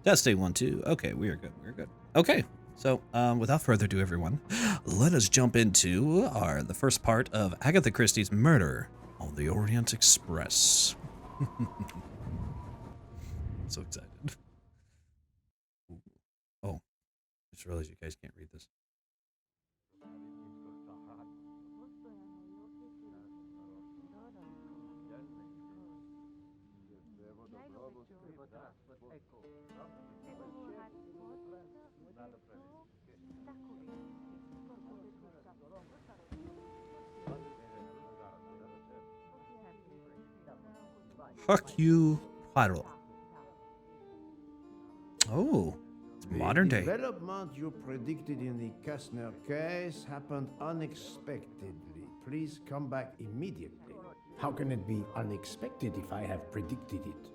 Testing 1 2. Okay, we are good. We're good. Okay, so without further ado, everyone, let us jump into the first part of Agatha Christie's Murder on the Orient Express. So excited. Oh, I just realized you guys can't read this. Hercule Poirot. Oh, it's modern day. The development you predicted in the Kastner case happened unexpectedly. Please come back immediately. How can it be unexpected if I have predicted it?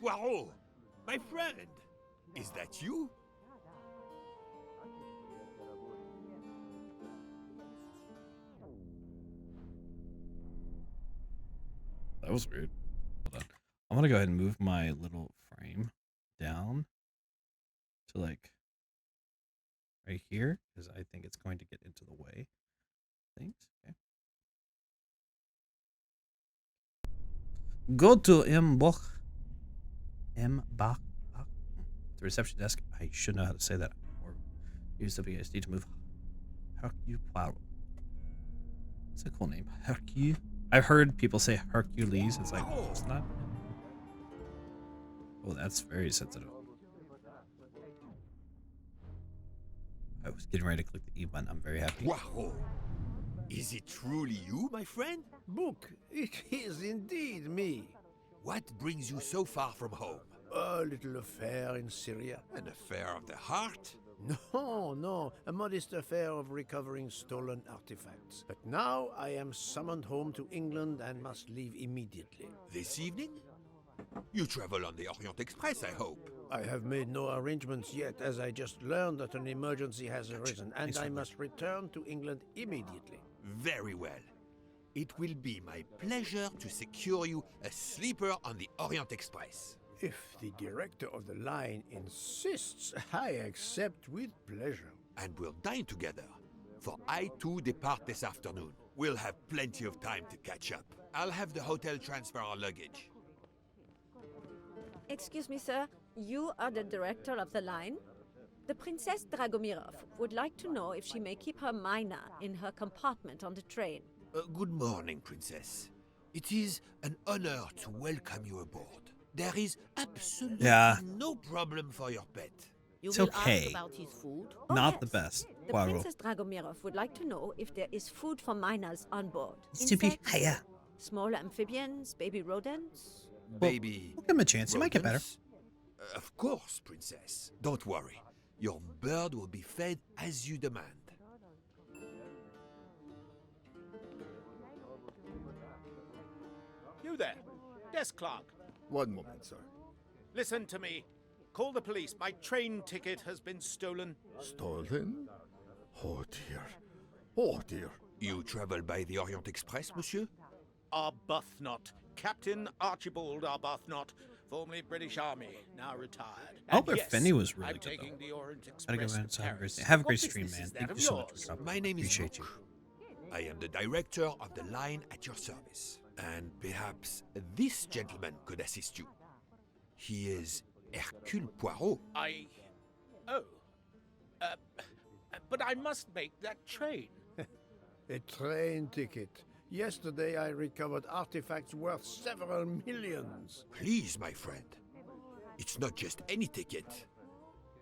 Poirot, my friend, is that you? That was weird. Hold on. I'm gonna go ahead and move my little frame down to like right here because I think it's going to get into the way. Things. Okay. Go to Mbach. The reception desk. I should know how to say that. Or use WSD to move. Hercule Poirot. It's a cool name. Hercule. I've heard people say Hercules. It's like, it's not. Oh, that's very sensitive. I was getting ready to click the E button. I'm very happy. Poirot, is it truly you, my friend? Book, it is indeed me. What brings you so far from home? A little affair in Syria. An affair of the heart? No, a modest affair of recovering stolen artifacts. But now I am summoned home to England and must leave immediately. This evening? You travel on the Orient Express, I hope. I have made no arrangements yet, as I just learned that an emergency has arisen, and I must return to England immediately. Very well. It will be my pleasure to secure you a sleeper on the Orient Express. If the director of the line insists, I accept with pleasure. And we'll dine together, for I too depart this afternoon. We'll have plenty of time to catch up. I'll have the hotel transfer our luggage. Excuse me, sir. You are the director of the line? The Princess Dragomirov would like to know if she may keep her mina in her compartment on the train. Good morning, Princess. It is an honor to welcome you aboard. There is absolutely no problem for your pet. You It's will okay. ask about his food? Not the best. The Poirot. Princess Dragomirov would like to know if there is food for miners on board. Stupid. Insects, Hiya. small amphibians, baby rodents. Baby. We'll give him a chance. He might get better. rodents? Of course, Princess. Don't worry. Your bird will be fed as you demand. You there, desk clerk. One moment, sir. Listen to me. Call the police. My train ticket has been stolen. Stolen? Oh dear. Oh dear. You travel by the Orient Express, monsieur? Arbuthnot. Captain Archibald Arbuthnot, formerly British Army, now retired. Albert And yes, Finney was really I'm good, taking though. the Orient Gotta Express go to ahead and have a great Paris. day. Have a What great stream, business man. is that Thank of you so much yours? for coming. My name is Appreciate Luke. you. I am the director of the line at your service. And perhaps this gentleman could assist you. He is Hercule Poirot. But I must make that train. A train ticket. Yesterday I recovered artifacts worth several millions. Please, my friend. It's not just any ticket.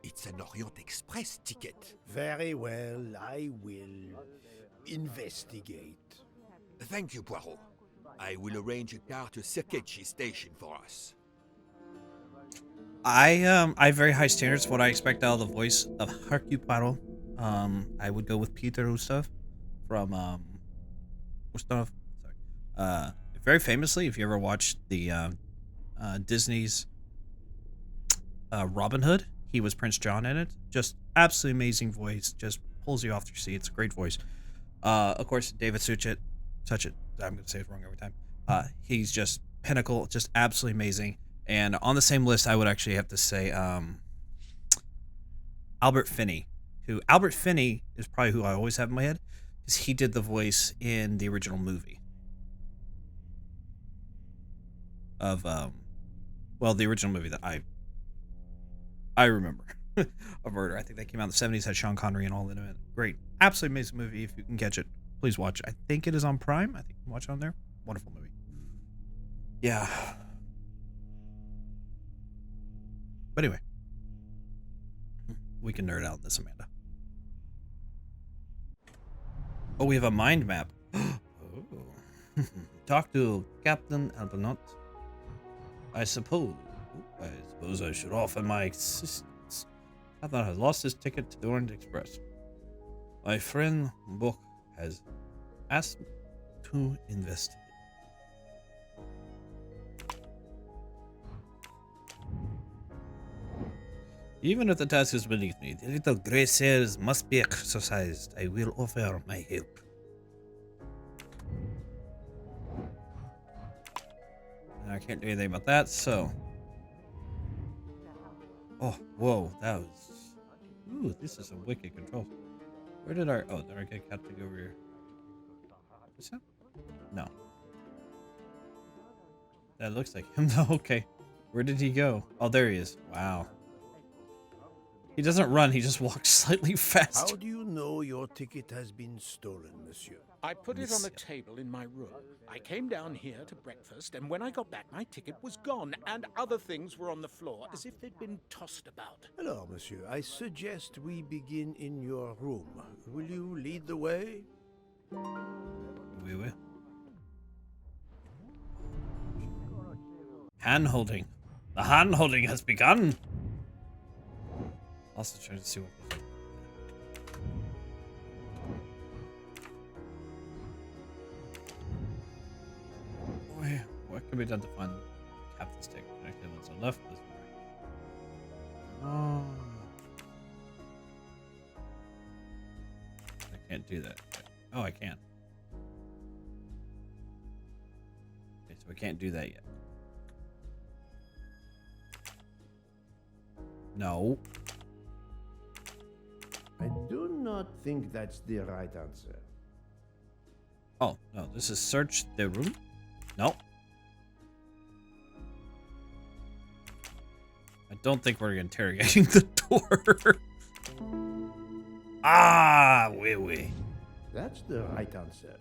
It's an Orient Express ticket. Very well, I will investigate. Thank you, Poirot. I will arrange a car to Circetchi station for us. I have very high standards for what I expect out of the voice of Hercule Poirot. I would go with Peter Ustav from Ustav. Sorry. Very famously, if you ever watched the Disney's Robin Hood, he was Prince John in it. Just absolutely amazing voice. Just pulls you off your seats. Great voice. Of course, David Suchet. I'm going to say it wrong every time. He's just pinnacle. Just absolutely amazing. And on the same list, I would actually have to say Albert Finney. Albert Finney is probably who I always have in my head, because he did the voice in the original movie of well, the original movie that I remember of Murder. I think that came out in the 70s, had Sean Connery and all in it. Great, absolutely amazing movie. If you can catch it, please watch it. I think it is on Prime. I think you can watch it on there. Wonderful movie. Yeah. But anyway, we can nerd out this, Amanda. Oh, we have a mind map. Oh. Talk to Captain Albernot. I suppose I should offer my assistance. Captain has lost his ticket to the Orient Express. My friend Book has asked me to investigate. Even if the task is beneath me, the little grey hairs must be exercised. I will offer my help. I can't do anything about that, so... Oh, whoa, that was... Ooh, this is some wicked controls. Where did our... Oh, did our get Captain over here? Is that? No. That looks like him, though. Okay. Where did he go? Oh, there he is. Wow. He doesn't run, he just walks slightly faster. How do you know your ticket has been stolen, monsieur? I put it on a table in my room. I came down here to breakfast, and when I got back, my ticket was gone, and other things were on the floor as if they'd been tossed about. Alors, monsieur, I suggest we begin in your room. Will you lead the way? We will. Hand holding. The hand holding has begun. Also trying to see what goes on. Boy, what can be done to find Captain's ticket? Actually, one's on the left, this one right. Oh. I can't do that. Oh, I can. Okay, so I can't do that yet. No. I do not think that's the right answer. Oh, no, this is search the room? No. I don't think we're interrogating the door. Ah, oui. That's the right answer.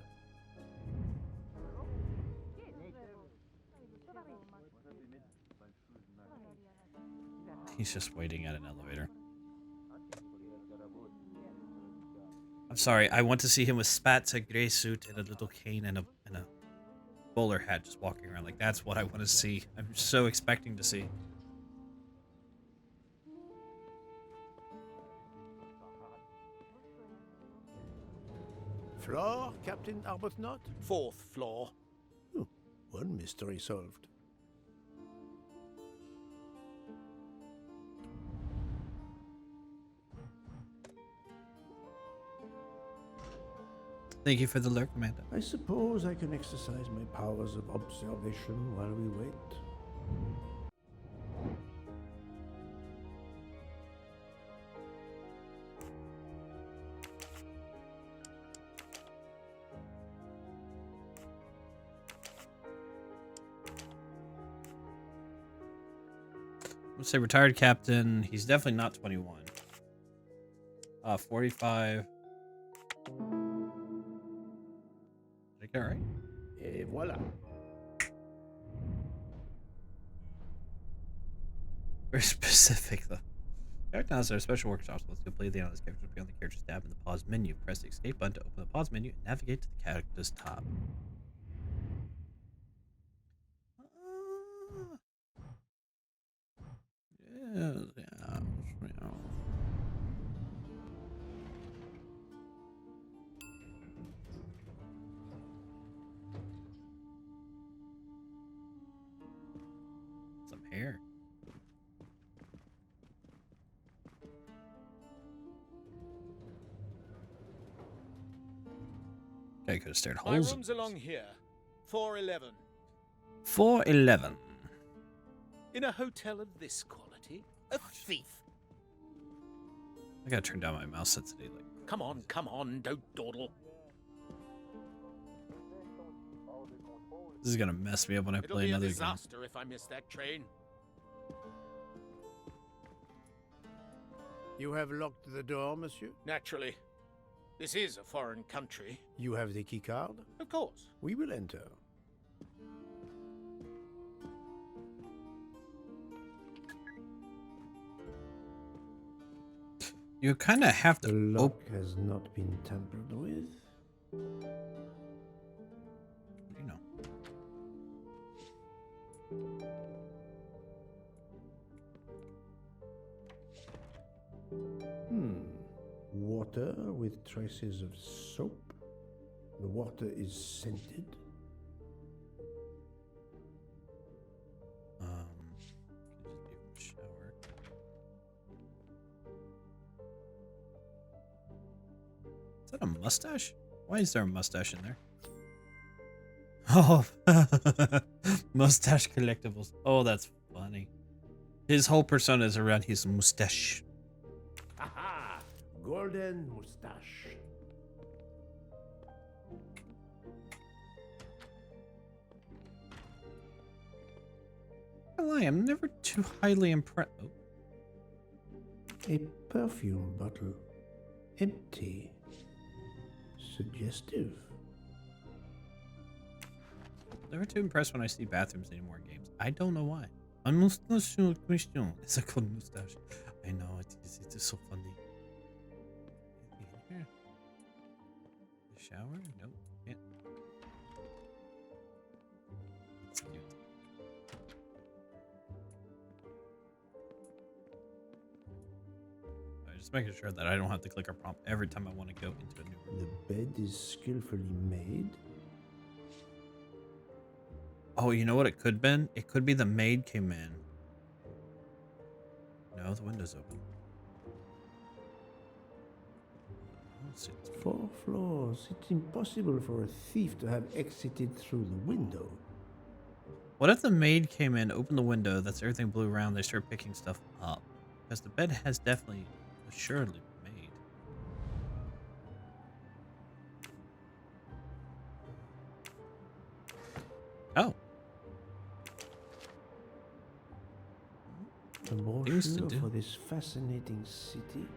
He's just waiting at an elevator. I'm sorry, I want to see him with spats, a gray suit, and a little cane, and a bowler hat just walking around. Like, that's what I want to see. I'm so expecting to see. Floor, Captain Arbuthnot? 4th floor. One mystery solved. Thank you for the lurk, Amanda. I suppose I can exercise my powers of observation while we wait. Let's say retired captain. He's definitely not 21. 45. Did I get it right? Et voilà. Very specific, though. Character analysis are special workshops. Let's go play the analyst characters beyond the characters tab in the pause menu. Press the escape button to open the pause menu and navigate to the characters tab. Yeah. Some hair. Okay, could have stared My holes. room's along here. 411. 411. In a hotel of this quality? A thief? I gotta turn down my mouse sensitivity. Like, Come on, don't dawdle. this is gonna mess me up when I It'll play be a another game. disaster if I miss that train. You have locked the door, monsieur? Naturally. This is a foreign country. You have the key card? Of course. We will enter. You kind of have The to lock has not been tampered with. you know. Water with traces of soap. The water is scented. Could just be from shower. Is that a mustache? Why is there a mustache in there? Oh, mustache collectibles. Oh, that's funny. His whole persona is around his mustache. Aha! Golden moustache. I lie, I'm never too highly impressed. Oh, A perfume bottle. Empty. Suggestive. never too impressed when I see bathrooms anymore in games. I don't know why. Un moustache question. It's a cool moustache. I know it is. It is so funny. Here. The shower? Nope. Can't. It's cute. I'm just making sure that I don't have to click a prompt every time I want to go into a new room. The bed is skillfully made. Oh, you know what it could have been? It could be the maid came in. No, the window's open. Let's see. 4 floors. It's impossible for a thief to have exited through the window. What if the maid came in, opened the window, that's everything blew around, they start picking stuff up? Because the bed has definitely, assuredly been made. Oh. A Things to brochure do. for this fascinating city.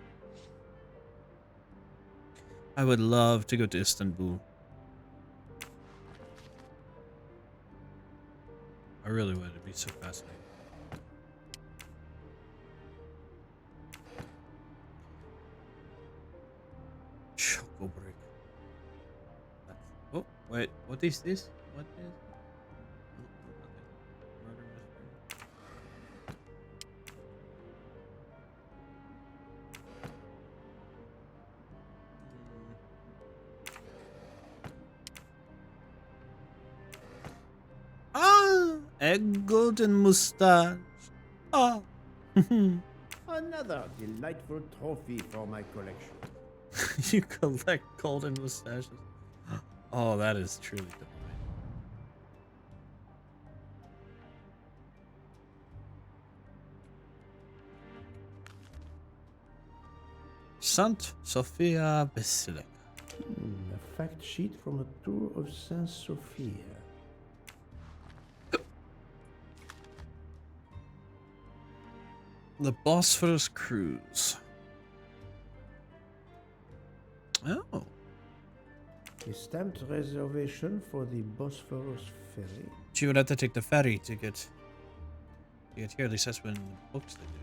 I would love to go to Istanbul. I really would. It'd be so fascinating. Choco brick. Oh, wait. What is this? What is? Murder mystery. Ah, a golden mustache. Ah. Another delightful trophy for my collection. You collect golden mustaches. Oh, that is truly divine. Saint Sophia Basilica. A fact sheet from a tour of Saint Sophia. The Bosphorus Cruise. Oh. A stamped reservation for the Bosphorus ferry. She would have to take the ferry to get here. At least that's when the books they do.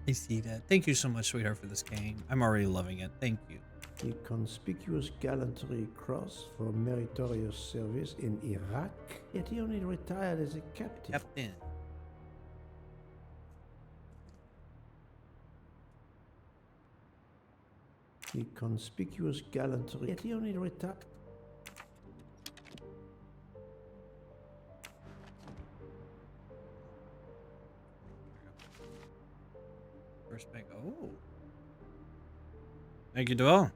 I see that. Thank you so much, sweetheart, for this game. I'm already loving it. Thank you. A conspicuous gallantry cross for meritorious service in Iraq. Yet he only retired as a captain. Captain. A conspicuous gallantry. Yet he only retired. First bank. Oh. Thank you, Dwell.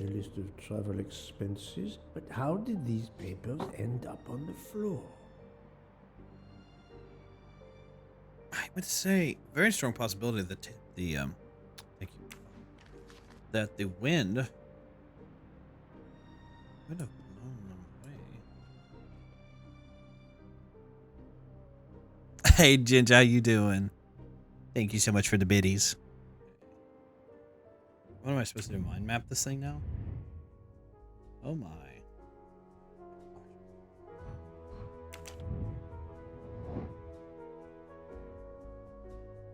A list of travel expenses. But how did these papers end up on the floor? I would say very strong possibility that thank you, that the wind would have blown them away. Hey, Ginger, how you doing? Thank you so much for the biddies. What am I supposed to do? Mind map this thing now? Oh my.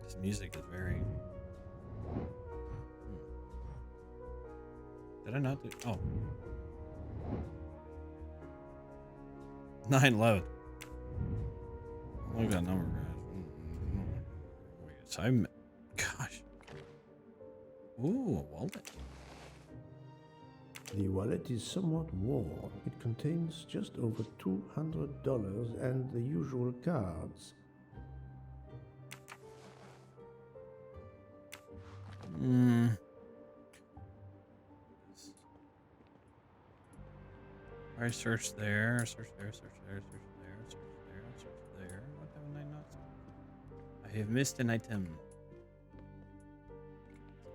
This music is very... Did I not do... Oh. 9 load. Look at that number. So I'm... Gosh. Ooh, a wallet. The wallet is somewhat worn. It contains just over $200 and the usual cards. I search there, search there, search there, search there, search there, search there. What haven't I not seen? I have missed an item.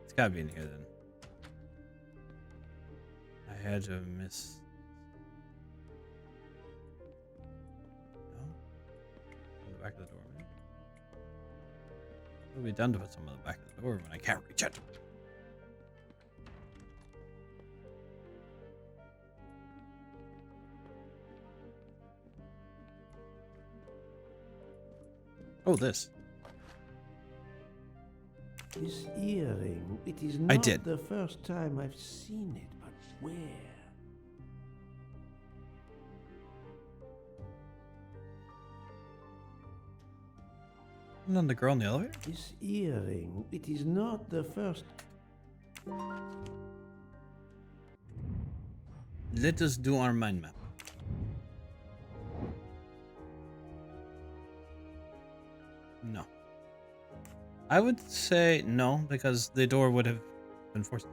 It's gotta be in here then. I had to miss. No? On the back of the door, maybe? What would be done to put some on the back of the door when I can't reach it? Oh, this. This earring, it is not did. the first time I've seen it, but where? And then the girl in the elevator? This earring, it is not the first... Let us do our mind map. No. I would say no, because the door would have been forced.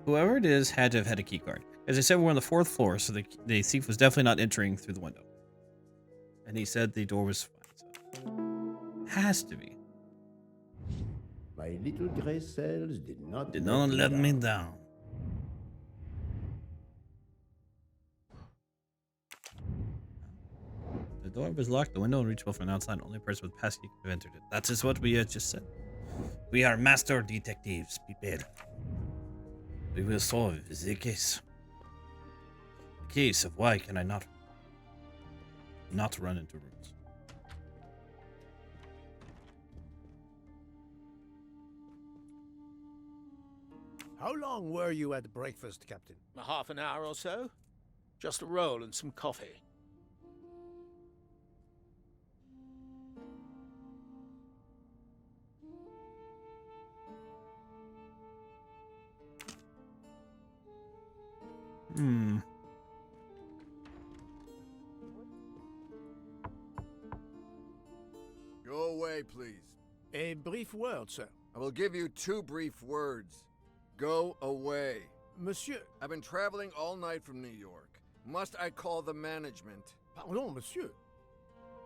Whoever it is had to have had a key card. As I said, we're on the 4th floor, so the thief was definitely not entering through the window. And he said the door was fine, so... Has to be. My little gray cells did not let me down. The door was locked, the window unreachable from outside. Only person with passkey could have entered it. That is what we had just said. We are master detectives, people. We will solve the case. The case of why can I not run into rooms. How long were you at breakfast, Captain? A half an hour or so. Just a roll and some coffee. Go away, please. A brief word, sir. I will give you 2 brief words. Go away. Monsieur. I've been traveling all night from New York. Must I call the management? Pardon, monsieur.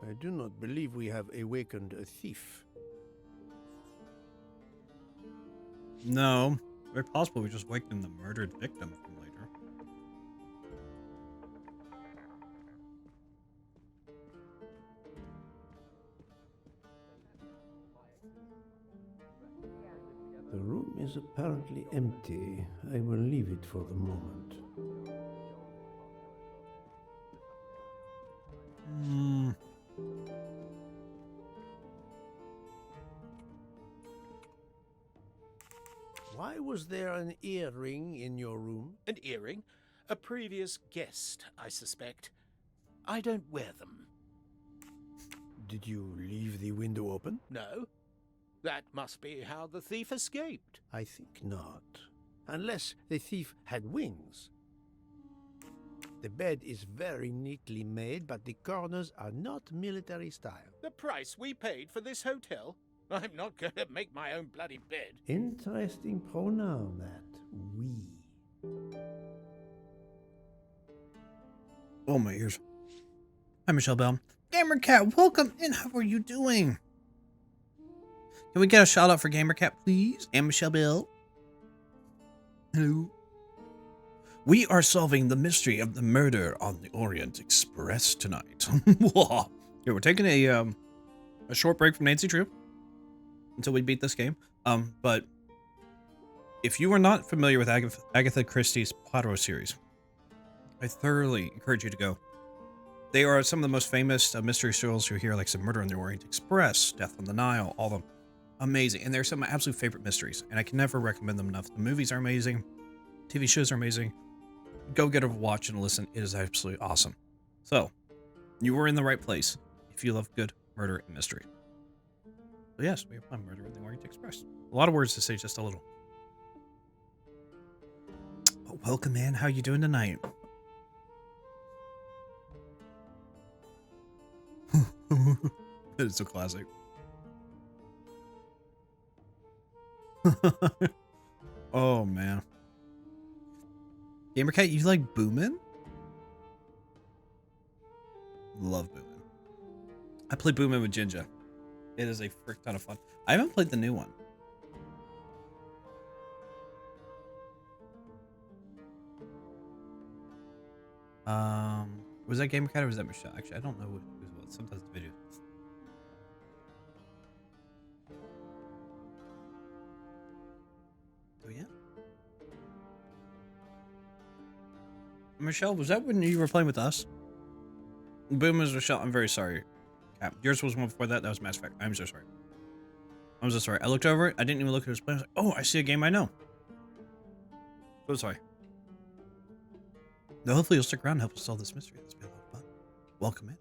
I do not believe we have awakened a thief. No. Very possible we just wakened the murdered victim from later. The room is apparently empty. I will leave it for the moment. Why was there an earring in your room? An earring? A previous guest, I suspect. I don't wear them. Did you leave the window open? No. That must be how the thief escaped. I think not. Unless the thief had wings. The bed is very neatly made, but the corners are not military style. The price we paid for this hotel? I'm not going to make my own bloody bed. Interesting pronoun, that. We. Oh, my ears. Hi, Michelle Bell. Gamer Cat, welcome in. How are you doing? Can we get a shout out for Gamer Cat, please? And Michelle Bell. Hello. We are solving the mystery of the murder on the Orient Express tonight. Here, we're taking a short break from Nancy Drew until we beat this game. But if you are not familiar with Agatha Christie's Poirot series, I thoroughly encourage you to go. They are some of the most famous mystery serials you hear, like some Murder on the Orient Express, Death on the Nile, all of them. Amazing. And they're some of my absolute favorite mysteries, and I can never recommend them enough. The movies are amazing. TV shows are amazing. Go get a watch and listen. It is absolutely awesome. So, you were in the right place if you love good murder and mystery. So yes, we have fun. Murder in the Orient Express. A lot of words to say, just a little. Oh, welcome, man. How you doing tonight? That is so classic. Oh, man. Gamer Cat, you like Boomin'? Love Boomin'. I play Boomin' with Jinja. It is a frick ton of fun. I haven't played the new one. Was that Gamer Cat or was that Michelle? Actually, I don't know what it was. Sometimes the video. Oh yeah. Michelle, was that when you were playing with us? Boom is Michelle. I'm very sorry. Cap. Yours was one before that. That was Mass Effect. I'm so sorry. I'm so sorry. I looked over it. I didn't even look at his play. I was like, oh, I see a game I know. So sorry. Now, hopefully you'll stick around and help us solve this mystery. It's been a lot of fun. Welcome in.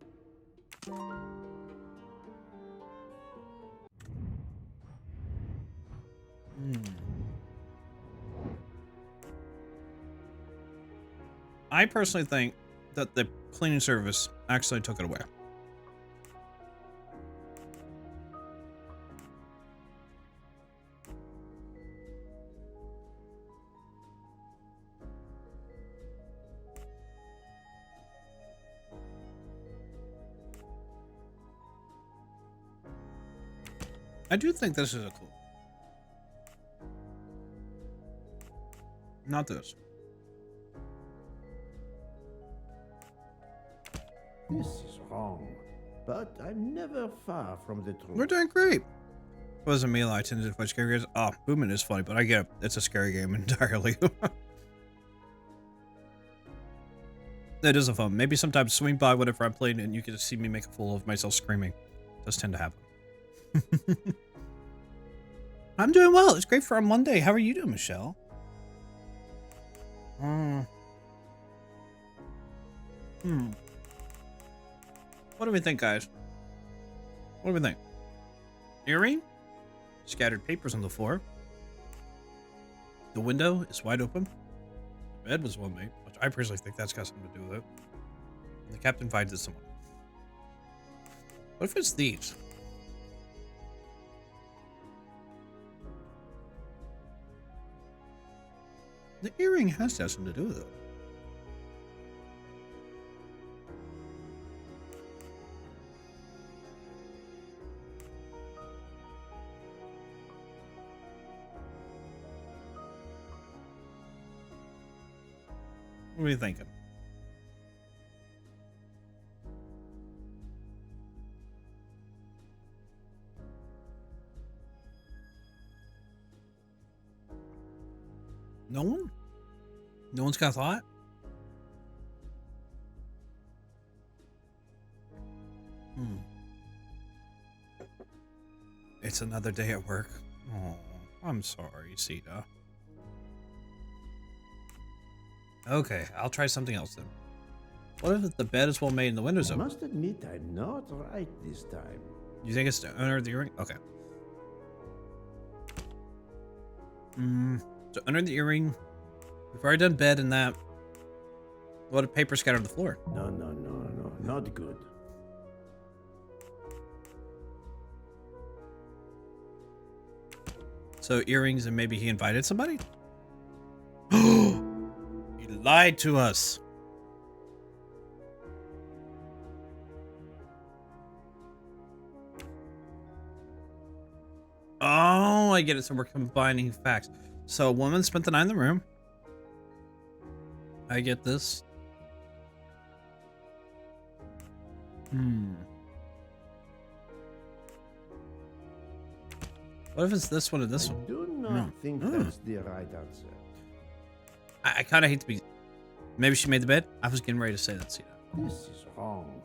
I personally think that the cleaning service actually took it away. I do think this is a clue. Not this. This is wrong, but I'm never far from the truth. We're doing great. It wasn't me. I tended to play scary games. Oh, Boomin' is funny, but I get it. It's a scary game entirely. That is a fun. Maybe sometimes swing by whatever I'm playing and you can see me make a fool of myself screaming. It does tend to happen. I'm doing well. It's great for a Monday. How are you doing, Michelle? What do we think, guys? What do we think? Earring? Scattered papers on the floor. The window is wide open. The bed was well made, which I personally think that's got something to do with it. And the captain invited someone. What if it's these? The earring has to have something to do with it. What are you thinking? No one? No one's got a thought? It's another day at work. Oh, I'm sorry, Sita. Okay, I'll try something else then. What if the bed is well made and the windows I open? must admit I'm not right this time. You think it's the owner of the earring? Okay. So under the earring, we've already done bed and that. What if paper scattered on the floor? No, not good. So earrings and maybe he invited somebody? He lied to us. Oh, I get it. So we're combining facts. So a woman spent the night in the room. I get this. What if it's this one and this I one? do not No. think that's the right answer. I kind of hate to be... Maybe she made the bed? I was getting ready to say that, see that. This is wrong,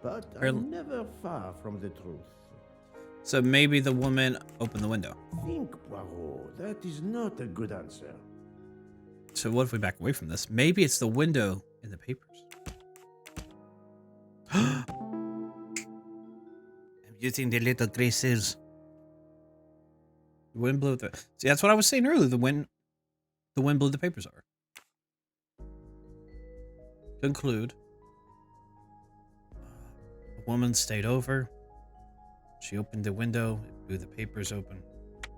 but Really? I'm never far from the truth. So maybe the woman opened the window. Think, Poirot, that is not a good answer. So what if we back away from this? Maybe it's the window in the papers. I'm using the little gray cells. The wind blew the... See, that's what I was saying earlier. The wind blew the papers over. Conclude. A woman stayed over. She opened the window, it blew the papers open.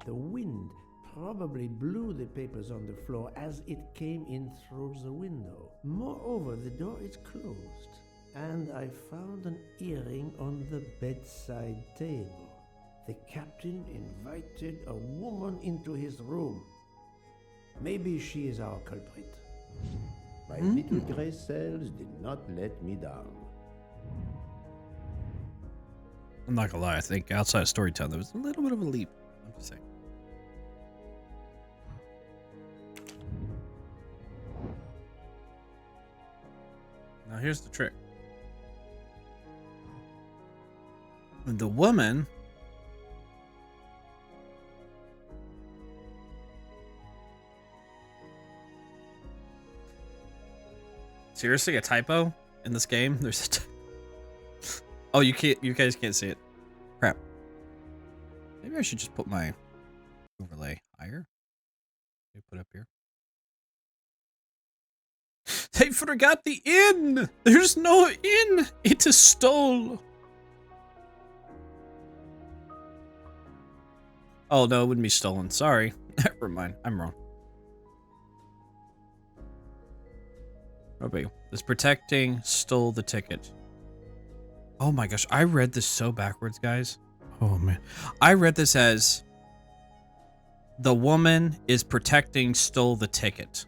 The wind probably blew the papers on the floor as it came in through the window. Moreover, the door is closed, and I found an earring on the bedside table. The captain invited a woman into his room. Maybe she is our culprit. My little gray cells did not let me down. I'm not gonna lie, I think outside of storytelling, there was a little bit of a leap. I'm just saying. Now here's the trick. When the woman seriously a typo in this game? There's a oh, you guys can't see it. Crap. Maybe I should just put my overlay higher. Maybe put up here. They forgot the inn! There's no inn! It is stole! Oh, no, it wouldn't be stolen. Sorry. Never mind. I'm wrong. Okay. This protecting stole the ticket. Oh my gosh. I read this so backwards, guys. Oh, man. I read this as the woman is protecting stole the ticket.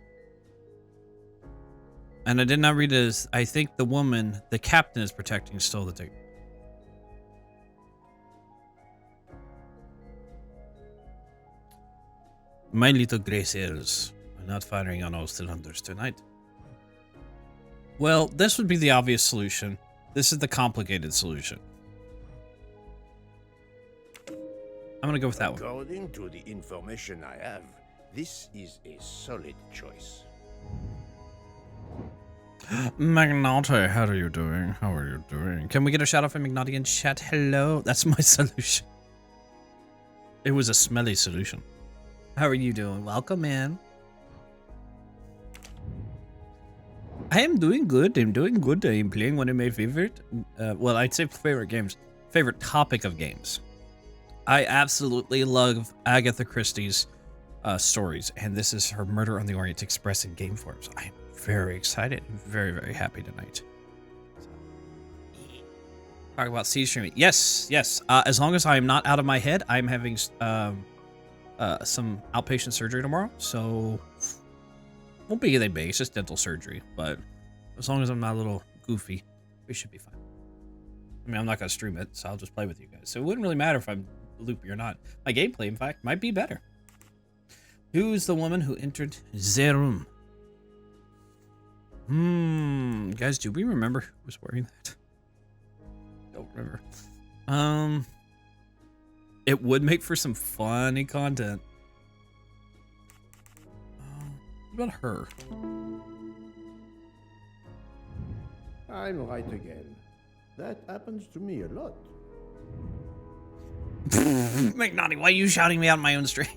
And I did not read it as, I think the woman, the captain is protecting stole the ticket. My little gray cells are not firing on all cylinders tonight. Well, this would be the obvious solution. This is the complicated solution. I'm gonna go with that one. According to the information I have, this is a solid choice. Magnotti, how are you doing? How are you doing? Can we get a shout out from Magnotti in chat? Hello? That's my solution. It was a smelly solution. How are you doing? Welcome in. I am doing good. I'm doing good. I am playing one of my favorite, well, I'd say favorite games. Favorite topic of games. I absolutely love Agatha Christie's stories, and this is her Murder on the Orient Express in game form. So I'm very excited. I'm very, very happy tonight. Talk about siege streaming. Yes, yes. As long as I am not out of my head, I'm having some outpatient surgery tomorrow, so won't be anything big. It's just dental surgery, but as long as I'm not a little goofy, we should be fine. I mean, I'm not gonna stream it, so I'll just play with you guys. So it wouldn't really matter if I'm loopy or not. My gameplay, in fact, might be better. Who's the woman who entered the room? Guys, do we remember who was wearing that? Don't remember. It would make for some funny content. What about her? I'm right again. That happens to me a lot. McNaughty, why are you shouting me out on my own stream?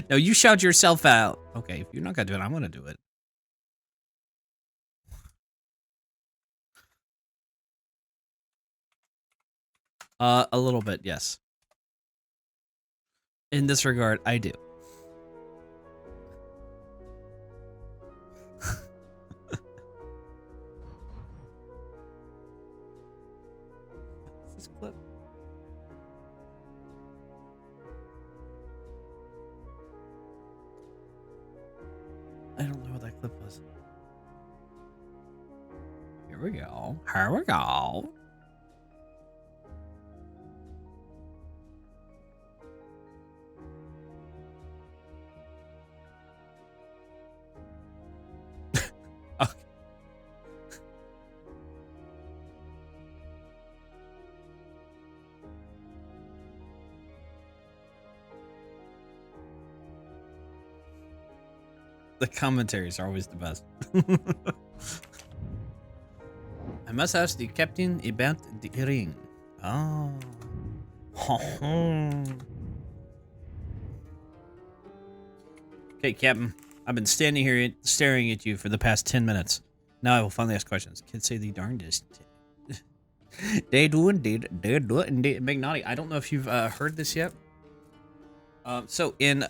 No, you shout yourself out. Okay, if you're not gonna do it, I'm gonna do it. A little bit, yes. In this regard, I do. What's this clip? I don't know what that clip was. Here we go. Here we go. Okay. The commentaries are always the best. I must ask the captain about the ring. Oh. Okay, Captain. I've been standing here staring at you for the past 10 minutes. Now I will finally ask questions. Kids say the darndest. They do indeed. They do it indeed. McNaughty, I don't know if you've heard this yet. So in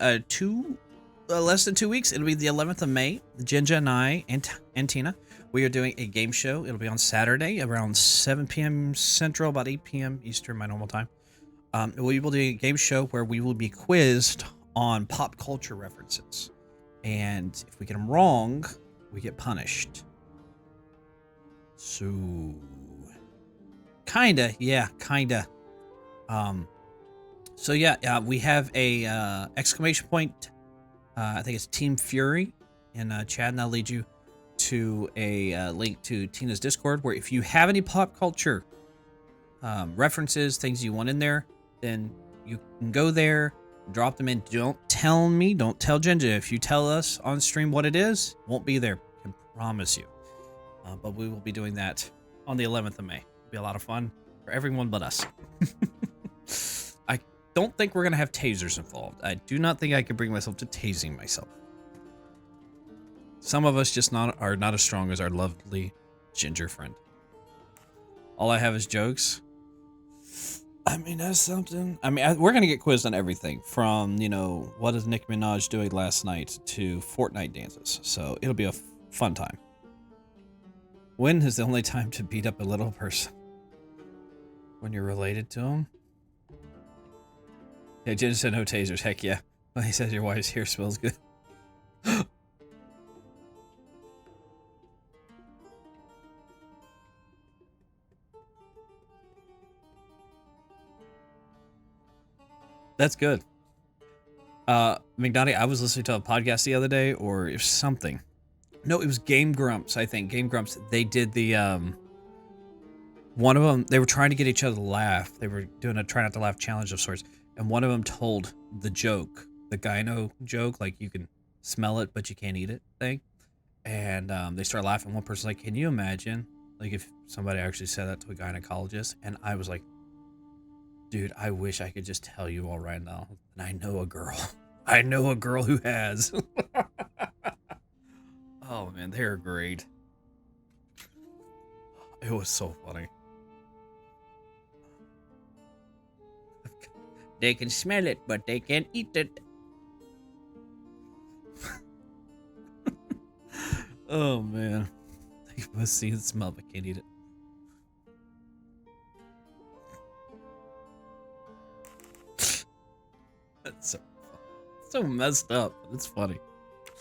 less than 2 weeks, it'll be the 11th of May. Ginger and I and Tina, we are doing a game show. It'll be on Saturday around 7 p.m. Central, about 8 p.m. Eastern, my normal time. We will do a game show where we will be quizzed on pop culture references. And if we get them wrong, we get punished. So, kinda. So yeah, we have a exclamation point. I think it's Team Fury in chat, and I'll lead you to a link to Tina's Discord, where if you have any pop culture references, things you want in there, then you can go there, drop them in. Don't tell me, don't tell Ginger. If you tell us on stream what it is, won't be there. I can promise you. But we will be doing that on the 11th of May. It'll be a lot of fun for everyone but us. I don't think we're going to have tasers involved. I do not think I could bring myself to tasing myself. Some of us just are not as strong as our lovely Ginger friend. All I have is jokes. I mean, that's something. I mean, we're going to get quizzed on everything from, what is Nicki Minaj doing last night to Fortnite dances. So it'll be a fun time. When is the only time to beat up a little person? When you're related to him? Yeah, Ginger said no tasers. Heck yeah. Well, he says your wife's hair smells good. That's good. McDonnie, I was listening to a podcast the other day, or it was something. No, it was Game Grumps, I think. Game Grumps. They did the, one of them, they were trying to get each other to laugh. They were doing a try not to laugh challenge of sorts. And one of them told the joke, the gyno joke, like you can smell it, but you can't eat it thing. And they started laughing. One person's like, can you imagine, like, if somebody actually said that to a gynecologist? And I was like, dude, I wish I could just tell you all right now. And I know a girl. I know a girl who has. Oh, man, they're great. It was so funny. They can smell it, but they can't eat it. Oh, man. They must see and smell, but can't eat it. That's so messed up. It's funny.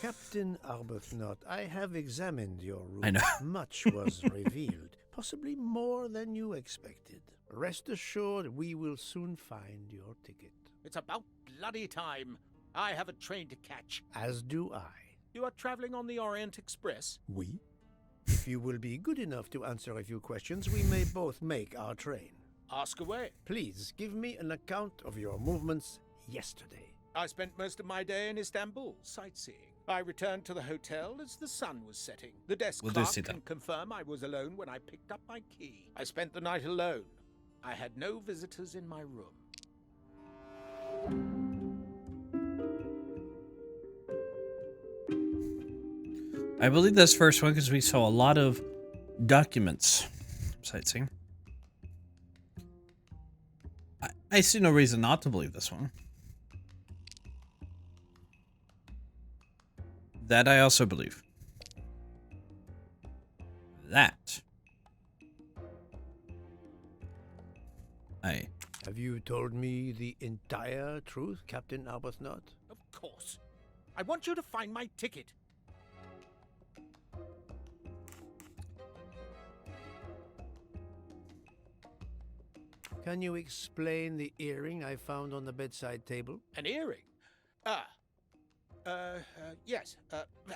Captain Arbuthnot, I have examined your room. I know. Much was revealed, possibly more than you expected. Rest assured, we will soon find your ticket. It's about bloody time. I have a train to catch. As do I. You are traveling on the Orient Express? We? If you will be good enough to answer a few questions, we may both make our train. Ask away. Please give me an account of your movements yesterday. I spent most of my day in Istanbul, sightseeing. I returned to the hotel as the sun was setting. The desk clerk can confirm I was alone when I picked up my key. I spent the night alone. I had no visitors in my room. I believe this first one because we saw a lot of documents sightseeing. I see no reason not to believe this one. That I also believe. That. Have you told me the entire truth, Captain Arbuthnot? Of course. I want you to find my ticket. Can you explain the earring I found on the bedside table? An earring? Yes.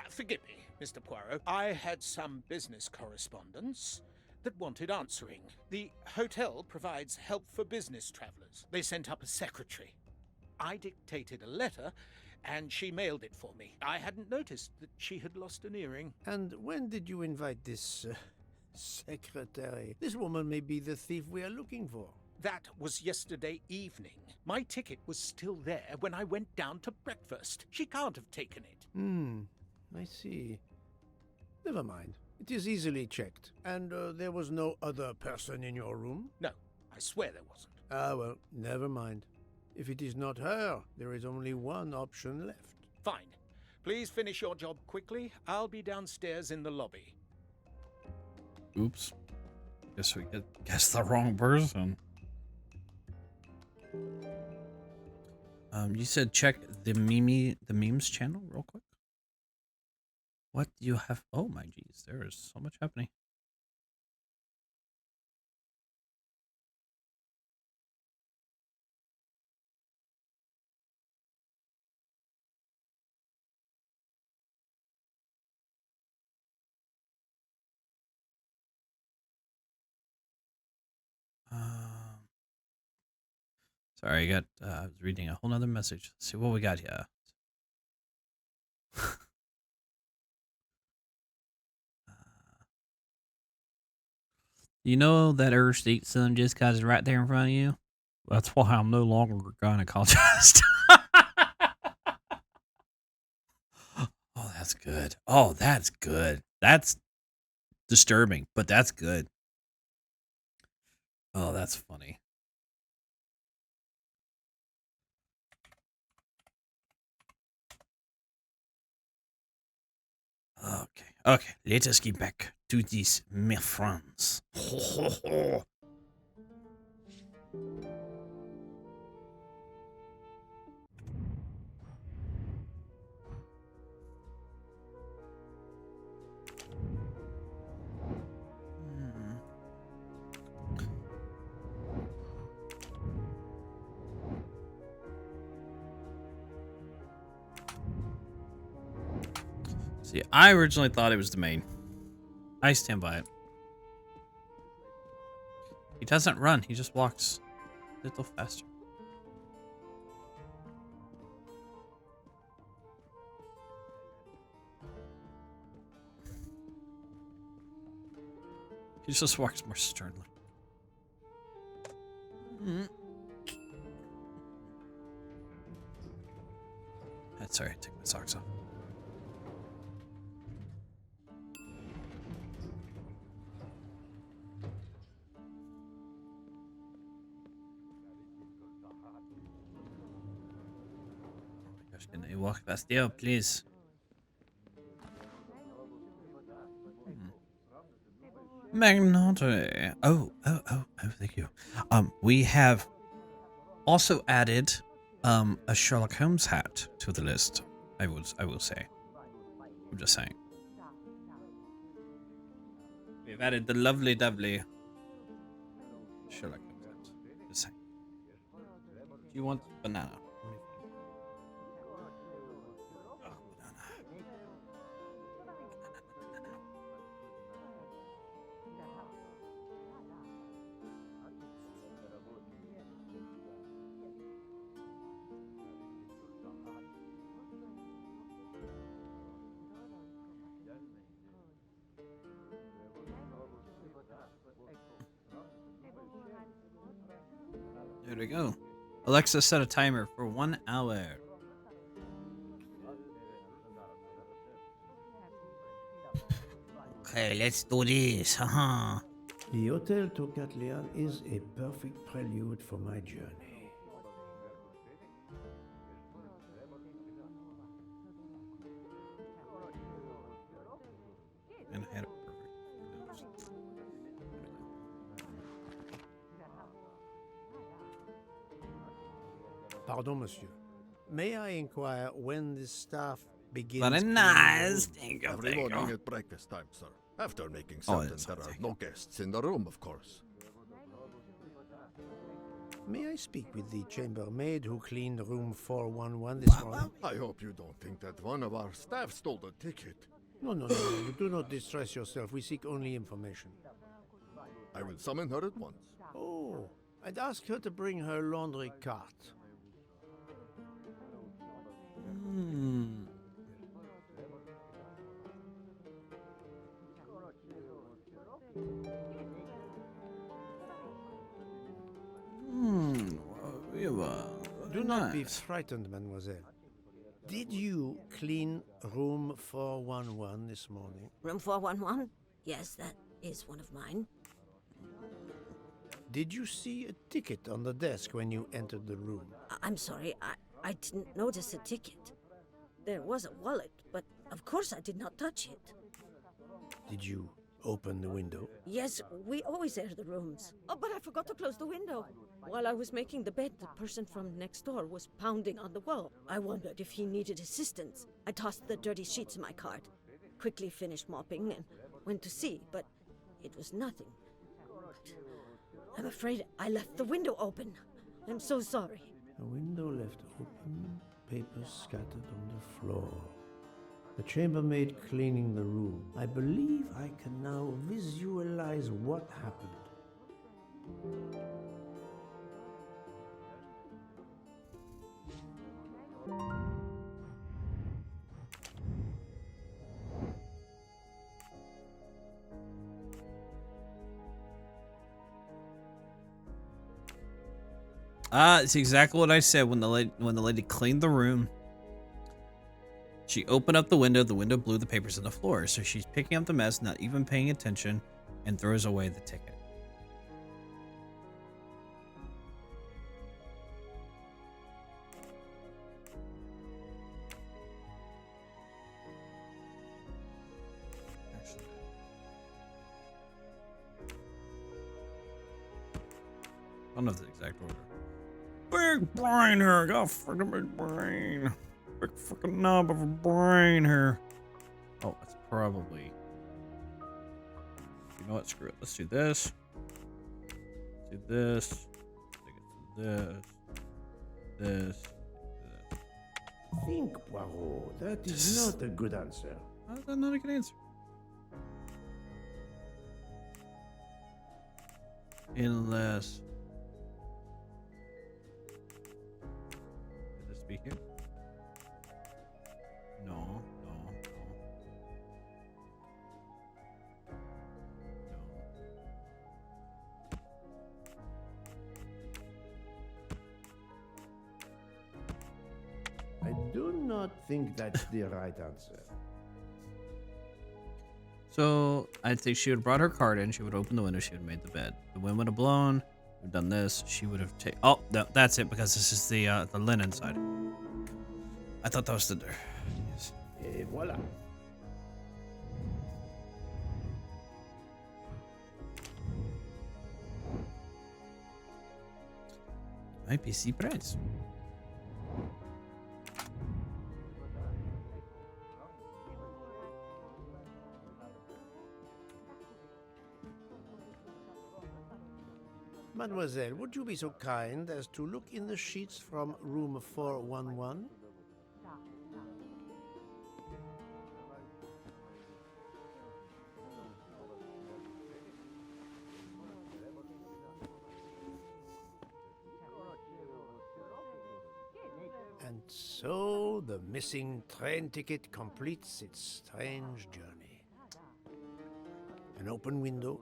Forgive me, Mr. Poirot. I had some business correspondence that wanted answering. The hotel provides help for business travelers. They sent up a secretary. I dictated a letter, and she mailed it for me. I hadn't noticed that she had lost an earring. And when did you invite this secretary? This woman may be the thief we are looking for. That was yesterday evening. My ticket was still there when I went down to breakfast. She can't have taken it. I see. Never mind. It is easily checked. And there was no other person in your room? No, I swear there wasn't. Well, never mind. If it is not her, there is only one option left. Fine. Please finish your job quickly. I'll be downstairs in the lobby. Oops. Guess we guessed the wrong person. You said check the memes channel real quick. What do you have? Oh my geez, there is so much happening. Sorry, I was reading a whole nother message. Let's see what we got here. You know that Earth State Sun just cause right there in front of you? That's why I'm no longer a gynecologist. Oh, that's good. Oh, that's good. That's disturbing, but that's good. Oh, that's funny. Okay, let us get back to this, my friends. Ho, ho, ho. See, I originally thought it was the main. I stand by it. He doesn't run, he just walks a little faster. He just walks more sternly. Sorry, I took my socks off. Can I walk faster, please? Magnotta. Oh, thank you. We have also added a Sherlock Holmes hat to the list. I will say. I'm just saying. We've added the lovely Sherlock Holmes hat. Just saying. Do you want banana? There we go. Alexa, set a timer for 1 hour. Okay, let's do this. Haha. The Hotel Tocatlian is a perfect prelude for my journey. And I had a perfect. Pardon, monsieur. May I inquire when the staff begins? Very nice. Thank you. Every morning at breakfast time, sir. After making certain it's there are okay. no guests in the room, of course. May I speak with the chambermaid who cleaned room 411 this morning? I hope you don't think that one of our staff stole the ticket. No. Do not distress yourself. We seek only information. I will summon her at once. Oh, I'd ask her to bring her laundry cart. Do not be frightened, mademoiselle. Did you clean room 411 this morning? Room 411? Yes, that is one of mine. Did you see a ticket on the desk when you entered the room? I'm sorry, I didn't notice a ticket. There was a wallet, but of course I did not touch it. Did you open the window? Yes, we always air the rooms. Oh, but I forgot to close the window. While I was making the bed, the person from next door was pounding on the wall. I wondered if he needed assistance. I tossed the dirty sheets in my cart, quickly finished mopping, and went to see, but it was nothing. I'm afraid I left the window open. I'm so sorry. A window left open, papers scattered on the floor. The chambermaid cleaning the room. I believe I can now visualize what happened. It's exactly what I said when the lady cleaned the room. She opened up the window blew the papers on the floor, so she's picking up the mess, not even paying attention, and throws away the ticket. I don't know the exact order. Big brain here. Got a freaking big brain. Big freaking knob of a brain here. Oh, it's probably. You know what? Screw it. Let's do this. Do this. This. This. Think, Poirot. That is not a good answer. How is that not a good answer? Unless. Could this be here? No. I do not think that's the right answer. So I'd say she would have brought her card in. She would open the window. She would have made the bed. The wind would have blown. We've done this. She would have taken. Oh, no, that's it because this is the linen side. I thought that was the door. Yes. Et voilà. My PC price. Mademoiselle, would you be so kind as to look in the sheets from room 411? And so the missing train ticket completes its strange journey. An open window,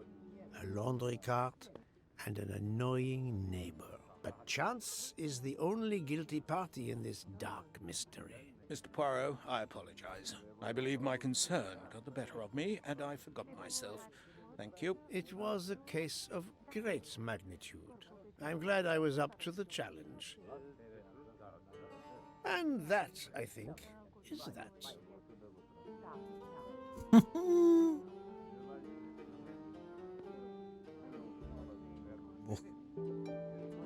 a laundry cart, and an annoying neighbor. But chance is the only guilty party in this dark mystery. Mr. Poirot, I apologize. I believe my concern got the better of me, and I forgot myself. Thank you. It was a case of great magnitude. I'm glad I was up to the challenge. And that, I think, is that.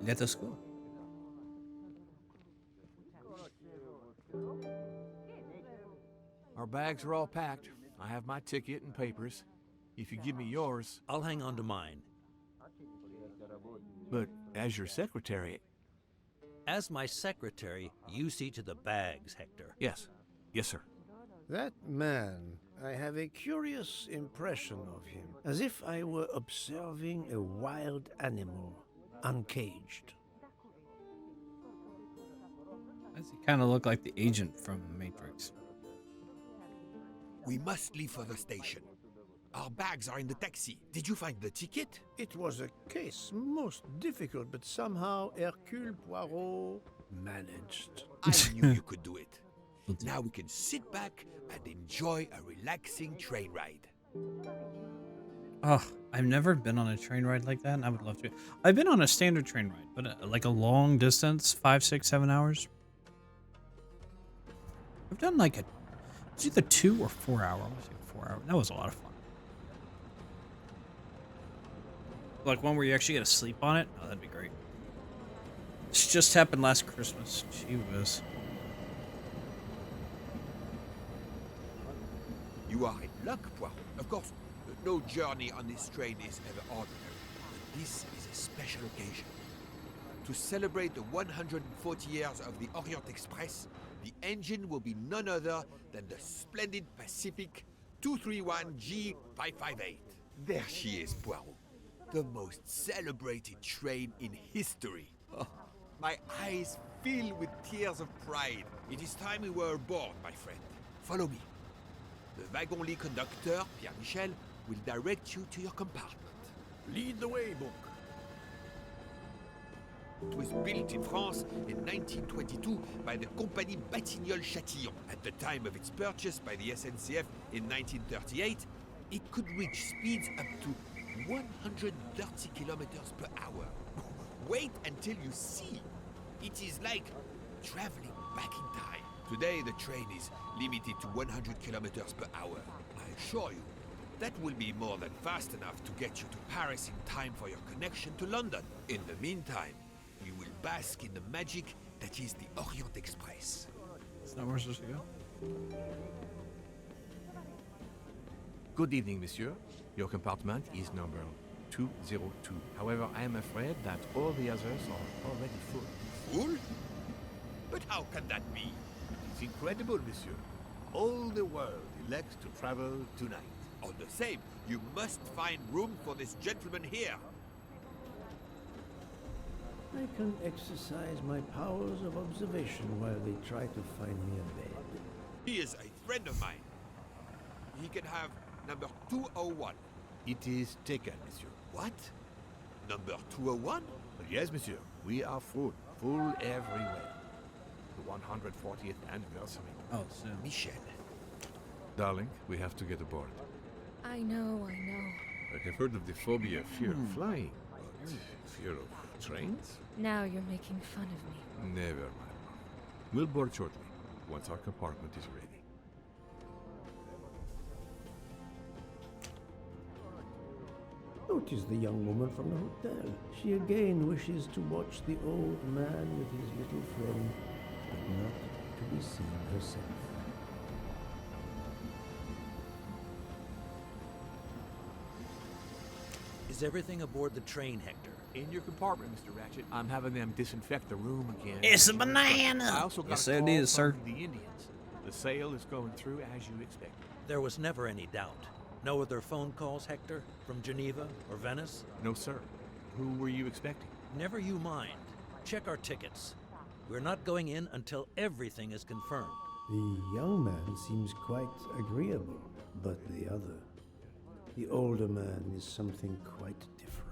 Let us go. Our bags are all packed. I have my ticket and papers. If you give me yours, I'll hang on to mine. but as your secretary... As my secretary, you see to the bags, Hector. Yes. Yes, sir. That man, I have a curious impression of him, as if I were observing a wild animal, uncaged. Does he kind of look like the agent from Matrix? We must leave for the station. Our bags are in the taxi. Did you find the ticket? It was a case most difficult, but somehow Hercule Poirot managed. I knew you could do it. Now we can sit back and enjoy a relaxing train ride. Oh, I've never been on a train ride like that, and I would love to. I've been on a standard train ride, but like a long distance, 5, 6, 7 hours. I've done like it's either 2 or 4 hours. I want to say 4 hours. That was a lot of fun. Like one where you actually get to sleep on it. Oh, that'd be great. This just happened last Christmas. Gee whiz. You are in luck, Poirot. Of course, no journey on this train is ever ordinary. But this is a special occasion. To celebrate the 140 years of the Orient Express, the engine will be none other than the splendid Pacific 231G558. There she is, Poirot. The most celebrated train in history. Oh, my eyes fill with tears of pride. It is time we were aboard, my friend. Follow me. The wagon-lit conductor, Pierre Michel, will direct you to your compartment. Lead the way, Book. It was built in France in 1922 by the Compagnie Batignolles-Châtillon. At the time of its purchase by the SNCF in 1938, it could reach speeds up to 130 kilometers per hour. Wait until you see. It is like traveling back in time. Today, the train is limited to 100 kilometers per hour. I assure you, that will be more than fast enough to get you to Paris in time for your connection to London. In the meantime, we will bask in the magic that is the Orient Express. It's not where we're supposed to go. Good evening, monsieur. Your compartment is number 202. However, I am afraid that all the others are already full. Full? But how can that be? It's incredible, monsieur. All the world elects to travel tonight. All the same, you must find room for this gentleman here. I can exercise my powers of observation while they try to find me a bed. He is a friend of mine. He can have number 201. It is taken, monsieur. What? Number 201? Yes, monsieur. We are full. Full everywhere. The 140th anniversary. Oh, so Michel. Darling, we have to get aboard. I know. I have heard of the phobia, fear of flying, but fear of trains? Now you're making fun of me. Never mind. We'll board shortly, once our compartment is ready. Notice the young woman from the hotel. She again wishes to watch the old man with his little friend, but not to be seen herself. Is everything aboard the train, Hector? In your compartment, Mr. Ratchet. I'm having them disinfect the room again. it's a banana. I also got Yes, a it call is, sir. from the Indians. The sale is going through as you expected. There was never any doubt. No other phone calls, Hector? From Geneva or Venice? No, sir. Who were you expecting? Never you mind. Check our tickets. We're not going in until everything is confirmed. The young man seems quite agreeable, but the older man is something quite different.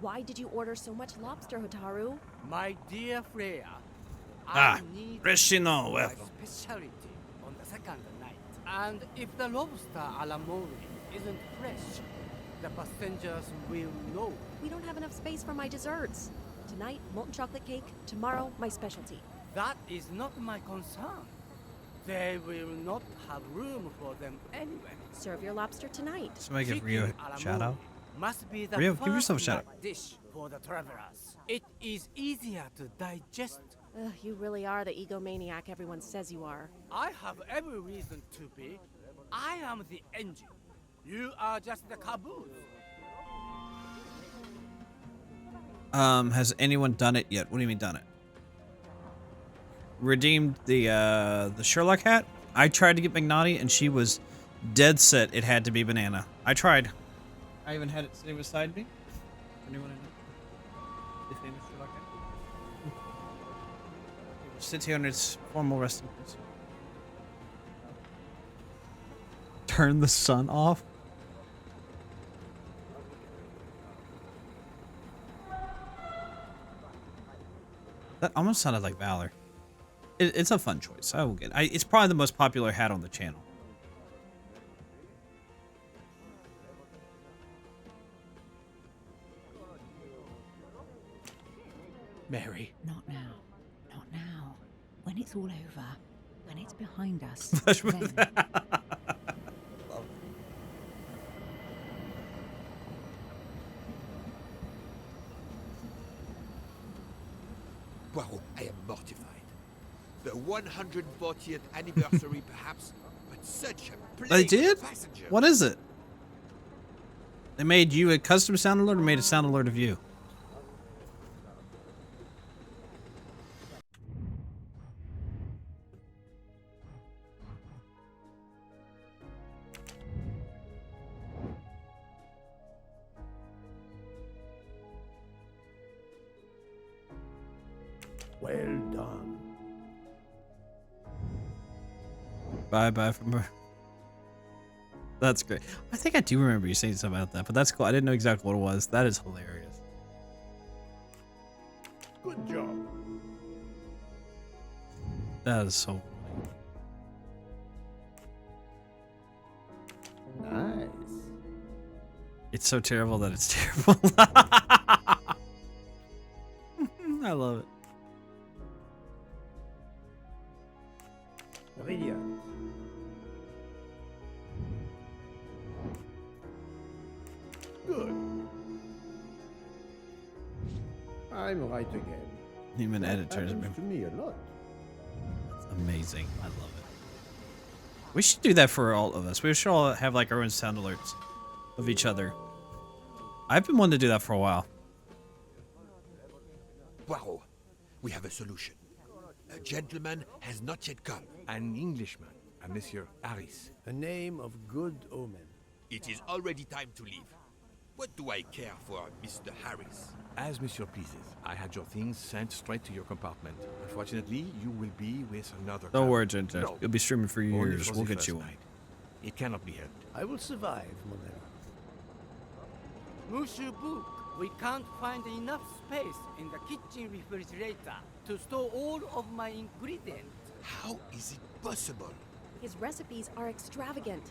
Why did you order so much lobster, Hotaru? My dear Freya, Ah, I need Reshino, my well. specialty on the second night. And if the lobster a la mode isn't fresh, the passengers will know. We don't have enough space for my desserts. Tonight, molten chocolate cake. Tomorrow, my specialty. That is not my concern. They will not have room for them anyway. Serve your lobster tonight. Somebody give Chicken Rio a la a shout out. mode must be the Rio, give yourself a first shout out. night dish for the travelers. It is easier to digest. Ugh, you really are the egomaniac everyone says you are. I have every reason to be. I am the engine. You are just the caboose. Has anyone done it yet? What do you mean done it? Redeemed the Sherlock hat? I tried to get McNaughty and she was dead set it had to be banana. I tried. I even had it sitting beside me. Anyone I know? The famous Sherlock hat? It sits here in its formal resting place. Turn the sun off? That almost sounded like Valor. It's a fun choice. I will get it. It's probably the most popular hat on the channel. Mary. Not now. Not now. When it's all over, when it's behind us, then... Poirot, I am mortified. The 140th anniversary, perhaps, but such a plague They did? passenger. What is it? They made you a custom sound alert or made a sound alert of you? Well done. Bye from her. That's great. I think I do remember you saying something about that, but that's cool. I didn't know exactly what it was. That is hilarious. Good job. That is so funny. Nice. It's so terrible that it's terrible. I love it. Brilliant. Good. I'm right again. Human That editors. happens to me a lot. That's amazing. I love it. We should do that for all of us. We should all have like our own sound alerts of each other. I've been wanting to do that for a while. Poirot, we have a solution. A gentleman has not yet come. An Englishman, a Monsieur Harris. A name of good omen. It is already time to leave. What do I care for Mr. Harris? As Monsieur pleases. I had your things sent straight to your compartment. Unfortunately, you will be with another Don't couple. worry, Ginger. No, You'll be streaming for only years. for We'll the get you first one. night. It cannot be helped. I will survive, mon ami. Monsieur Book, we can't find enough space in the kitchen refrigerator to store all of my ingredients. How is it possible? His recipes are extravagant.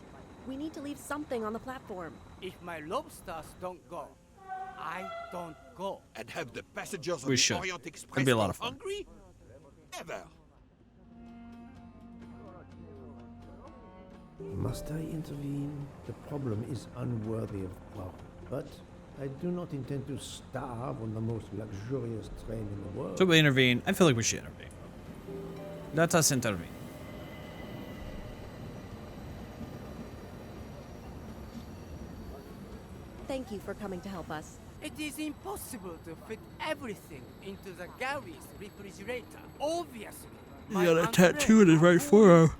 We need to leave something on the platform. If my lobsters don't go, I don't go. And have the passengers of We the should. Orient Express It'd be a lot go of fun. hungry? Never. Must I intervene? The problem is unworthy of Poirot. But I do not intend to starve on the most luxurious train in the world. Should we intervene? I feel like we should intervene. Let us intervene. Thank you for coming to help us. It is impossible to fit everything into the Gary's refrigerator. Obviously. You got a tattoo in his right forearm.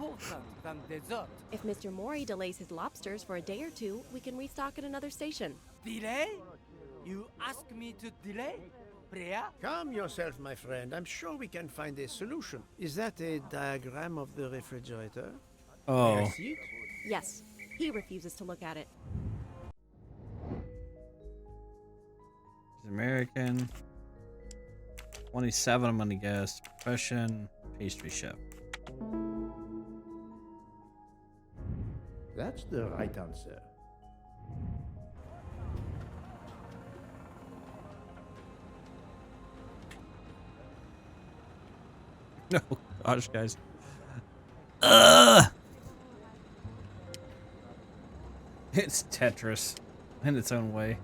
Than dessert. If Mr. Mori delays his lobsters for a day or two, we can restock at another station. Delay? You ask me to delay? Priya? Calm yourself, my friend. I'm sure we can find a solution. Is that a diagram of the refrigerator? May I Oh. see it? Yes, he refuses to look at it. He's American. 27, I'm gonna guess. Profession, pastry chef. That's the right answer. No, gosh, guys. It's Tetris in its own way.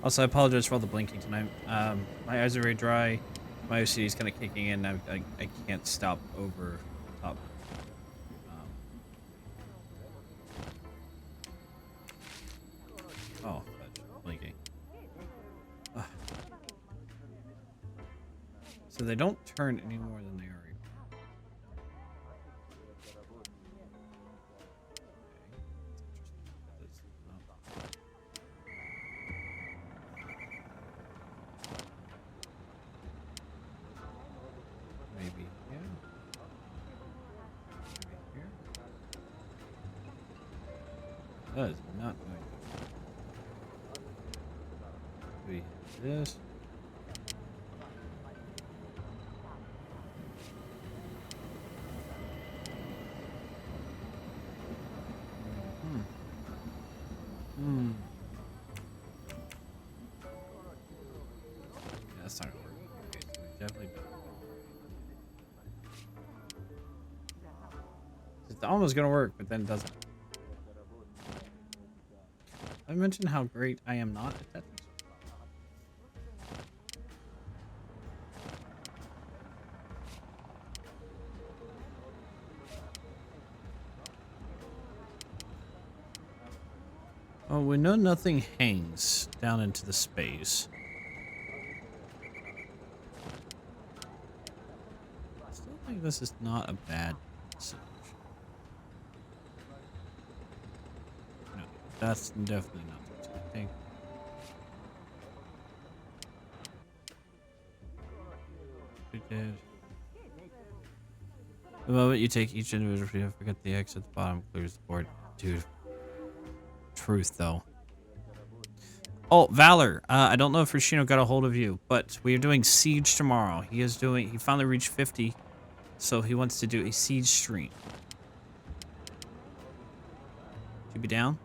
Also, I apologize for all the blinking tonight. My eyes are very dry. My OCD is kind of kicking in. I can't stop over top So they don't turn any more than they already. Maybe here. Maybe here. That is not going good. We have this. Yeah, that's not gonna work. Okay, so we definitely don't. It's almost gonna work, but then it doesn't. I mentioned how great I am not at Tetris. Oh, we know nothing hangs down into the space. I still think this is not a bad solution. No, that's definitely not what I think. We did. The moment you take each individual, forget the X at the bottom clears the board. Dude. Truth, though. Oh, Valor. I don't know if Rashino got a hold of you, but we are doing Siege tomorrow. He finally reached 50, so he wants to do a Siege stream. You be down?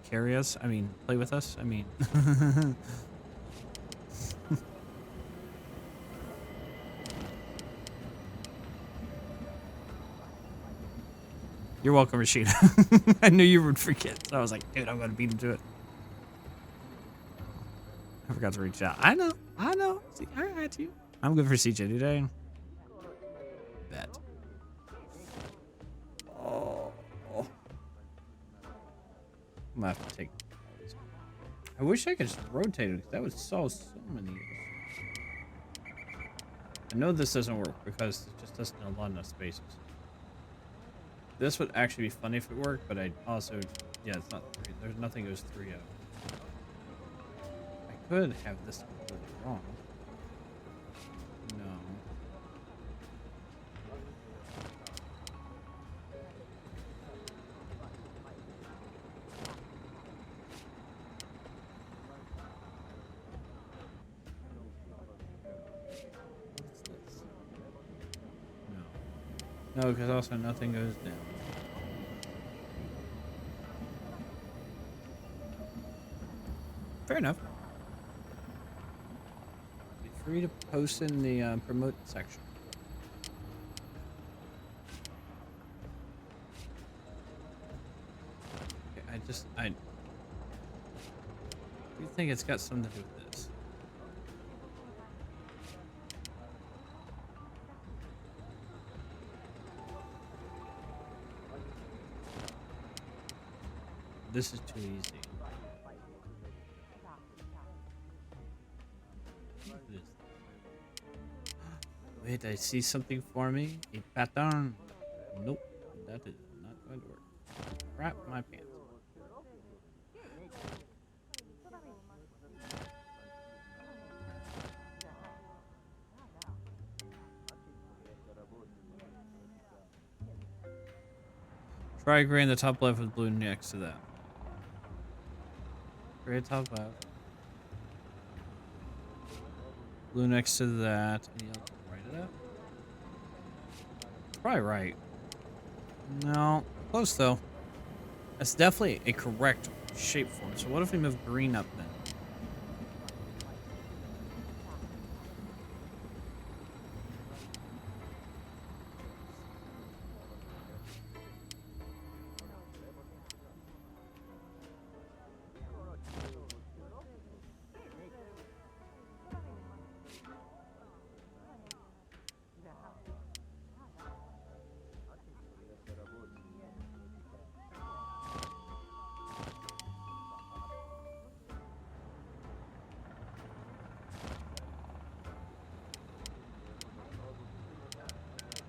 Carry us? I mean, play with us? I mean... You're welcome, Rashida. I knew you would forget, so I was like, dude, I'm gonna beat him to it. I forgot to reach out. I know. See, I got you. I'm good for CJ today. Bet. Oh. I'm gonna have to take. I wish I could just rotate it, because that would solve so many issues. I know this doesn't work because it just doesn't allow enough spaces. This would actually be funny if it worked, but I also, yeah, it's not 3. There's nothing goes 3 out. I could have this completely wrong. No. What's this? No. No, because also nothing goes down. Fair enough. Be free to post in the promote section. Okay, I do think it's got something to do with this. This is too easy. Wait, I see something for me. A pattern. Nope, that is not going to work. Crap my pants. Try gray in the top left with blue next to that. Gray top left. Blue next to that. And yellow right of that. Probably right. No. Close though. That's definitely a correct shape form. So what if we move green up then?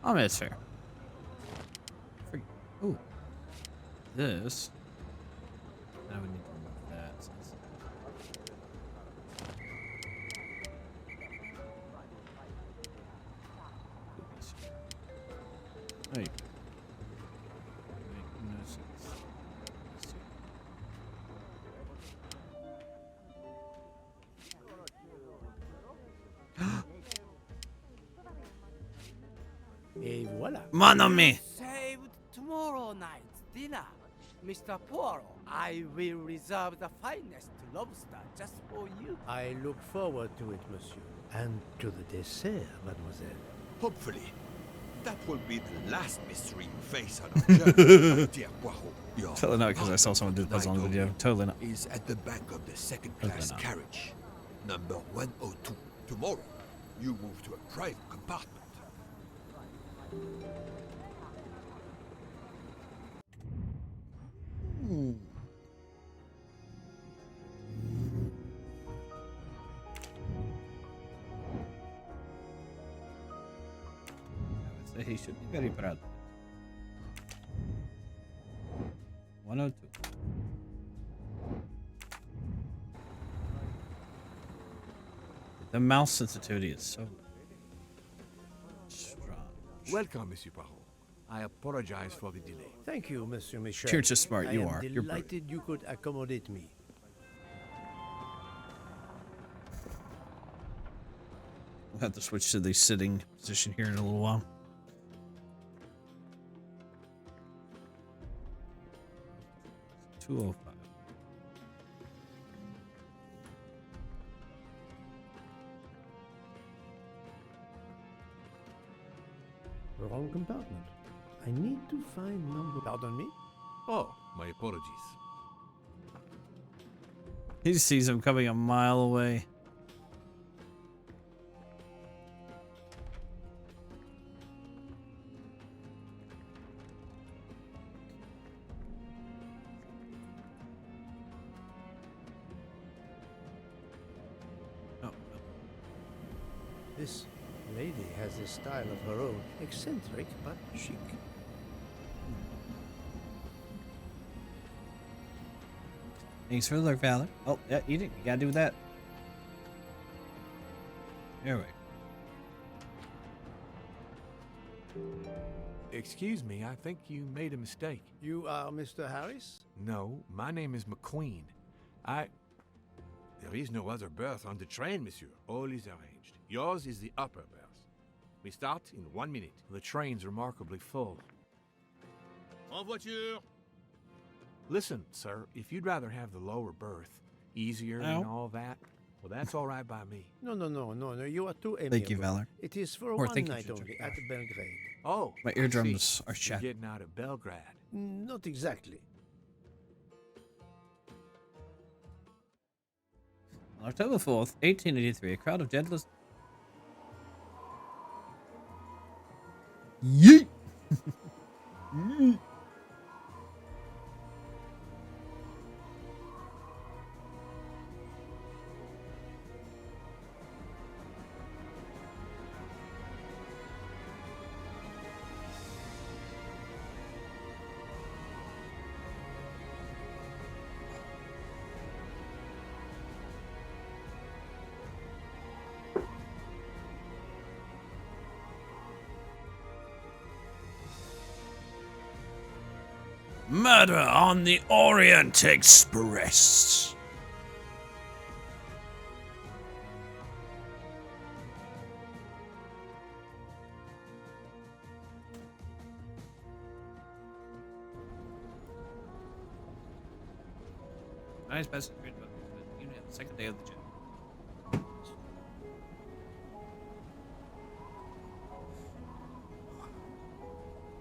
Oh, that's fair. Oh, this. I would need to remove that. Hey. No sense. Et voilà. Mon ami. Saved tomorrow night's dinner. Mr. Poirot, I will reserve the finest lobster just for you. I look forward to it, monsieur. And to the dessert, mademoiselle. Hopefully. That will be the last mystery you face on our journey. Dear Poirot, your Totally not, because I saw someone do the puzzle on the video. Totally not. is at the back of the second-class carriage, number 102. Tomorrow, you move to a private compartment. I would say he should be very proud. 102. The mouse sensitivity is so strong. Welcome, Monsieur Poirot. I apologize for the delay. Thank you, Monsieur Michel. You're just smart. You are. I am You're brilliant. delighted you could accommodate me. We'll have to switch to the sitting position here in a little while. $205. Wrong compartment. I need to find number. Pardon me? Oh, my apologies. He sees him coming a mile away. This lady has a style of her own, eccentric but chic. Thanks for the look, Valor. Oh, yeah, you gotta do that. There we go. Excuse me, I think you made a mistake. You are Mr. Harris? No, my name is McQueen. There is no other berth on the train, monsieur. All is arranged. Yours is the upper berth. We start in 1 minute. The train's remarkably full. En voiture! Listen, sir, if you'd rather have the lower berth, easier and all that, well, that's all right by me. No. You are too amiable. Thank you, Valor. It is for Or one thank you, night Ginger. only at Belgrade. Oh, My I eardrums see. are You're shattered. getting out of Belgrade. Not exactly. On October 4th, 1883, a crowd of deadless... Yeet! Yeet! Murder on the Orient Express. Nice best trade, but you have the second day of the gym.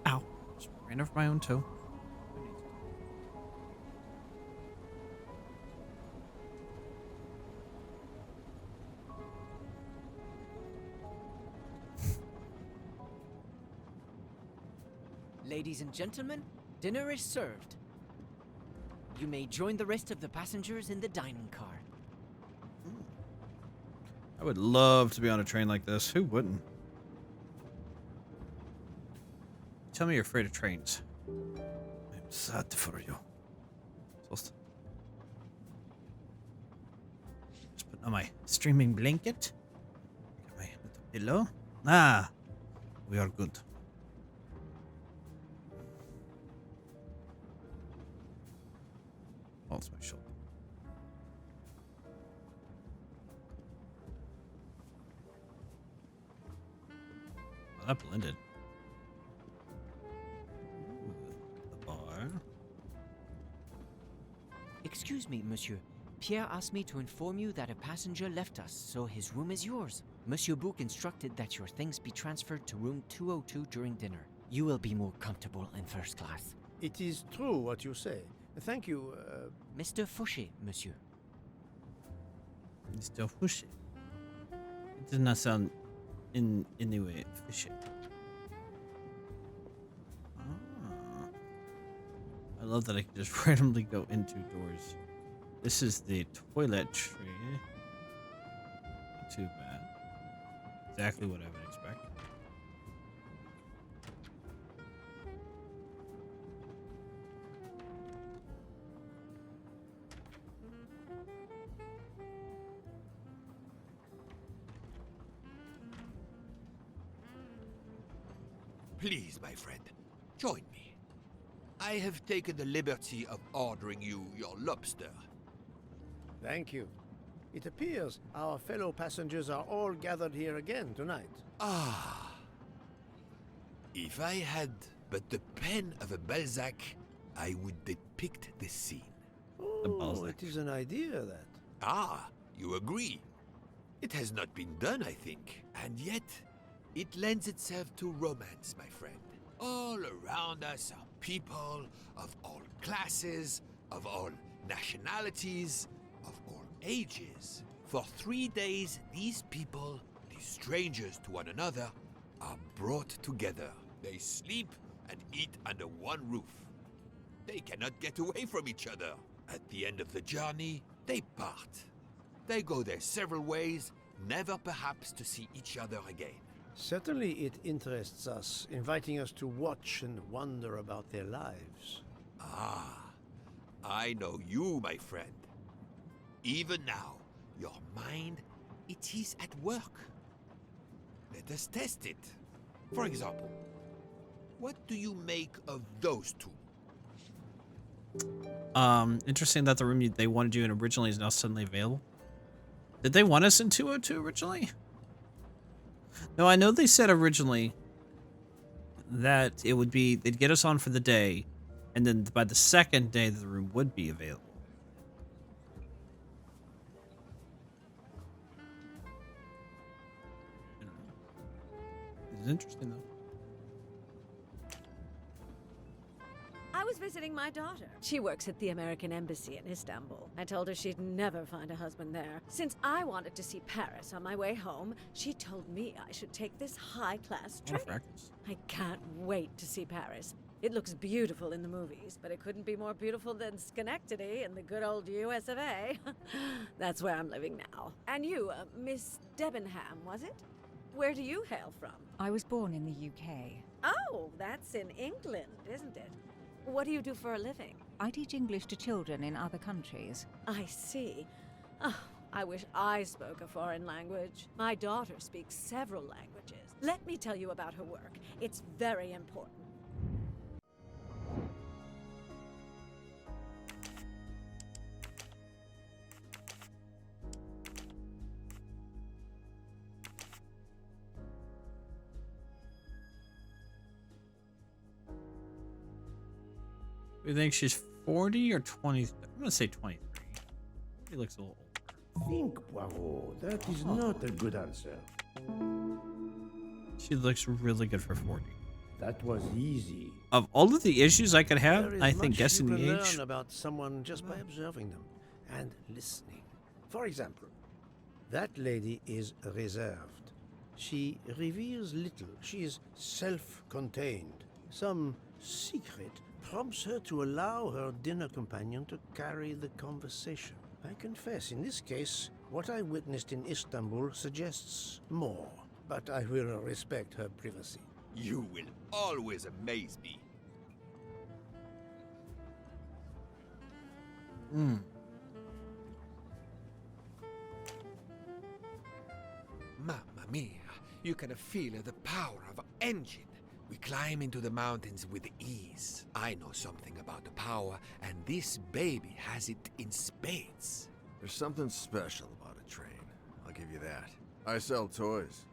Ow. Just ran over my own toe. Ladies and gentlemen, dinner is served. You may join the rest of the passengers in the dining car. I would love to be on a train like this. Who wouldn't? tell me you're afraid of trains. I'm sad for you. Just put on my streaming blanket. Get my little pillow. Ah, we are good. Oh, it's my shoulder. Oh, that blended. Ooh, the bar. Excuse me, monsieur. Pierre asked me to inform you that a passenger left us, so his room is yours. Monsieur Bouc instructed that your things be transferred to room 202 during dinner. You will be more comfortable in first class. It is true what you say. Thank you, Mr. Fouché, monsieur. Mr. Fouché. It does not sound in any way fishy. Ah. I love that I can just randomly go into doors. This is the toiletry. Not too bad. Exactly what I would expect. Please, my friend, join me. I have taken the liberty of ordering you your lobster. Thank you. It appears our fellow passengers are all gathered here again tonight. Ah. If I had but the pen of a Balzac, I would depict the scene. Oh, it is an idea, that. Ah, you agree. It has not been done, I think. And yet, it lends itself to romance, my friend. All around us are people of all classes, of all nationalities, of all ages. For 3 days, these people, these strangers to one another, are brought together. They sleep and eat under one roof. They cannot get away from each other. At the end of the journey, they part. They go their several ways, never perhaps to see each other again. Certainly it interests us, inviting us to watch and wonder about their lives. Ah, I know you, my friend. Even now, your mind, it is at work. Let us test it. For example, what do you make of those two? Interesting that the room they wanted you in originally is now suddenly available. Did they want us in 202 originally? No, I know they said originally that it would be, they'd get us on for the day, and then by the second day the room would be available. It's interesting though. I was visiting my daughter. She works at the American Embassy in Istanbul. I told her she'd never find a husband there. Since I wanted to see Paris on my way home, she told me I should take this high-class train. I can't wait to see Paris. It looks beautiful in the movies, but it couldn't be more beautiful than Schenectady in the good old US of A. That's where I'm living now. And you, Miss Debenham, was it? Where do you hail from? I was born in the UK. Oh, that's in England, isn't it? What do you do for a living? I teach English to children in other countries. I see. Oh, I wish I spoke a foreign language. My daughter speaks several languages. Let me tell you about her work. It's very important. You think she's 40 or 20? I'm gonna say 23. She looks a little older. Think, Poirot. That is not a good answer. She looks really good for 40. That was easy. Of all of the issues I could have, There is I think much guessing you the can age. learn about someone just by observing them and listening. For example, that lady is reserved. She reveals little. She is self-contained. Some secret prompts her to allow her dinner companion to carry the conversation. I confess, in this case, what I witnessed in Istanbul suggests more, but I will respect her privacy. You will always amaze me. Mamma mia, you can feel the power of engine. We climb into the mountains with ease. I know something about the power, and this baby has it in spades. There's something special about a train, I'll give you that. I sell toys,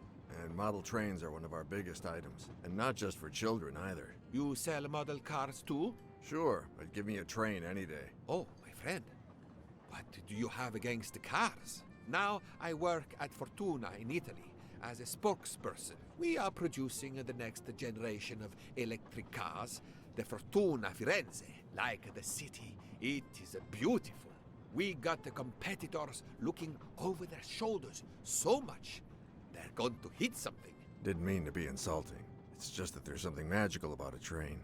and model trains are one of our biggest items. And not just for children either. You sell model cars too? Sure, but give me a train any day. Oh, my friend. What do you have against the cars? Now I work at Fortuna in Italy as a spokesperson. We are producing the next generation of electric cars, the Fortuna Firenze. Like the city, it is beautiful. We got the competitors looking over their shoulders so much, they're going to hit something. Didn't mean to be insulting. It's just that there's something magical about a train.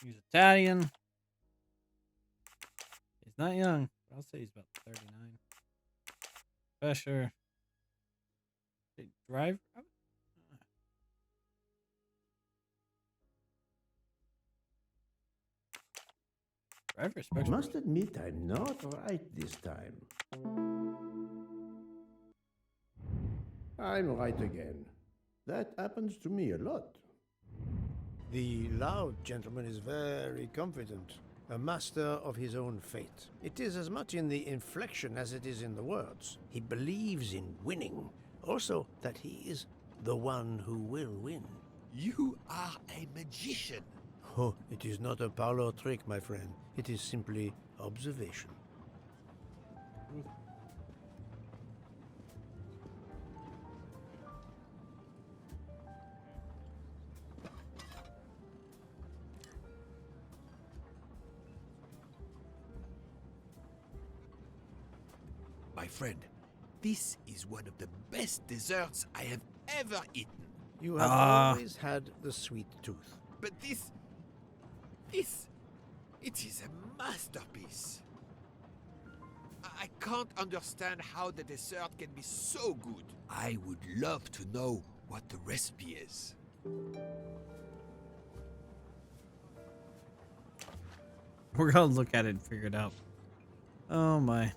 He's Italian. He's not young. I'll say he's about 39. Professor. Driver? Driver spokesperson. Must admit I'm not right this time. I'm right again. That happens to me a lot. The loud gentleman is very confident, a master of his own fate. It is as much in the inflection as it is in the words. He believes in winning, also that he is the one who will win. You are a magician. Oh, it is not a parlor trick, my friend. It is simply observation. My friend, this is one of the best desserts I have ever eaten. You have always had the sweet tooth. But it is a masterpiece. I can't understand how the dessert can be so good. I would love to know what the recipe is. We're gonna look at it and figure it out. Oh my.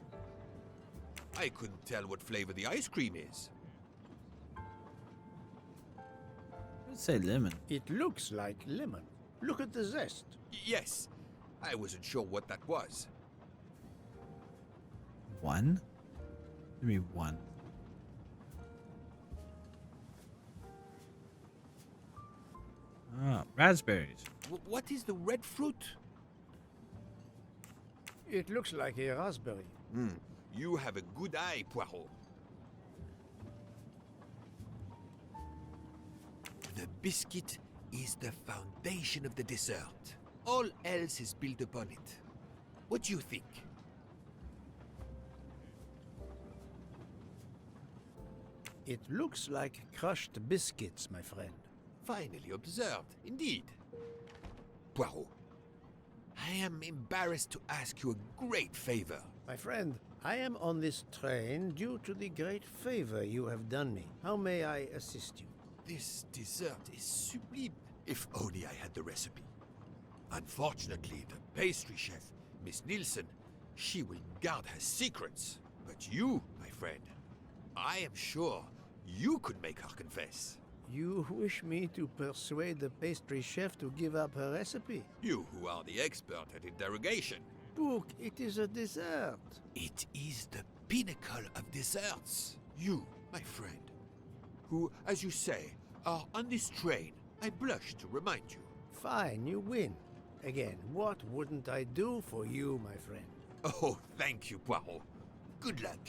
I couldn't tell what flavor the ice cream is. I'd say lemon. It looks like lemon. Look at the zest. Yes, I wasn't sure what that was. One? Give me one. Ah, raspberries. What is the red fruit? It looks like a raspberry. You have a good eye, Poirot. The biscuit is the foundation of the dessert. All else is built upon it. What do you think? It looks like crushed biscuits, my friend. Finely observed, indeed. Poirot, I am embarrassed to ask you a great favor. My friend, I am on this train due to the great favor you have done me. How may I assist you? This dessert is sublime. If only I had the recipe. Unfortunately, the pastry chef, Miss Nielsen, she will guard her secrets. But you, my friend, I am sure you could make her confess. You wish me to persuade the pastry chef to give up her recipe? You who are the expert at interrogation. Book, it is a dessert. It is the pinnacle of desserts. You, my friend, who, as you say, are on this train, I blush to remind you. Fine, you win. Again, what wouldn't I do for you, my friend? Oh, thank you, Poirot. Good luck.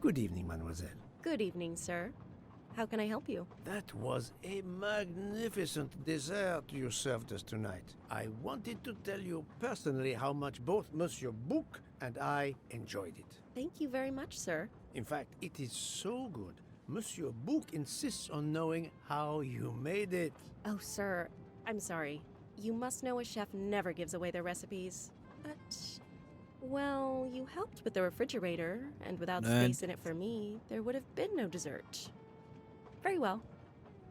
Good evening, mademoiselle. Good evening, sir. How can I help you? That was a magnificent dessert you served us tonight. I wanted to tell you personally how much both Monsieur Bouc and I enjoyed it. Thank you very much, sir. In fact, it is so good. Monsieur Bouc insists on knowing how you made it. Oh, sir, I'm sorry. You must know a chef never gives away their recipes. But, well, you helped with the refrigerator, and without space in it for me, there would have been no dessert. Very well.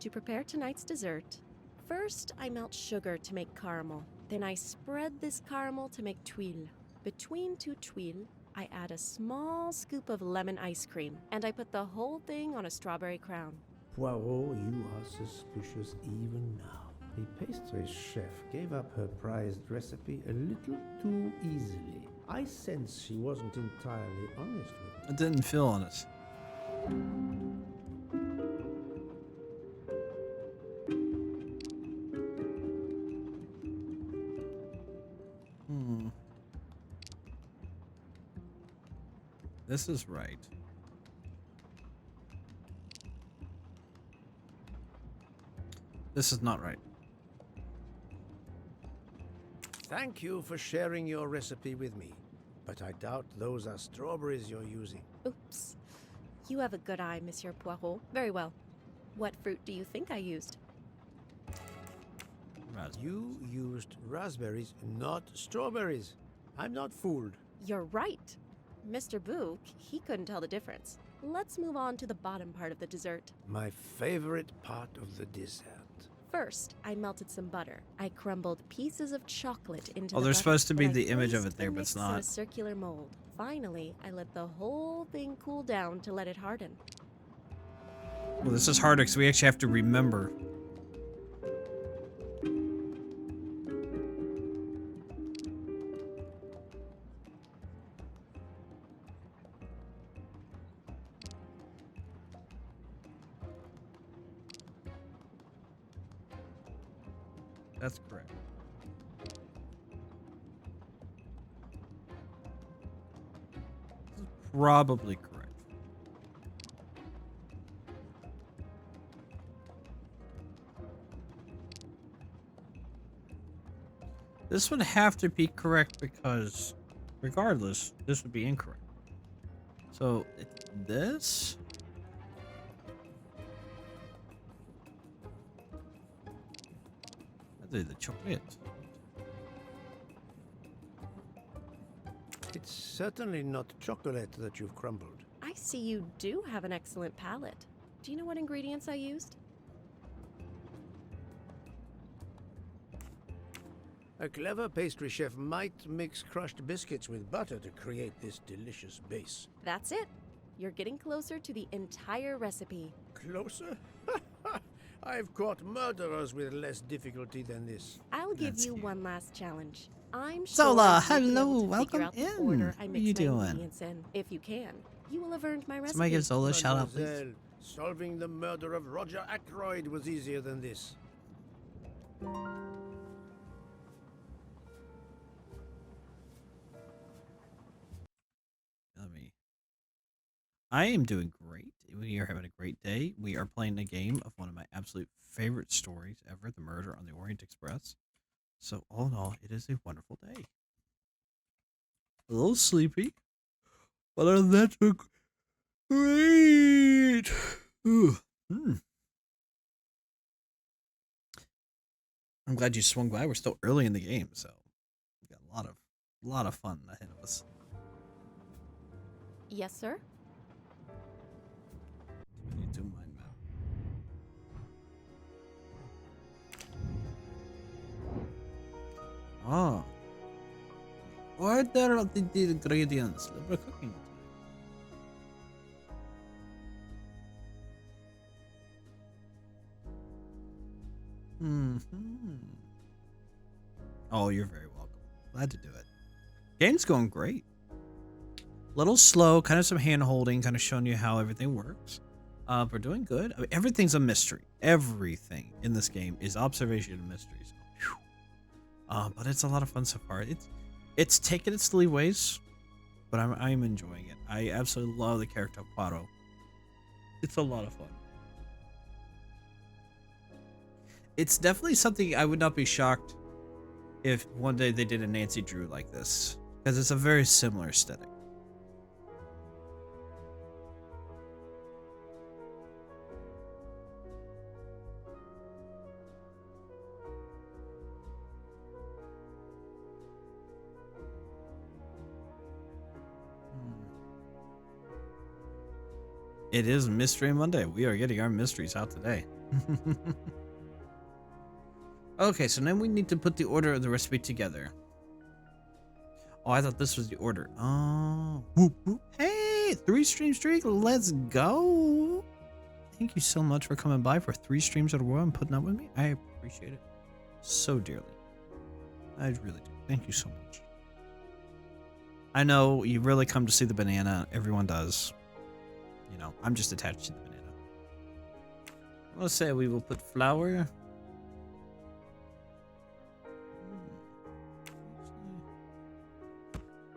To prepare tonight's dessert, first I melt sugar to make caramel. Then I spread this caramel to make tuiles. Between two tuiles, I add a small scoop of lemon ice cream, and I put the whole thing on a strawberry crown. Poirot, you are suspicious even now. The pastry chef gave up her prized recipe a little too easily. I sense she wasn't entirely honest with it. It didn't feel honest. This is right. This is not right. Thank you for sharing your recipe with me, but I doubt those are strawberries you're using. Oops. You have a good eye, Monsieur Poirot. Very well. What fruit do you think I used? You used raspberries, not strawberries. I'm not fooled. You're right. Mr. Bouc, he couldn't tell the difference. Let's move on to the bottom part of the dessert. My favorite part of the dessert. First, I melted some butter. I crumbled pieces of chocolate into the there's supposed to be the image of it there, but it's not. In a circular mold. Finally, I let the whole thing cool down to let it harden. Well, this is harder because we actually have to remember. That's correct. This is probably correct. This would have to be correct because, regardless, this would be incorrect. So, it's this. The chocolate. It's certainly not chocolate that you've crumbled. I see you do have an excellent palate. Do you know what ingredients I used? A clever pastry chef might mix crushed biscuits with butter to create this delicious base. That's it. You're getting closer to the entire recipe. Closer? I've caught murderers with less difficulty than this. I'll give you one last challenge. I'm sure Zola, hello, welcome out in. The order I How mix you my doing? ingredients in. If you can, you will have earned my recipe. Somebody give Zola a shout out, please. Mademoiselle, solving the murder of Roger Ackroyd was easier than this. I am doing great. We are having a great day. We are playing a game of one of my absolute favorite stories ever, The Murder on the Orient Express. So, all in all, it is a wonderful day. A little sleepy, but other than that, great. I'm glad you swung by. We're still early in the game, so we've got a lot of fun ahead of us. Yes, sir. You do mind map. Ah. Order of the ingredients. We're cooking. Oh, you're very welcome. Glad to do it. Game's going great. Little slow, kind of some hand holding, kind of showing you how everything works. We're doing good. I mean, everything's a mystery. Everything in this game is observation and mysteries. But it's a lot of fun so far. It's taken its leeways, but I'm enjoying it. I absolutely love the character of Poirot. It's a lot of fun. It's definitely something I would not be shocked if one day they did a Nancy Drew like this, because it's a very similar aesthetic. It is Mystery Monday. We are getting our mysteries out today. Okay, so then we need to put the order of the recipe together. Oh, I thought this was the order. Oh, whoop, whoop. Hey, 3-stream streak. Let's go. Thank you so much for coming by for 3 streams in a row and putting up with me. I appreciate it so dearly. I really do. Thank you so much. I know you really come to see the banana. Everyone does. You know, I'm just attached to the banana. Let's say we will put flour.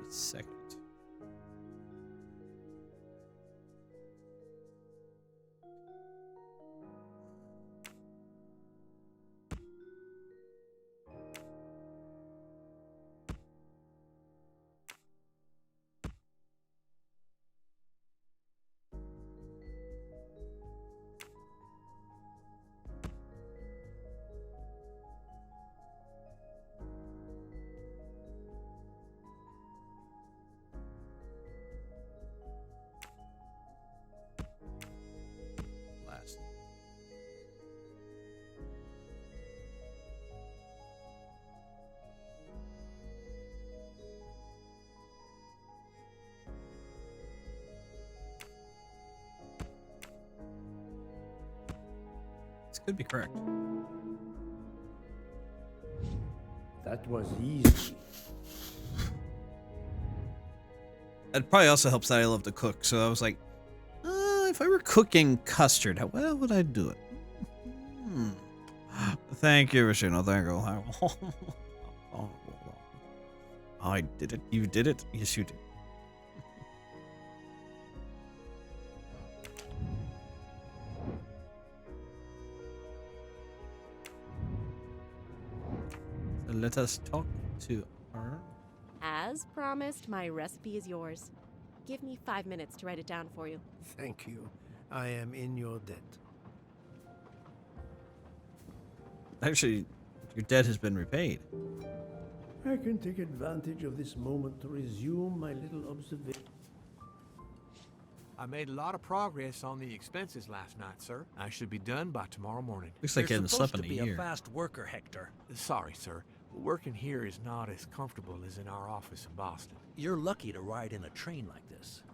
Second. Could be correct. That was easy. It probably also helps that I love to cook, so I was like, if I were cooking custard, how well would I do it? Thank you, Rashino. Thank you. I did it. You did it. Yes, you did. Let us talk to her. As promised, my recipe is yours. Give me 5 minutes to write it down for you. Thank you. I am in your debt. Actually, your debt has been repaid. I can take advantage of this moment to resume my little observation. I made a lot of progress on the expenses last night, sir. I should be done by tomorrow morning. Looks like you haven't slept in a year. You're supposed to be a fast worker, Hector. Sorry, sir. Working here is not as comfortable as in our office in Boston. You're lucky to ride in a train like this.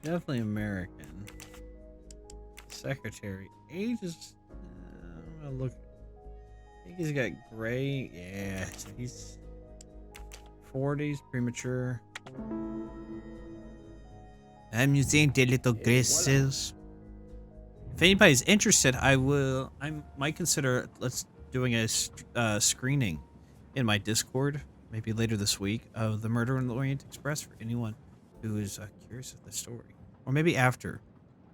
Definitely American. Secretary. Age is... look. I think he's got gray. Yeah, he's 40s, premature. I'm using the little graces. If anybody's interested, I might consider doing a screening in my Discord, maybe later this week, of The Murder on the Orient Express for anyone who is curious of the story. Or maybe after.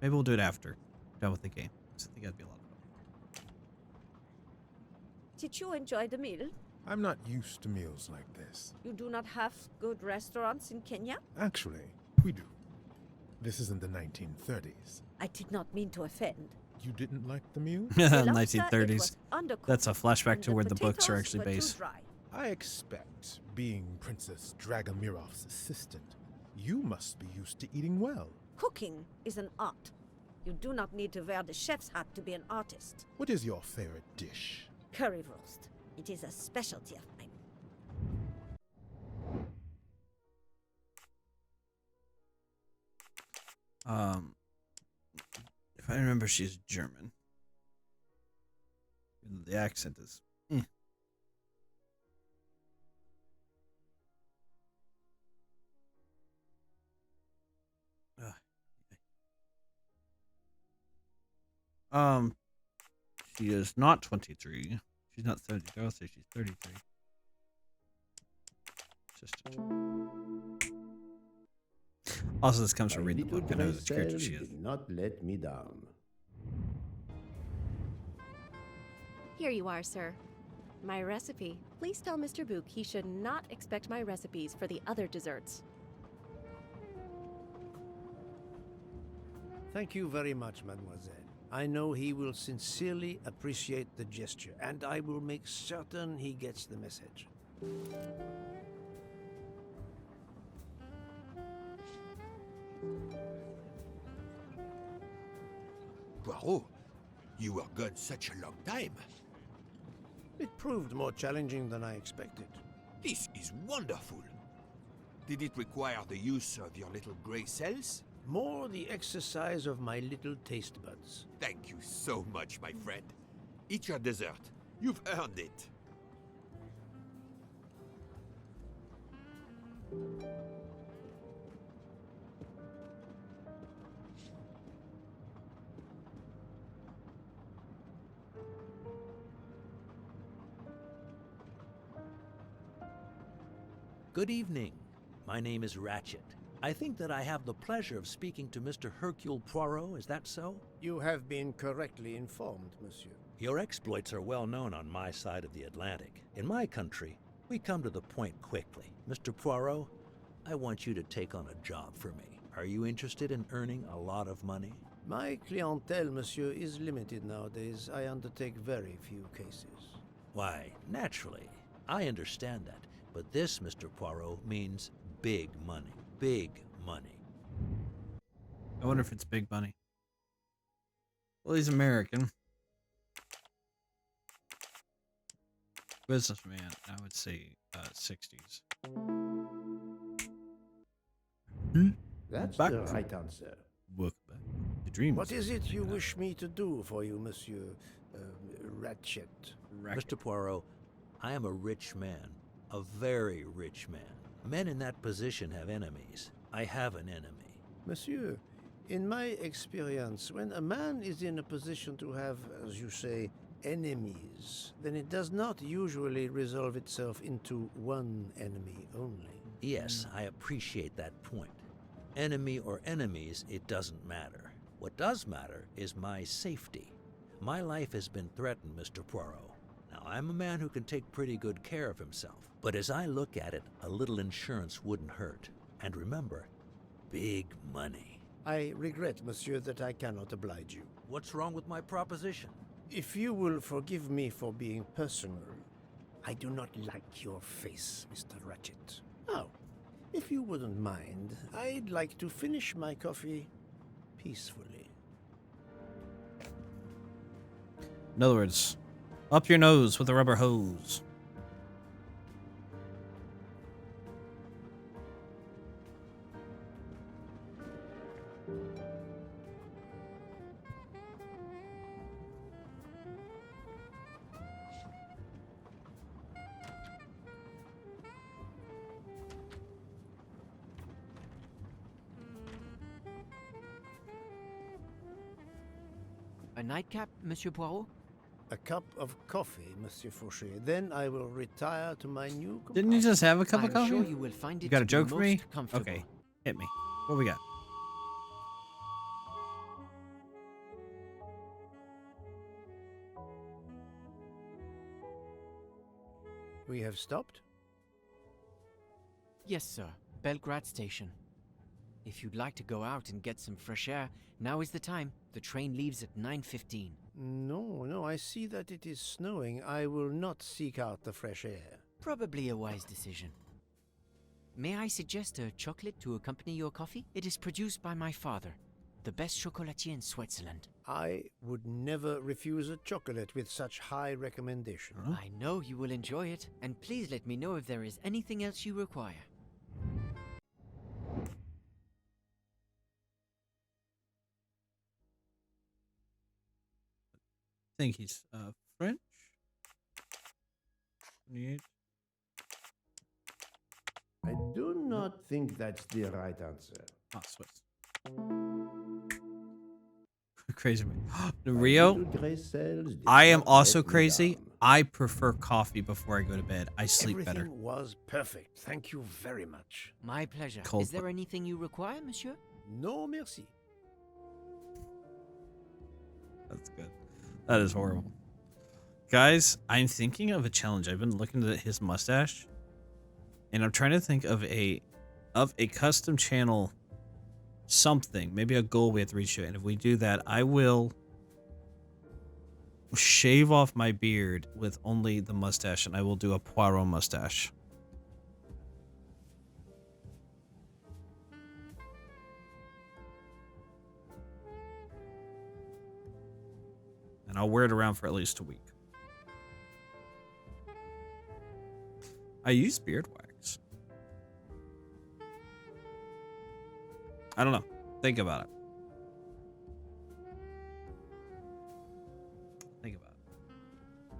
Maybe we'll do it after we're done with the game. So I think that'd be a lot of fun. Did you enjoy the meal? I'm not used to meals like this. You do not have good restaurants in Kenya? Actually, we do. This isn't the 1930s. I did not mean to offend. You didn't like the meal? 1930s. That's a flashback to where the books are actually based. I expect, being Princess Dragomirov's assistant, you must be used to eating well. Cooking is an art. You do not need to wear the chef's hat to be an artist. What is your favorite dish? Currywurst. It is a specialty of mine. If I remember, she's German. The accent is... She is not 23. She's not 33. I'll say she's 33. Also, this comes from My reading the little book. I know the character she Graycells is. did not let me down. Here you are, sir. My recipe. Please tell Mr. Book he should not expect my recipes for the other desserts. Thank you very much, mademoiselle. I know he will sincerely appreciate the gesture, and I will make certain he gets the message. Poirot, you were gone such a long time. It proved more challenging than I expected. This is wonderful. Did it require the use of your little grey cells? More the exercise of my little taste buds. Thank you so much, my friend. Eat your dessert. You've earned it. Good evening. My name is Ratchet. I think that I have the pleasure of speaking to Mr. Hercule Poirot, is that so? You have been correctly informed, monsieur. Your exploits are well known on my side of the Atlantic. In my country, we come to the point quickly. Mr. Poirot, I want you to take on a job for me. Are you interested in earning a lot of money? My clientele, monsieur, is limited nowadays. I undertake very few cases. Why, naturally. I understand that. But this, Mr. Poirot, means big money. Big money. I wonder if it's big money. Well, he's American. Businessman, I would say 60s. That's Back the to right answer. work back. The dream. What is it you wish me to do for you, monsieur Ratchet? Mr. Poirot, I am a rich man. A very rich man. Men in that position have enemies. I have an enemy. Monsieur, in my experience, when a man is in a position to have, as you say, enemies, then it does not usually resolve itself into one enemy only. Yes, I appreciate that point. Enemy or enemies, it doesn't matter. What does matter is my safety. My life has been threatened, Mr. Poirot. Now, I'm a man who can take pretty good care of himself. But as I look at it, a little insurance wouldn't hurt. And remember, big money. I regret, monsieur, that I cannot oblige you. What's wrong with my proposition? If you will forgive me for being personal, I do not like your face, Mr. Ratchet. Now, if you wouldn't mind, I'd like to finish my coffee peacefully. In other words, up your nose with a rubber hose. A nightcap, Monsieur Poirot? A cup of coffee, Monsieur Fauché. Then I will retire to my new compartment. Didn't you just have a cup of I'm coffee? sure you will find it You got a to be joke for me? most comfortable. Okay, hit me. What we got? We have stopped? Yes, sir. Belgrade Station. If you'd like to go out and get some fresh air, now is the time. The train leaves at 9:15. No, I see that it is snowing. I will not seek out the fresh air. Probably a wise decision. May I suggest a chocolate to accompany your coffee? It is produced by my father, the best chocolatier in Switzerland. I would never refuse a chocolate with such high recommendation. I know you will enjoy it, and please let me know if there is anything else you require. I think he's French. 28. I do not think that's the right answer. Ah, Swiss. Crazy man. The Rio. I am also crazy. I prefer coffee before I go to bed. I sleep better. Everything was perfect. Thank you very much. My pleasure. Cold Is there anything you require, monsieur? No, merci. That's good. That is horrible. Guys, I'm thinking of a challenge. I've been looking at his mustache, and I'm trying to think of a custom channel something. Maybe a goal we have to reach. And if we do that, I will shave off my beard with only the mustache, and I will do a Poirot mustache. And I'll wear it around for at least a week. I use beard wax. I don't know. Think about it. Think about it.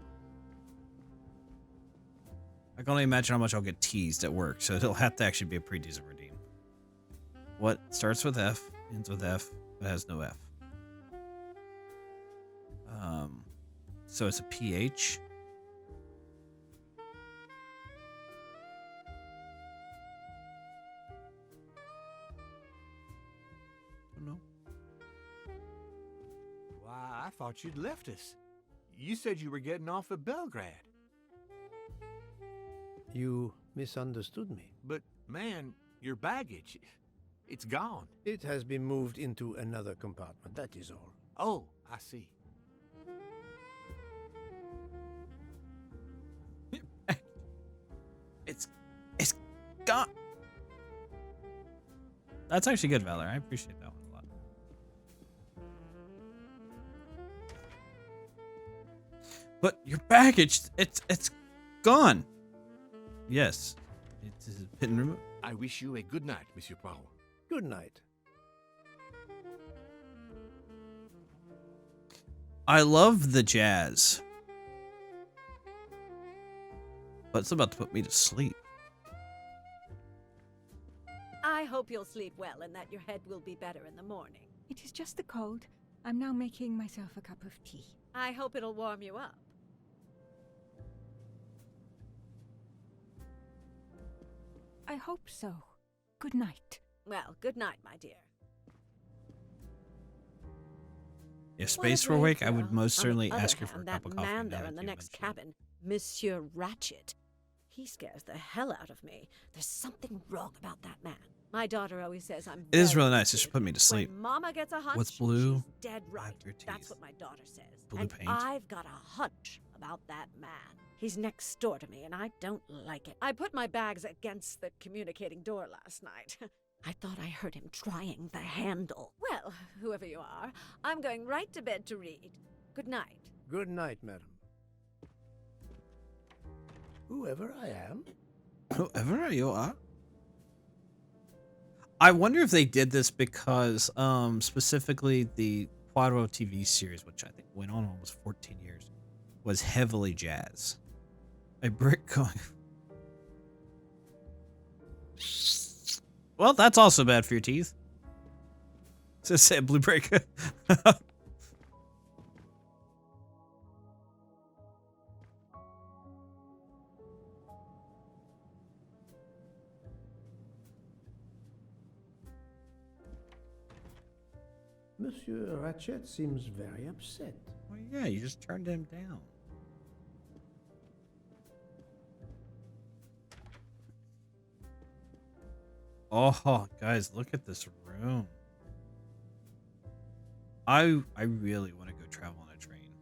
I can only imagine how much I'll get teased at work, so it'll have to actually be a pretty decent routine. What starts with F, ends with F, but has no F. So it's a PH. No. Why, I thought you'd left us. You said you were getting off at Belgrade. You misunderstood me. But, man, your baggage, it's gone. It has been moved into another compartment, that is all. Oh, I see. It's gone. That's actually good, Valor. I appreciate that one a lot. But your baggage, it's gone. Yes. It's been removed. I wish you a good night, Monsieur Poirot. Good night. I love the jazz. But it's about to put me to sleep. I hope you'll sleep well and that your head will be better in the morning. It is just the cold. I'm now making myself a cup of tea. I hope it'll warm you up. I hope so. Good night. Well, good night, my dear. If space were awake, I would most certainly ask her for a cup of coffee. That man there in the next cabin, Monsieur Ratchet, he scares the hell out of me. There's something wrong about that man. My daughter always says I'm. It is really nice. It should put me to sleep. When Mama gets a hunch, what's blue? She's dead right. That's what my daughter says. Blue and paint. I've got a hunch about that man. He's next door to me, and I don't like it. I put my bags against the communicating door last night. I thought I heard him trying the handle. Well, whoever you are, I'm going right to bed to read. Good night. Good night, madam. Whoever I am. Whoever you are. I wonder if they did this because, specifically the Poirot TV series, which I think went on almost 14 years, was heavily jazz. A brick going. Well, that's also bad for your teeth. Just say blue break. Monsieur Ratchet seems very upset. Well, yeah, you just turned him down. Oh, guys, look at this room. I really want to go travel on a train.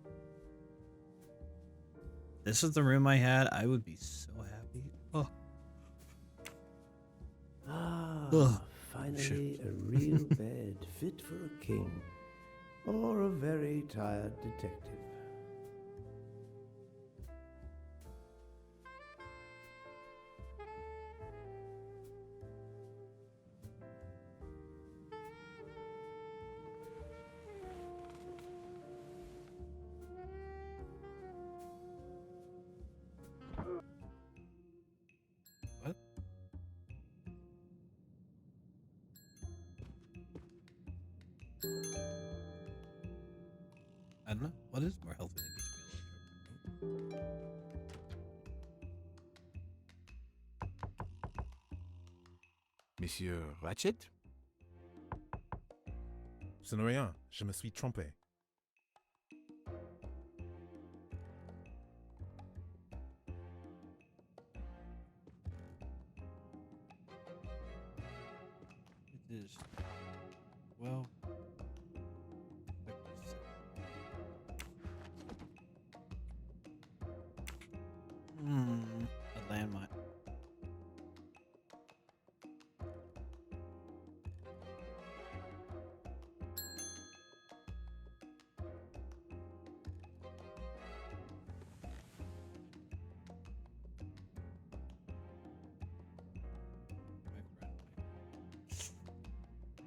This is the room I had. I would be so happy. Oh. Ah, Ugh. finally a real bed fit for a king or a very tired detective. What? I don't know. What is more healthy than just Monsieur Ratchet? Ce n'est rien, je me suis trompé. It is. Well. A landmine.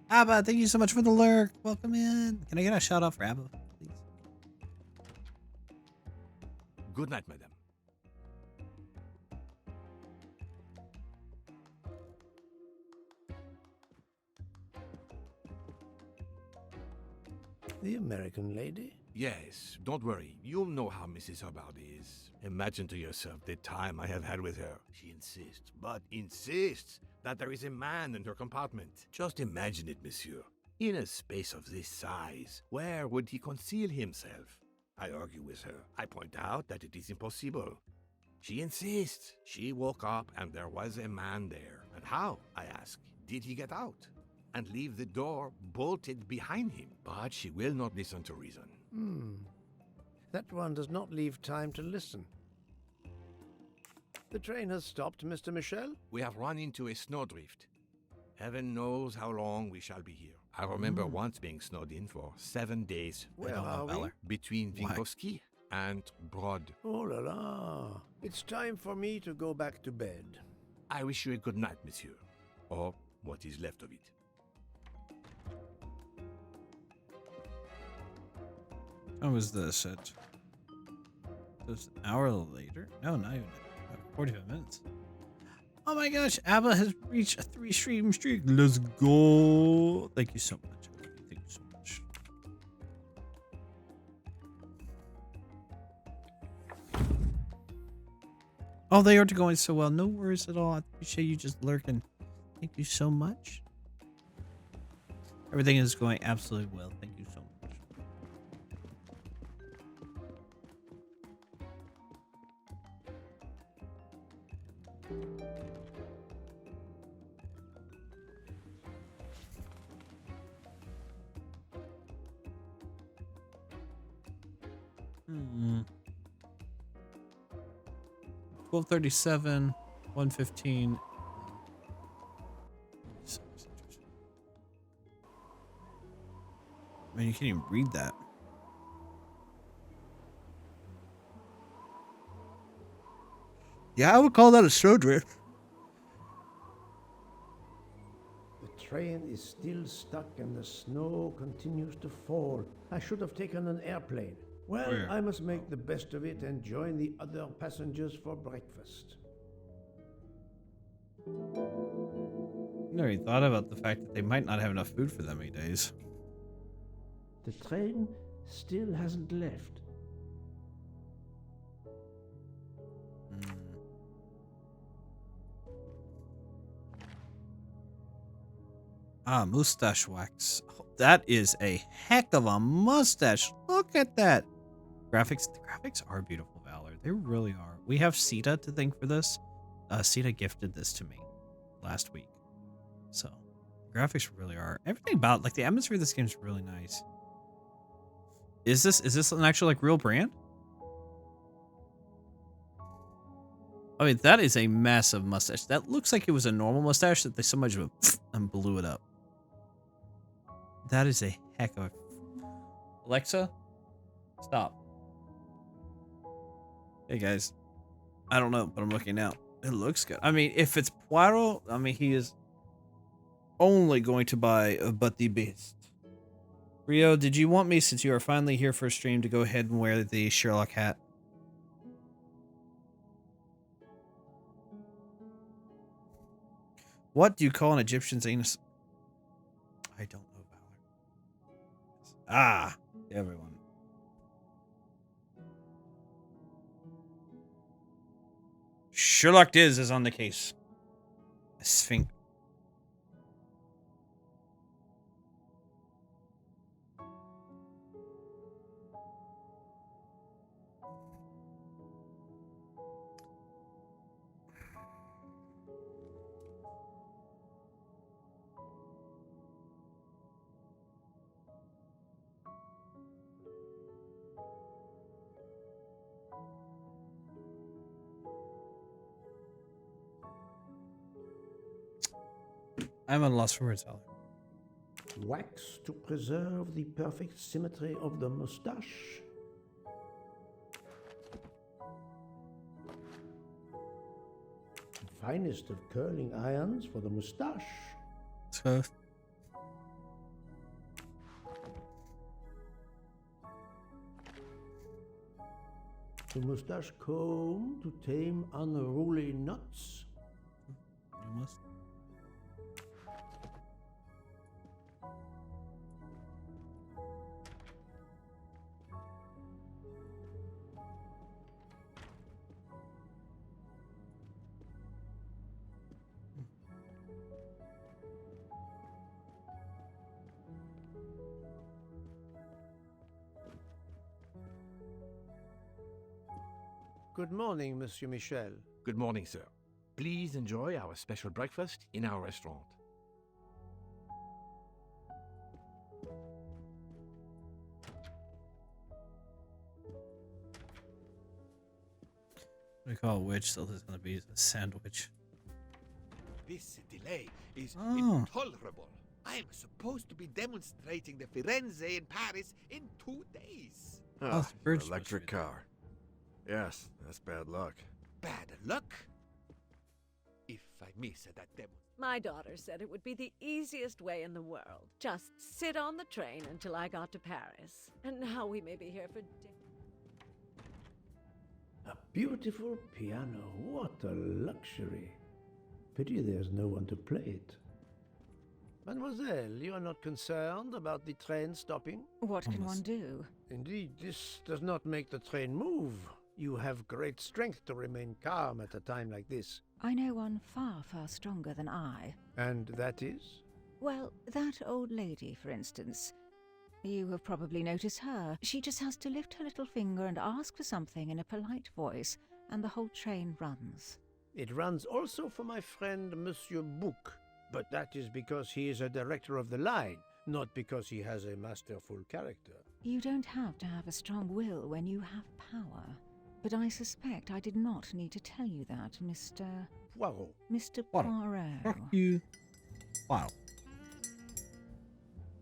Abba, thank you so much for the lurk. Welcome in. Can I get a shout out for Abba, please? Good night, madame. The American lady? Yes, don't worry. You'll know how Mrs. Hubbard is. Imagine to yourself the time I have had with her. She insists, but insists, that there is a man in her compartment. Just imagine it, monsieur. In a space of this size, where would he conceal himself? I argue with her. I point out that it is impossible. She insists. She woke up and there was a man there. And how, I ask, did he get out? And leave the door bolted behind him? But she will not listen to reason. That one does not leave time to listen. The train has stopped, Mr. Michel? We have run into a snowdrift. Heaven knows how long we shall be here. I remember once being snowed in for 7 days. Where are we? Between Vinkovsky and Brod. Oh la la. It's time for me to go back to bed. I wish you a good night, monsieur. Or what is left of it. How was this? It was an hour later? No, not even 45 minutes. Oh my gosh, Abba has reached a 3-stream streak. Let's go. Thank you so much. Thank you so much. Oh, they are going so well. No worries at all. I appreciate you just lurking. Thank you so much. Everything is going absolutely well. Thank you so much. Hmm. 12:37, 1:15. Man, you can't even read that. Yeah, I would call that a snowdrift. The train is still stuck and the snow continues to fall. I should have taken an airplane. Well, Where? I must make the best of it and join the other passengers for breakfast. Never even thought about the fact that they might not have enough food for that many days. The train still hasn't left. Ah, mustache wax. Oh, that is a heck of a mustache. Look at that. The graphics are beautiful, Valor. They really are. We have Sita to thank for this. Sita gifted this to me last week. So, the graphics really are. Everything about, like, the atmosphere of this game is really nice. Is this an actual, like, real brand? I mean, that is a massive mustache. That looks like it was a normal mustache that they so much of and blew it up. That is a heck of a... Alexa, stop. Hey, guys. I don't know, but I'm looking now. It looks good. I mean, if it's Poirot, I mean, he is only going to buy But the Beast. Rio, did you want me, since you are finally here for a stream, to go ahead and wear the Sherlock hat? What do you call an Egyptian's anus? I don't know, Valor. Ah, everyone. Sherlock Diz is on the case. Sphinx. I'm at a loss for words, Alan. Wax to preserve the perfect symmetry of the moustache. Finest of curling irons for the moustache. Tough. The moustache comb to tame unruly knots. You must. Good morning, Monsieur Michel. Good morning, sir. Please enjoy our special breakfast in our restaurant. We call a witch, so there's gonna be a sandwich. This delay is intolerable. I am supposed to be demonstrating the Firenze in Paris in 2 days. Oh, electric car. Yes, that's bad luck. Bad luck? If I miss that demo. My daughter said it would be the easiest way in the world. Just sit on the train until I got to Paris. And now we may be here for A beautiful piano. What a luxury. Pity there's no one to play it. Mademoiselle, you are not concerned about the train stopping? What can one do? Indeed, this does not make the train move. You have great strength to remain calm at a time like this. I know one far, far stronger than I. And that is? Well, that old lady, for instance. You have probably noticed her. She just has to lift her little finger and ask for something in a polite voice, and the whole train runs. It runs also for my friend Monsieur Bouc, but that is because he is a director of the line, not because he has a masterful character. You don't have to have a strong will when you have power. But I suspect I did not need to tell you that, Mr. Poirot. Mr. Poirot. You. Wow.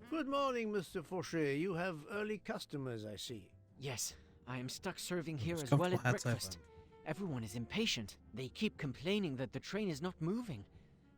Good morning, Mr. Fauché. You have early customers, I see. Yes, I am stuck serving here as well at breakfast. Everyone is impatient. They keep complaining that the train is not moving.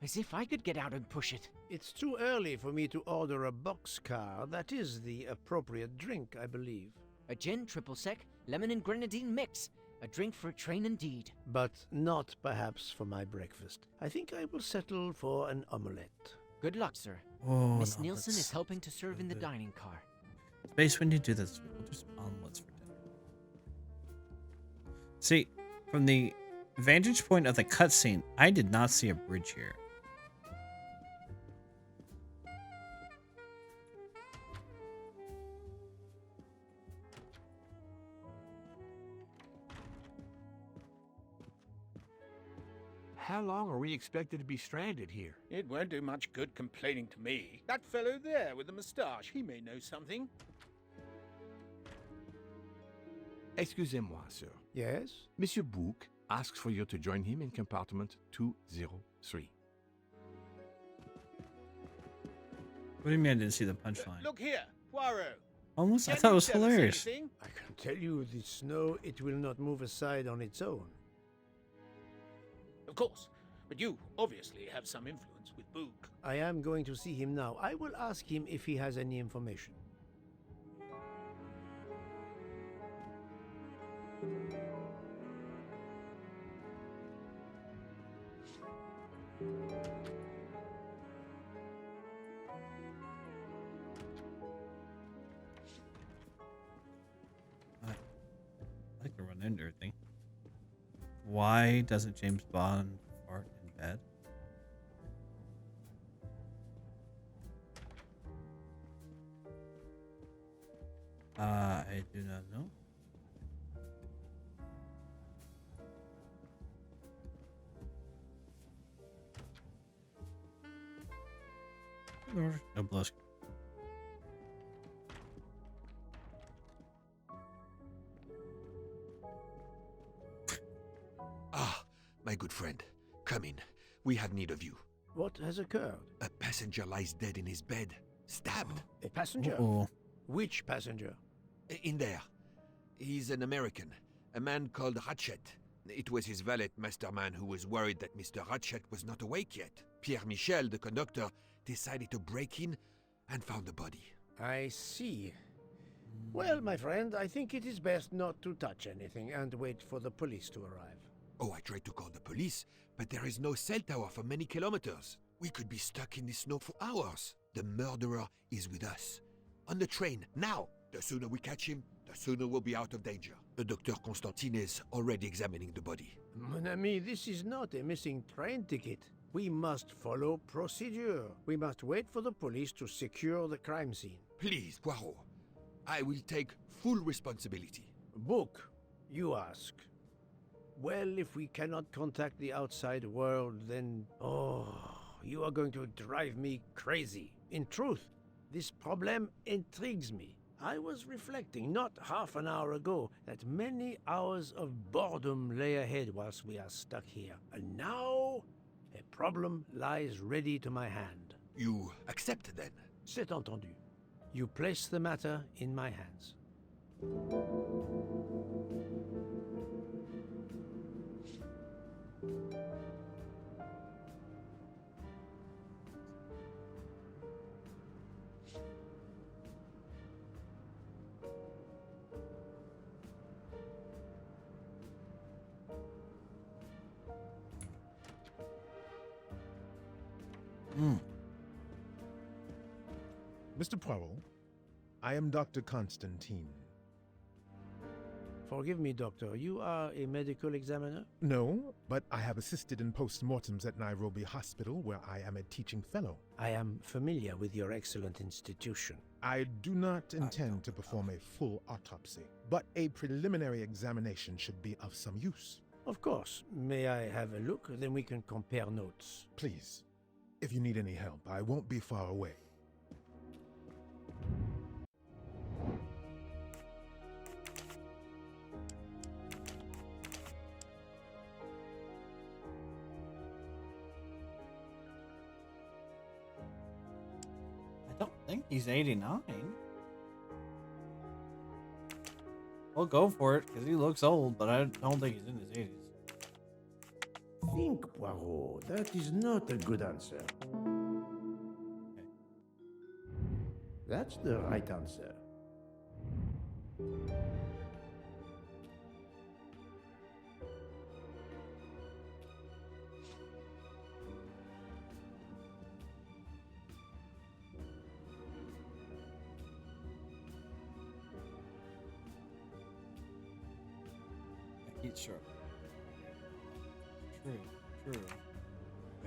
As if I could get out and push it. It's too early for me to order a boxcar. That is the appropriate drink, I believe. A gin triple sec, lemon and grenadine mix. A drink for a train indeed. But not perhaps for my breakfast. I think I will settle for an omelette. Good luck, sir. Oh, Miss no, Nielsen that's is helping to serve in the dining car. Space, when you do this, we'll do some omelets for dinner. See, from the vantage point of the cutscene, I did not see a bridge here. How long are we expected to be stranded here? It won't do much good complaining to me. That fellow there with the moustache, he may know something. Excusez-moi, sir. Yes? Monsieur Bouc asks for you to join him in compartment 203. What do you mean I didn't see the punchline? Look here, Poirot. Almost, I thought it was hilarious. I can tell you the snow, it will not move aside on its own. Of course, but you obviously have some influence with Bouc. I am going to see him now. I will ask him if he has any information. I like to run into everything. Why doesn't James Bond fart in bed? I do not know. No blush. Ah, my good friend. Come in. We have need of you. What has occurred? A passenger lies dead in his bed. Stabbed. A passenger? Uh-oh. Which passenger? In there. He's an American. A man called Ratchet. It was his valet, Masterman, who was worried that Mr. Ratchet was not awake yet. Pierre Michel, the conductor, decided to break in and found the body. I see. Well, my friend, I think it is best not to touch anything and wait for the police to arrive. Oh, I tried to call the police, but there is no cell tower for many kilometers. We could be stuck in the snow for hours. The murderer is with us. On the train, now! The sooner we catch him, the sooner we'll be out of danger. Dr. Constantine is already examining the body. Mon ami, this is not a missing train ticket. We must follow procedure. We must wait for the police to secure the crime scene. Please, Poirot. I will take full responsibility. Book, you ask. Well, if we cannot contact the outside world, then... Oh, you are going to drive me crazy. In truth, this problem intrigues me. I was reflecting not half an hour ago that many hours of boredom lay ahead whilst we are stuck here. And now, a problem lies ready to my hand. You accept then? C'est entendu. You place the matter in my hands. Mr. Poirot, I am Dr. Constantine. Forgive me, Doctor. You are a medical examiner? No, but I have assisted in post-mortems at Nairobi Hospital, where I am a teaching fellow. I am familiar with your excellent institution. I do not intend to perform a full autopsy, but a preliminary examination should be of some use. Of course. May I have a look? Then we can compare notes. Please. If you need any help, I won't be far away. I don't think he's 89. We'll go for it, because he looks old, but I don't think he's in his 80s. Think, Poirot. That is not a good answer. Okay. That's the right answer. Sure. True.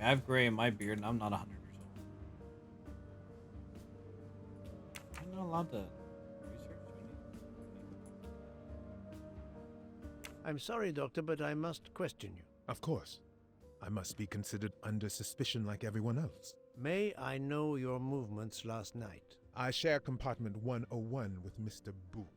I have gray in my beard, and I'm not 100 years old. I'm not allowed to research. I'm sorry, Doctor, but I must question you. Of course. I must be considered under suspicion like everyone else. May I know your movements last night? I share compartment 101 with Mr. Book.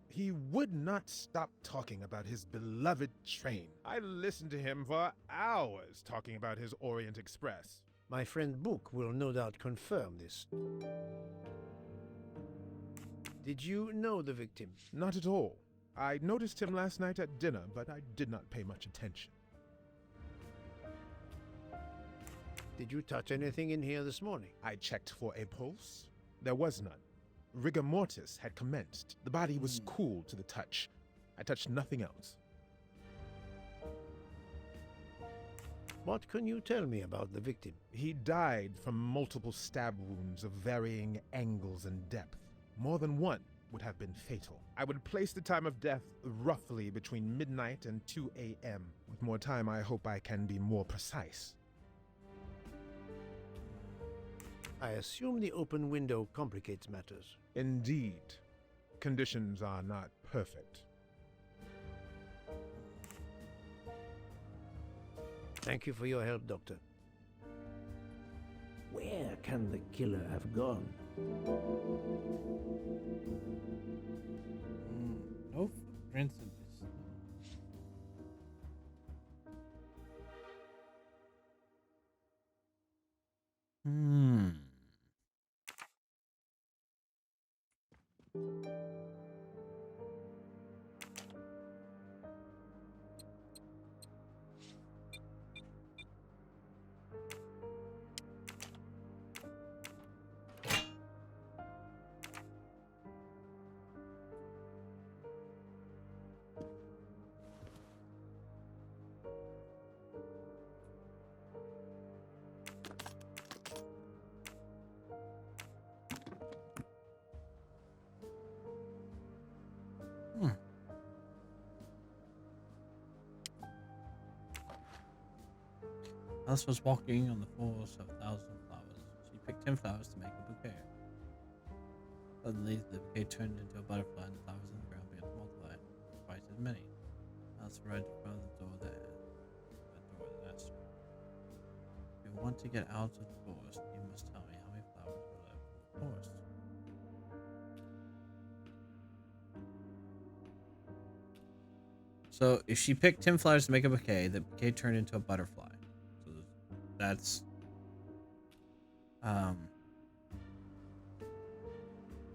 He would not stop talking about his beloved train. I listened to him for hours talking about his Orient Express. My friend Book will no doubt confirm this. Did you know the victim? Not at all. I noticed him last night at dinner, but I did not pay much attention. Did you touch anything in here this morning? I checked for a pulse. There was none. Rigor mortis had commenced. The body was cool to the touch. I touched nothing else. What can you tell me about the victim? He died from multiple stab wounds of varying angles and depth. More than one, would have been fatal. I would place the time of death roughly between midnight and 2 a.m. With more time, I hope I can be more precise. I assume the open window complicates matters. Indeed. Conditions are not perfect. Thank you for your help, Doctor. Where can the killer have gone? No footprints in this. Alice was walking on the forest of 1,000 flowers. She picked 10 flowers to make a bouquet. Suddenly, the bouquet turned into a butterfly, and the flowers on the ground began to multiply, twice as many. Alice arrived in front of the door that asked her, "If you want to get out of the forest, you must tell me how many flowers are left in the forest." So, if she picked 10 flowers to make a bouquet, the bouquet turned into a butterfly. So, that's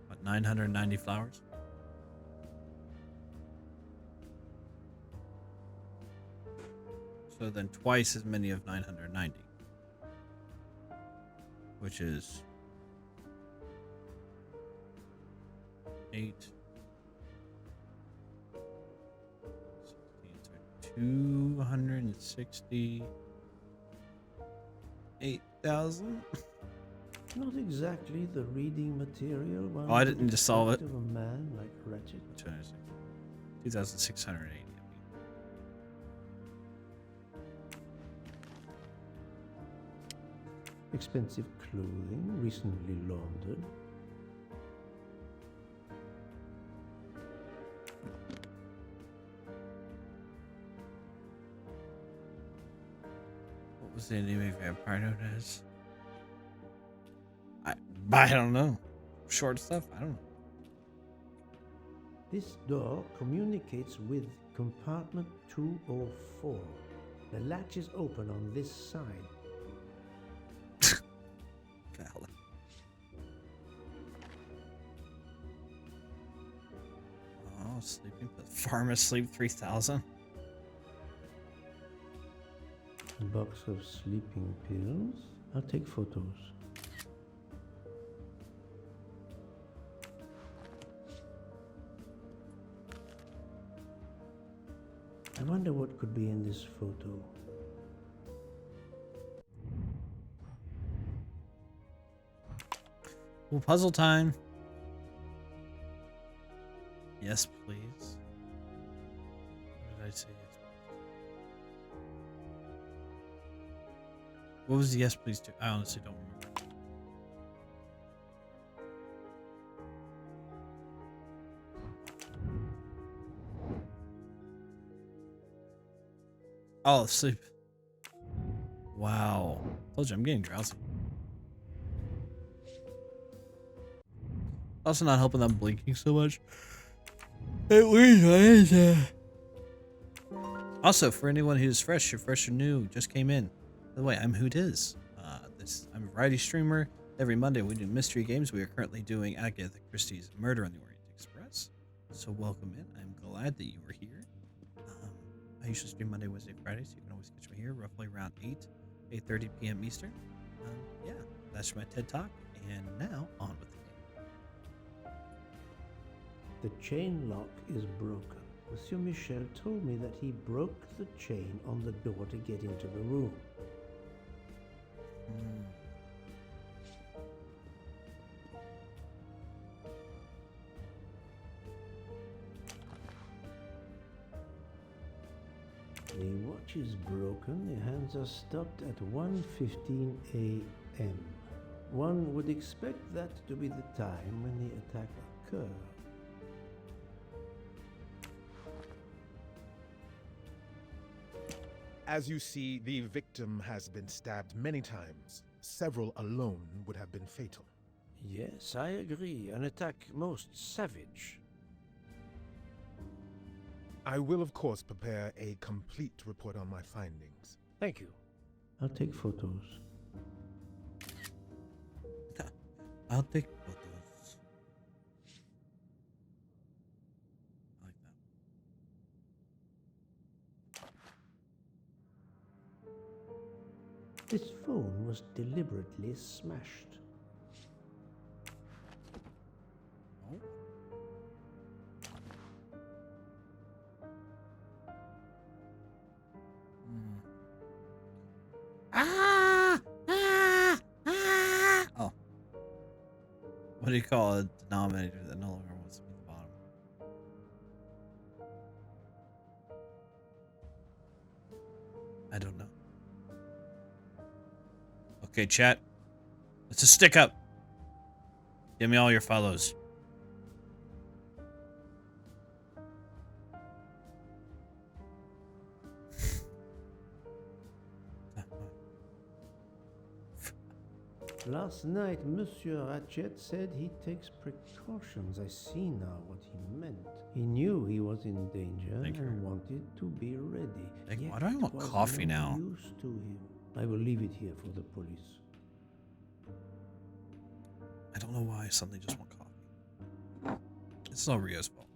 what, 990 flowers? So then twice as many of 990, which is 8, 16, so 268,000. Not exactly the reading material. Oh, I didn't need to solve it. Of a man like Ratchet. 2,680. Expensive clothing, recently laundered. What was the anime vampire known as? I don't know. Short stuff? I don't know. This door communicates with compartment 204. The latch is open on this side. Valid. Oh, sleeping farm asleep 3,000. A box of sleeping pills. I'll take photos. I wonder what could be in this photo. Well, puzzle time. Yes, please. What did I say? Yes, please. What was the yes, please to? I honestly don't remember. Oh, sleep. Wow. Told you I'm getting drowsy. Also not helping them blinking so much. At least also, for anyone who's fresh or new, just came in. By the way, I'm Who Diz. I'm a variety streamer. Every Monday we do mystery games. We are currently doing Agatha Christie's Murder on the Orient Express. So welcome in. I'm glad that you were here. I usually stream Monday, Wednesday, Friday, so you can always catch me here roughly around 8:30 p.m. Eastern. Yeah, that's my TED Talk. And now, on with the game. The chain lock is broken. Monsieur Michel told me that he broke the chain on the door to get into the room. The watch is broken. The hands are stopped at 1:15 a.m. One would expect that to be the time when the attack occurred. As you see, the victim has been stabbed many times. Several alone would have been fatal. Yes, I agree. An attack most savage. I will, of course, prepare a complete report on my findings. Thank you. I'll take photos. I'll take photos. I like that. This phone was deliberately smashed. Oh. What do you call a denominator that no longer wants to be the bottom? I don't know. Okay, chat. Let's just stick up. Give me all your follows. Last night, Monsieur Ratchet said he takes precautions. I see now what he meant. He knew he was in danger and wanted to be ready. Why do I want coffee now? Used to him. I will leave it here for the police. I don't know why I suddenly just want coffee. It's all Rio's fault.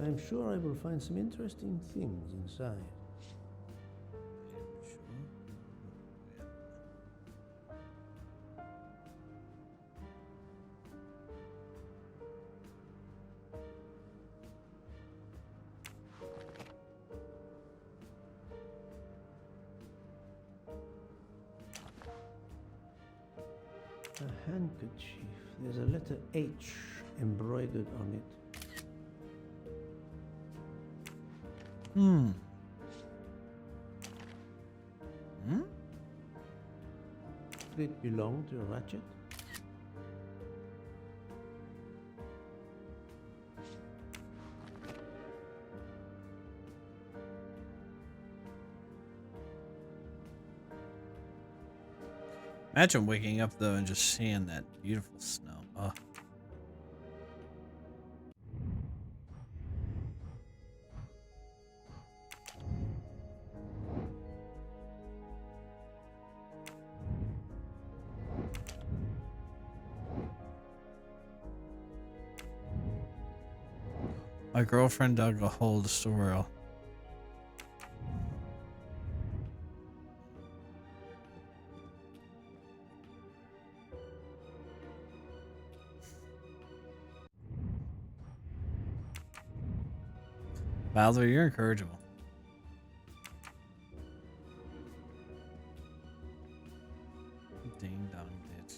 I'm sure I will find some interesting things inside. A handkerchief. There's a letter H embroidered on it. Hmm. Did it belong to Ratchet? Imagine waking up though and just seeing that beautiful snow. Oh. My girlfriend dug a hole to store oil. Bowser, you're incorrigible. Ding dong ditch.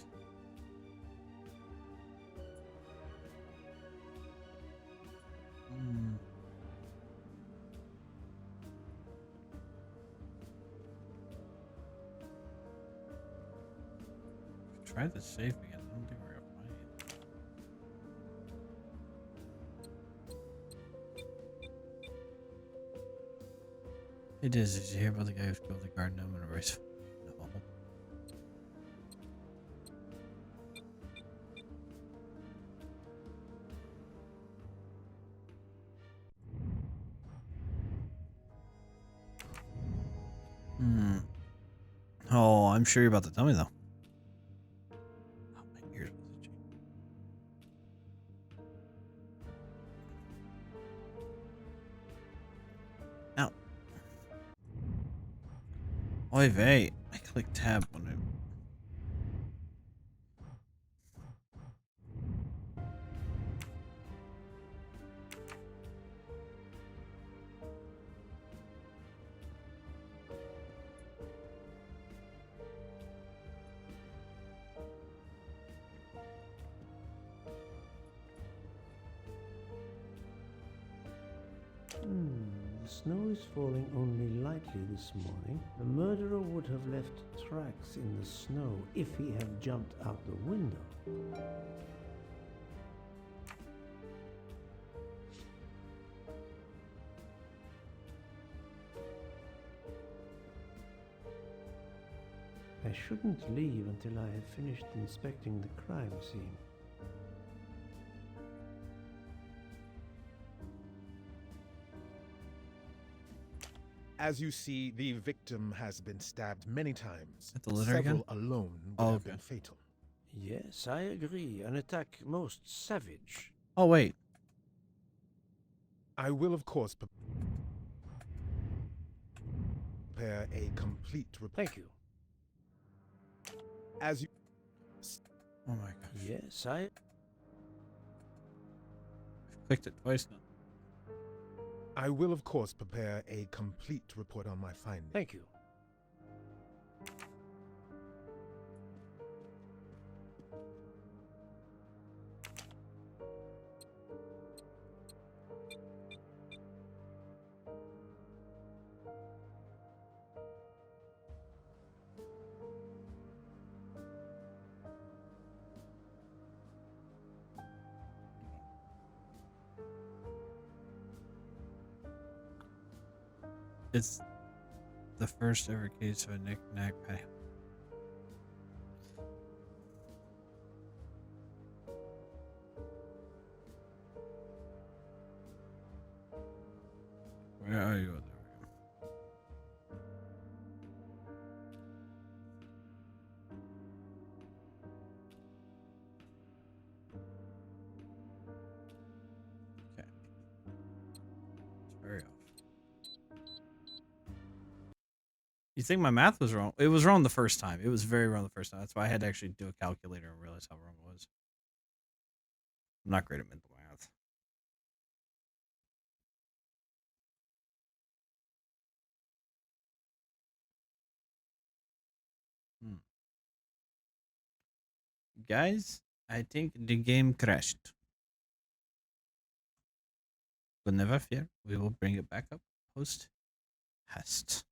Try the safe again. I don't think we're gonna find it. It is. Did you hear about the guy who's built a garden gnome and a race? No. Oh, I'm sure you're about to tell me though. Oh, my ears was itching. Ow. Oy vey. I clicked tab on it. snow is falling only lightly this morning. The murderer would have left tracks in the snow if he had jumped out the window. I shouldn't leave until I have finished inspecting the crime scene. As you see, the victim has been stabbed many times. At the litter Several again? alone would have been fatal. Yes, I agree. An attack most savage. Oh, wait. I will, of course, prepare a complete report. Thank you. As you... Oh my gosh. Yes, I... Clicked it twice now. I will, of course, prepare a complete report on my findings. Thank you. It's the first ever case of a knick-knack pay. Where are you? Okay. It's very off. You think my math was wrong? It was wrong the first time. It was very wrong the first time. That's why I had to actually do a calculator and realize how wrong it was. I'm not great at mental math. Guys, I think the game crashed. But never fear, we will bring it back up post haste.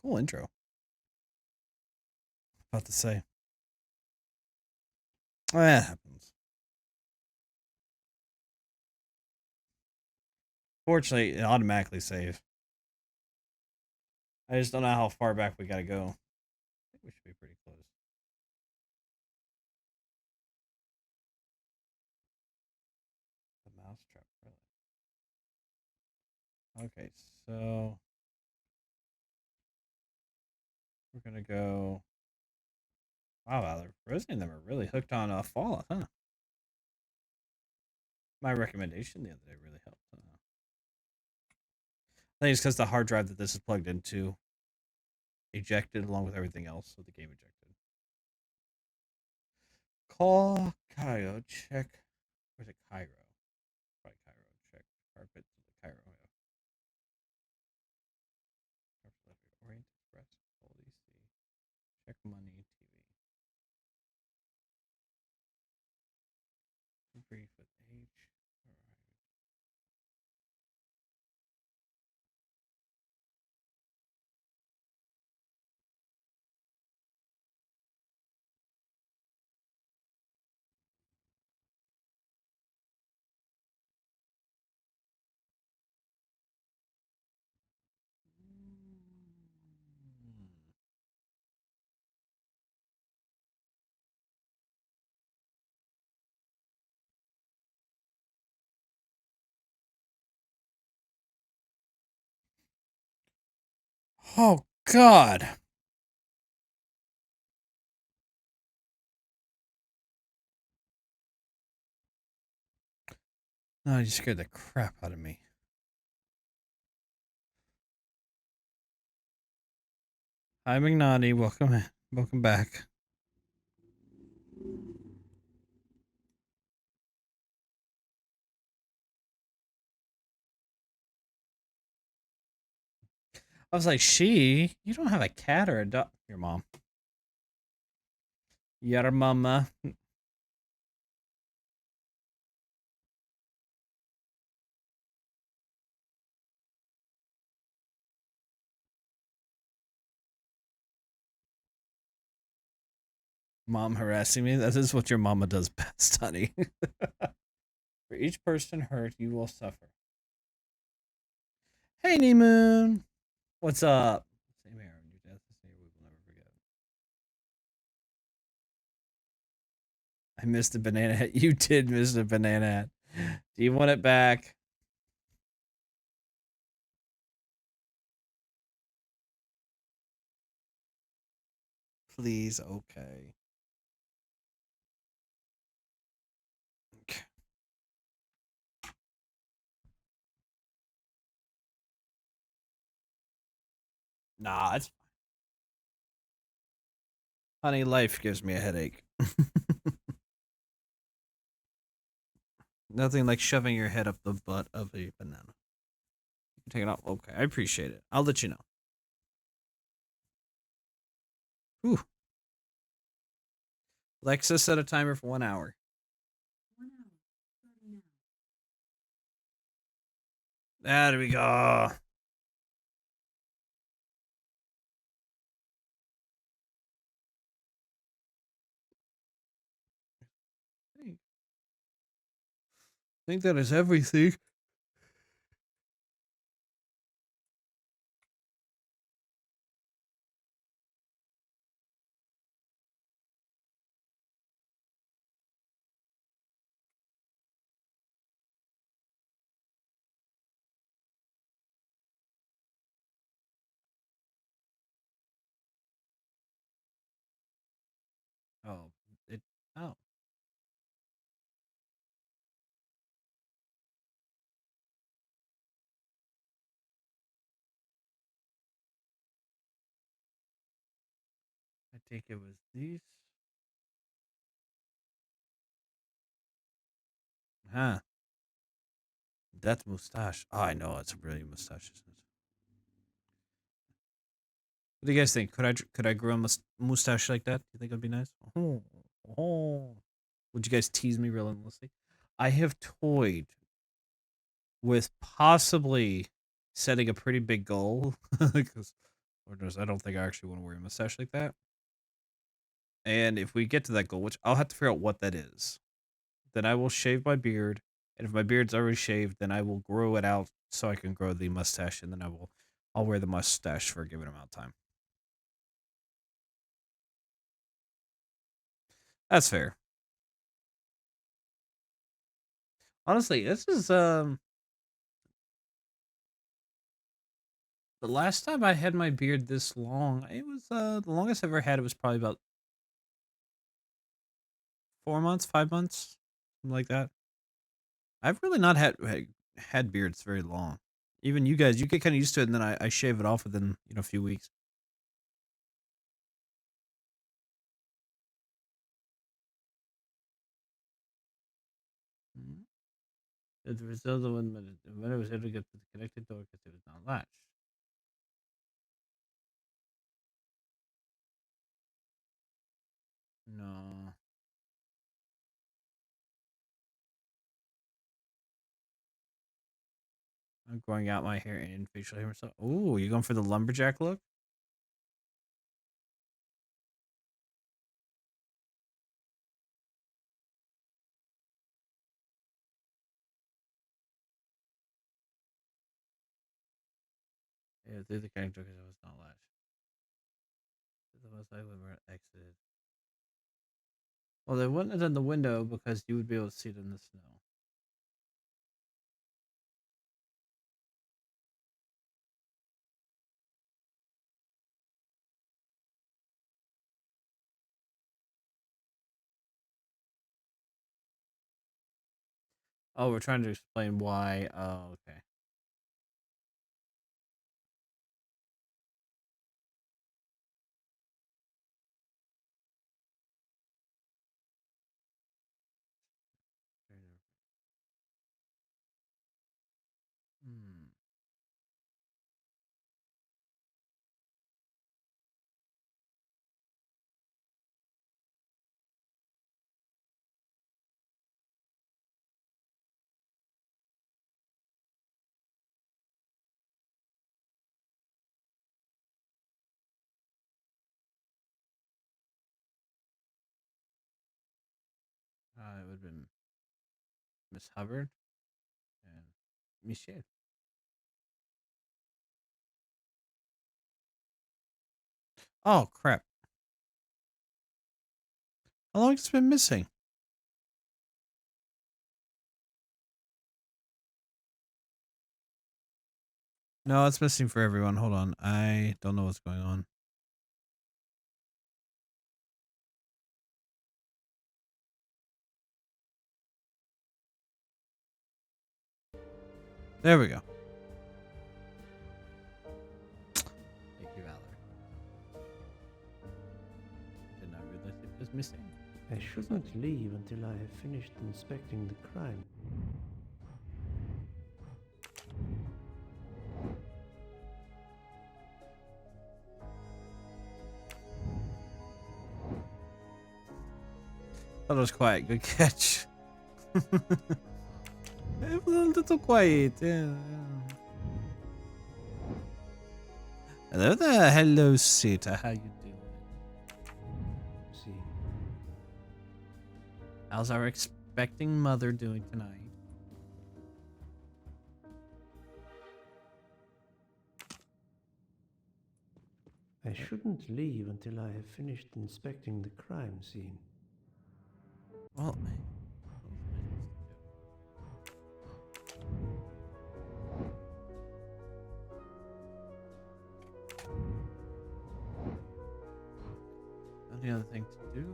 Cool intro. About to say. That happens. Fortunately, it automatically saves. I just don't know how far back we gotta go. I think we should be pretty close. The mousetrap, really. Okay, so we're gonna go. Wow, Rosie and them are really hooked on Fallout, huh? My recommendation the other day really helped. I think it's because the hard drive that this is plugged into ejected along with everything else, so the game ejected. Call Cairo, check. Where's it? Cairo. Probably Cairo, check. Carpet to the Cairo. Orient Express, Holy See. Check money, TV. Brief with H. Alright. Oh, God. No, you scared the crap out of me. Hi, McNaughty. Welcome back. I was like, you don't have a cat or a dog. Your mom. Your mama. Mom harassing me? That is what your mama does best, honey. For each person hurt, you will suffer. Hey, Moon. What's up? Same here. Your death is near. We will never forget. I missed the banana hat. You did miss the banana hat. Do you want it back? Please, okay. Nah, it's fine. Honey, life gives me a headache. Nothing like shoving your head up the butt of a banana. Take it off. Okay, I appreciate it. I'll let you know. Whew. Alexa set a timer for 1 hour. 1 hour. There we go. I think that is everything. Oh, it. Oh. I think it was these. Huh. That mustache. Oh, I know it's a brilliant mustache, isn't it? What do you guys think? Could I grow a mustache like that? Do you think it'd be nice? Oh, oh. Would you guys tease me relentlessly? I have toyed with possibly setting a pretty big goal because, Lord knows, I don't think I actually want to wear a mustache like that. And if we get to that goal, which I'll have to figure out what that is, then I will shave my beard. And if my beard's already shaved, then I will grow it out so I can grow the mustache, and then I'll wear the mustache for a given amount of time. That's fair. Honestly, this is the last time I had my beard this long. It was the longest I ever had. It was probably about 4 months, 5 months, something like that. I've really not had beards very long. Even you guys, you get kind of used to it, and then I shave it off within a few weeks. Mm-hmm. The result of when I was able to get to the connected door because it was not latched. No. I'm growing out my hair and facial hair myself. Oh, you going for the lumberjack look? Yeah, through the connected door because it was not latched. The most likely we exited. Well, they wouldn't have done the window because you would be able to see it in the snow. Oh, we're trying to explain why. Oh, okay. Hmm. have been Miss Hubbard and Michelle. Oh crap! How long has it been missing? No, it's missing for everyone. Hold on. I don't know what's going on. There we go. Thank you, Valor. Did not realize it was missing. I shouldn't leave until I have finished inspecting the crime. That was quiet. Good catch. It was a little quiet. Yeah. Hello there. Hello, Sita. How you doing? See. How's our expecting mother doing tonight? I shouldn't leave until I have finished inspecting the crime scene. Well, the other thing to do.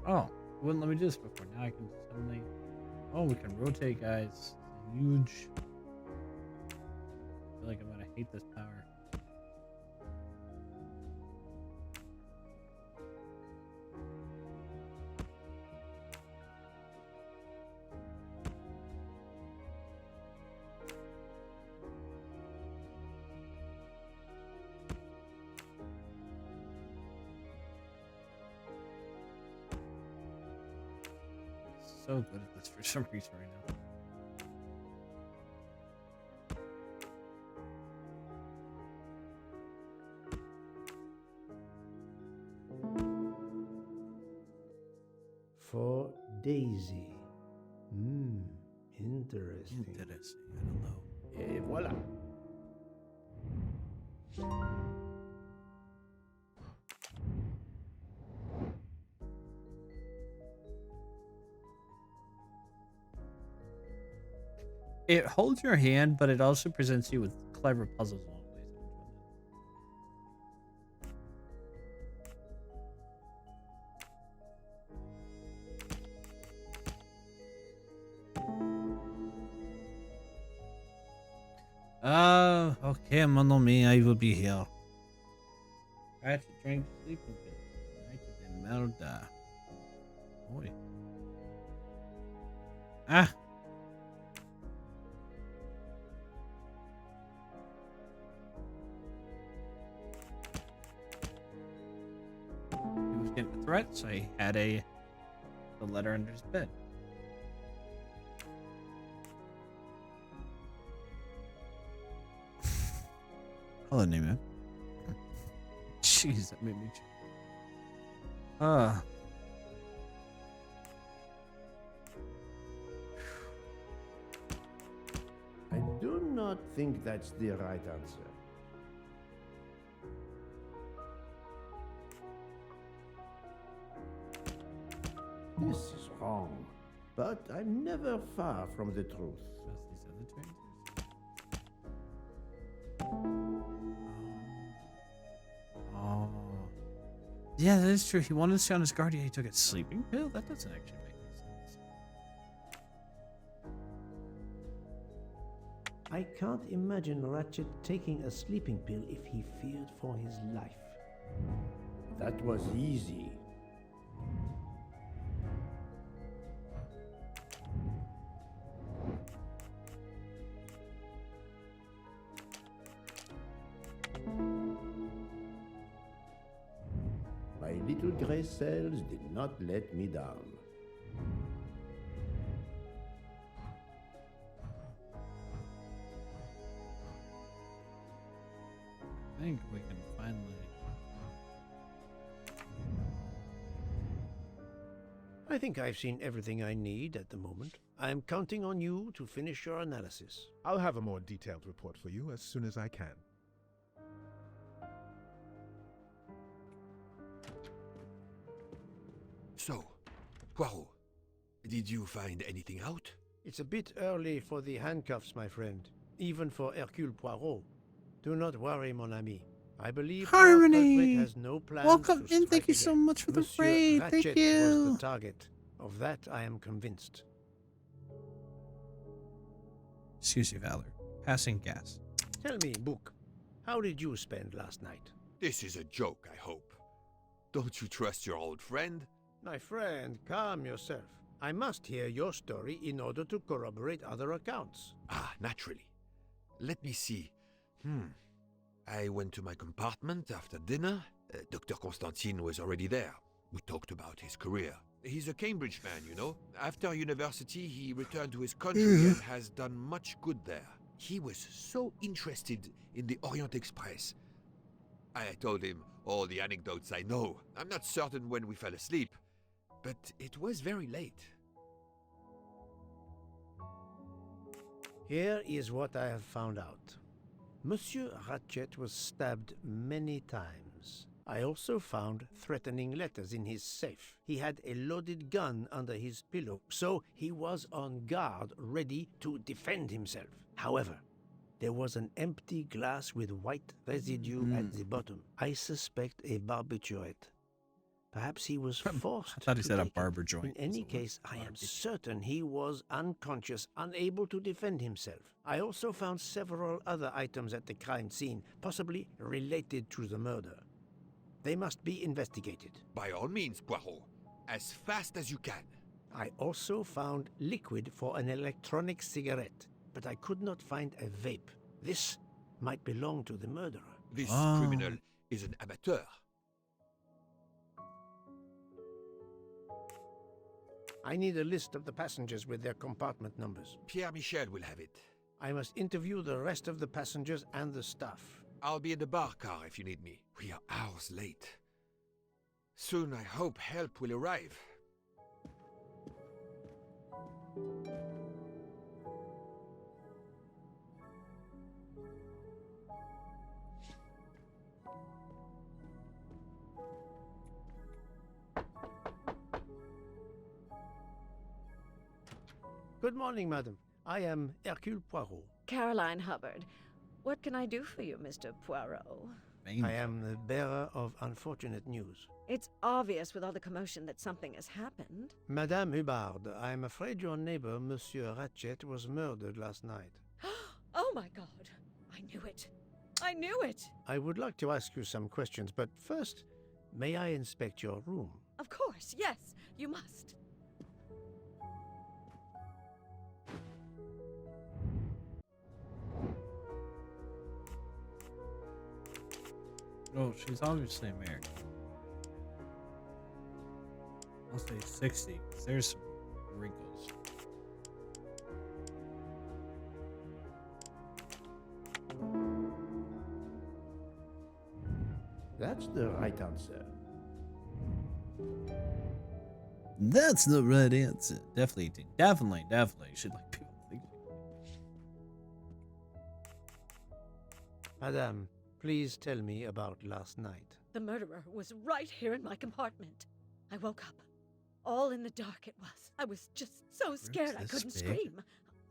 Oh, wouldn't let me do this before. Now I can suddenly. Oh, we can rotate, guys. Huge. I feel like I'm gonna hate this power. So good at this for some reason right now. For Daisy. Interesting. Interesting. I don't know. Et voilà. It holds your hand, but it also presents you with clever puzzles along the way. Okay, Mono me, I will be here. Ratchet drink sleeping pills. Right to the Melda. Boy. Ah! He was getting a threat, so he had the letter under his bed. Hello, Nemo. Jeez, that made me. I do not think that's the right answer. This is wrong, but I'm never far from the truth. Oh. Yeah, that is true. He wanted to stay on his guard, yet he took a sleeping pill? That doesn't actually make any sense. I can't imagine Ratchet taking a sleeping pill if he feared for his life. That was easy. My little gray cells did not let me down. I think we can finally. I think I've seen everything I need at the moment. I'm counting on you to finish your analysis. I'll have a more detailed report for you as soon as I can. So, Poirot, did you find anything out? It's a bit early for the handcuffs, my friend. Even for Hercule Poirot. Do not worry, mon ami. I believe Harmony! our culprit has no plans Welcome to in. strike Thank you so again. much for the Monsieur raid. Ratchet Thank you. was the target. Of that I am convinced. Excuse you, Valor. Passing gas. Tell me, Book, how did you spend last night? This is a joke, I hope. Don't you trust your old friend? My friend, calm yourself. I must hear your story in order to corroborate other accounts. Ah, naturally. Let me see. I went to my compartment after dinner. Dr. Constantine was already there. We talked about his career. He's a Cambridge man, you know. After university, he returned to his country and has done much good there. He was so interested in the Orient Express. I told him all the anecdotes I know. I'm not certain when we fell asleep, but it was very late. Here is what I have found out. Monsieur Ratchet was stabbed many times. I also found threatening letters in his safe. He had a loaded gun under his pillow, so he was on guard, ready to defend himself. However, there was an empty glass with white residue at the bottom. I suspect a barbiturate. Perhaps he was forced. I thought he to said a take it. barber joint. In any case, I am certain he was unconscious, unable to defend himself. I also found several other items at the crime scene, possibly related to the murder. They must be investigated. By all means, Poirot. As fast as you can. I also found liquid for an electronic cigarette, but I could not find a vape. This might belong to the murderer. This criminal is an amateur. I need a list of the passengers with their compartment numbers. Pierre Michel will have it. I must interview the rest of the passengers and the staff. I'll be in the bar car if you need me. We are hours late. Soon I hope help will arrive. Good morning, madam. I am Hercule Poirot. Caroline Hubbard. What can I do for you, Mr. Poirot? I am the bearer of unfortunate news. It's obvious with all the commotion that something has happened. Madame Hubbard, I am afraid your neighbor, Monsieur Ratchet, was murdered last night. Oh my God! I knew it! I knew it! I would like to ask you some questions, but first, may I inspect your room? Of course, yes, you must. Oh, she's obviously American. I'll say 60. There's some wrinkles. That's the right answer. That's the right answer. Definitely. Should like people think. Madame, please tell me about last night. The murderer was right here in my compartment. I woke up. All in the dark it was. I was just so scared I couldn't scream.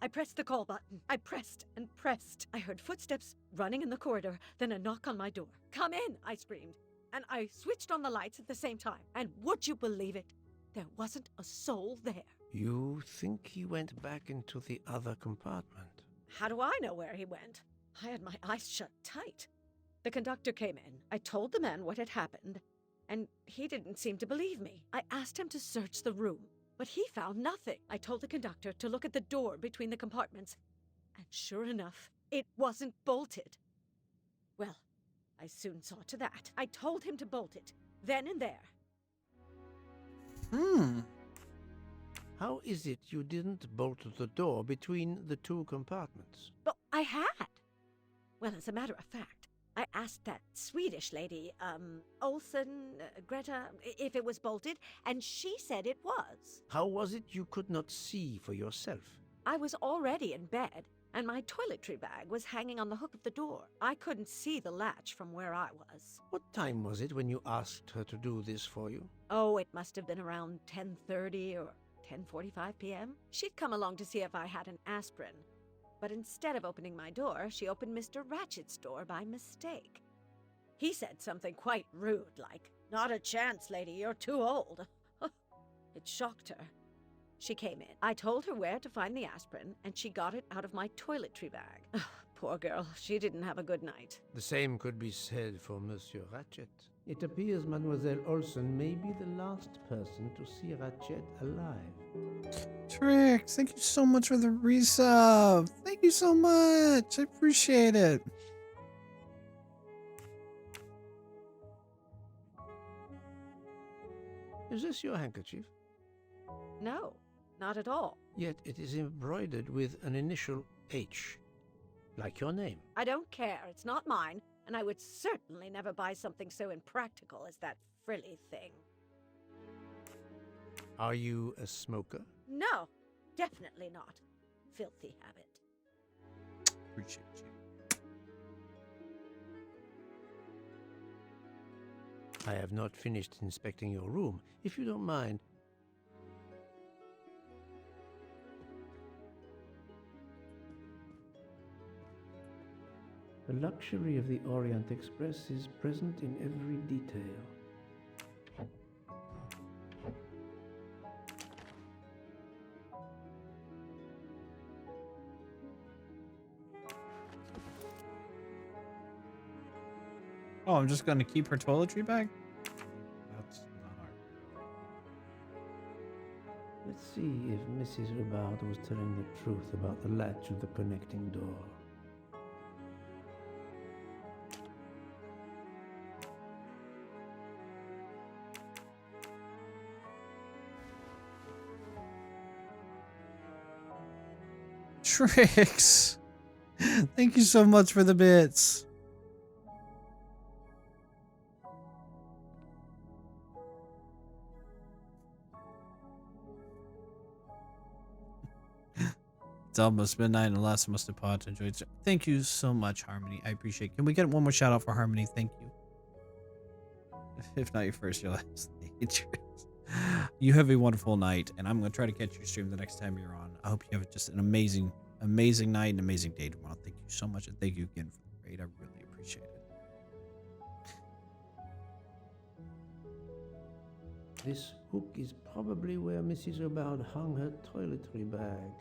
I pressed the call button. I pressed and pressed. I heard footsteps running in the corridor, then a knock on my door. "Come in," I screamed. And I switched on the lights at the same time. And would you believe it? There wasn't a soul there. You think he went back into the other compartment? How do I know where he went? I had my eyes shut tight. The conductor came in. I told the man what had happened, and he didn't seem to believe me. I asked him to search the room, but he found nothing. I told the conductor to look at the door between the compartments, and sure enough, it wasn't bolted. Well, I soon saw to that. I told him to bolt it, then and there. How is it you didn't bolt the door between the two compartments? But I had. Well, as a matter of fact, I asked that Swedish lady, Olsen, Greta, if it was bolted, and she said it was. How was it you could not see for yourself? I was already in bed, and my toiletry bag was hanging on the hook of the door. I couldn't see the latch from where I was. What time was it when you asked her to do this for you? Oh, it must have been around 10:30 or 10:45 p.m. She'd come along to see if I had an aspirin. But instead of opening my door, she opened Mr. Ratchet's door by mistake. He said something quite rude, like, "Not a chance, lady, you're too old." It shocked her. She came in. I told her where to find the aspirin, and she got it out of my toiletry bag. Poor girl, she didn't have a good night. The same could be said for Monsieur Ratchet. It appears Mademoiselle Olsen may be the last person to see Ratchet alive. Trix, thank you so much for the resub. Thank you so much. I appreciate it. Is this your handkerchief? No, not at all. Yet it is embroidered with an initial H, like your name. I don't care. It's not mine, and I would certainly never buy something so impractical as that frilly thing. Are you a smoker? No, definitely not. Filthy habit. Appreciate you. I have not finished inspecting your room. If you don't mind. The luxury of the Orient Express is present in every detail. Oh, I'm just gonna keep her toiletry bag? That's not hard. Let's see if Mrs. Hubbard was telling the truth about the latch of the connecting door. Trix! Thank you so much for the bits. It's almost midnight and last must have paused to enjoy it. Thank you so much, Harmony. I appreciate it. Can we get one more shout out for Harmony? Thank you. If not your first, your last. Thank you, Trix. You have a wonderful night, and I'm going to try to catch your stream the next time you're on. I hope you have just an amazing night and amazing day tomorrow. Thank you so much, and thank you again for the raid. I really appreciate it. This hook is probably where Mrs. Hubbard hung her toiletry bag.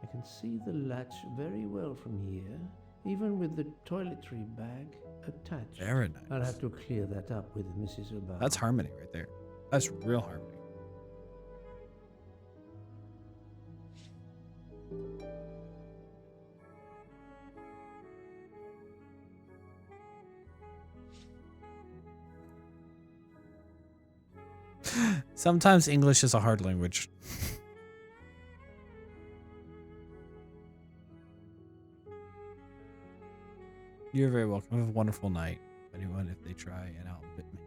I can see the latch very well from here, even with the toiletry bag attached. Very nice. I'll have to clear that up with Mrs. Hubbard. That's Harmony right there. That's real Harmony. Sometimes English is a hard language. You're very welcome. Have a wonderful night. Anyone, if they try and outbid me.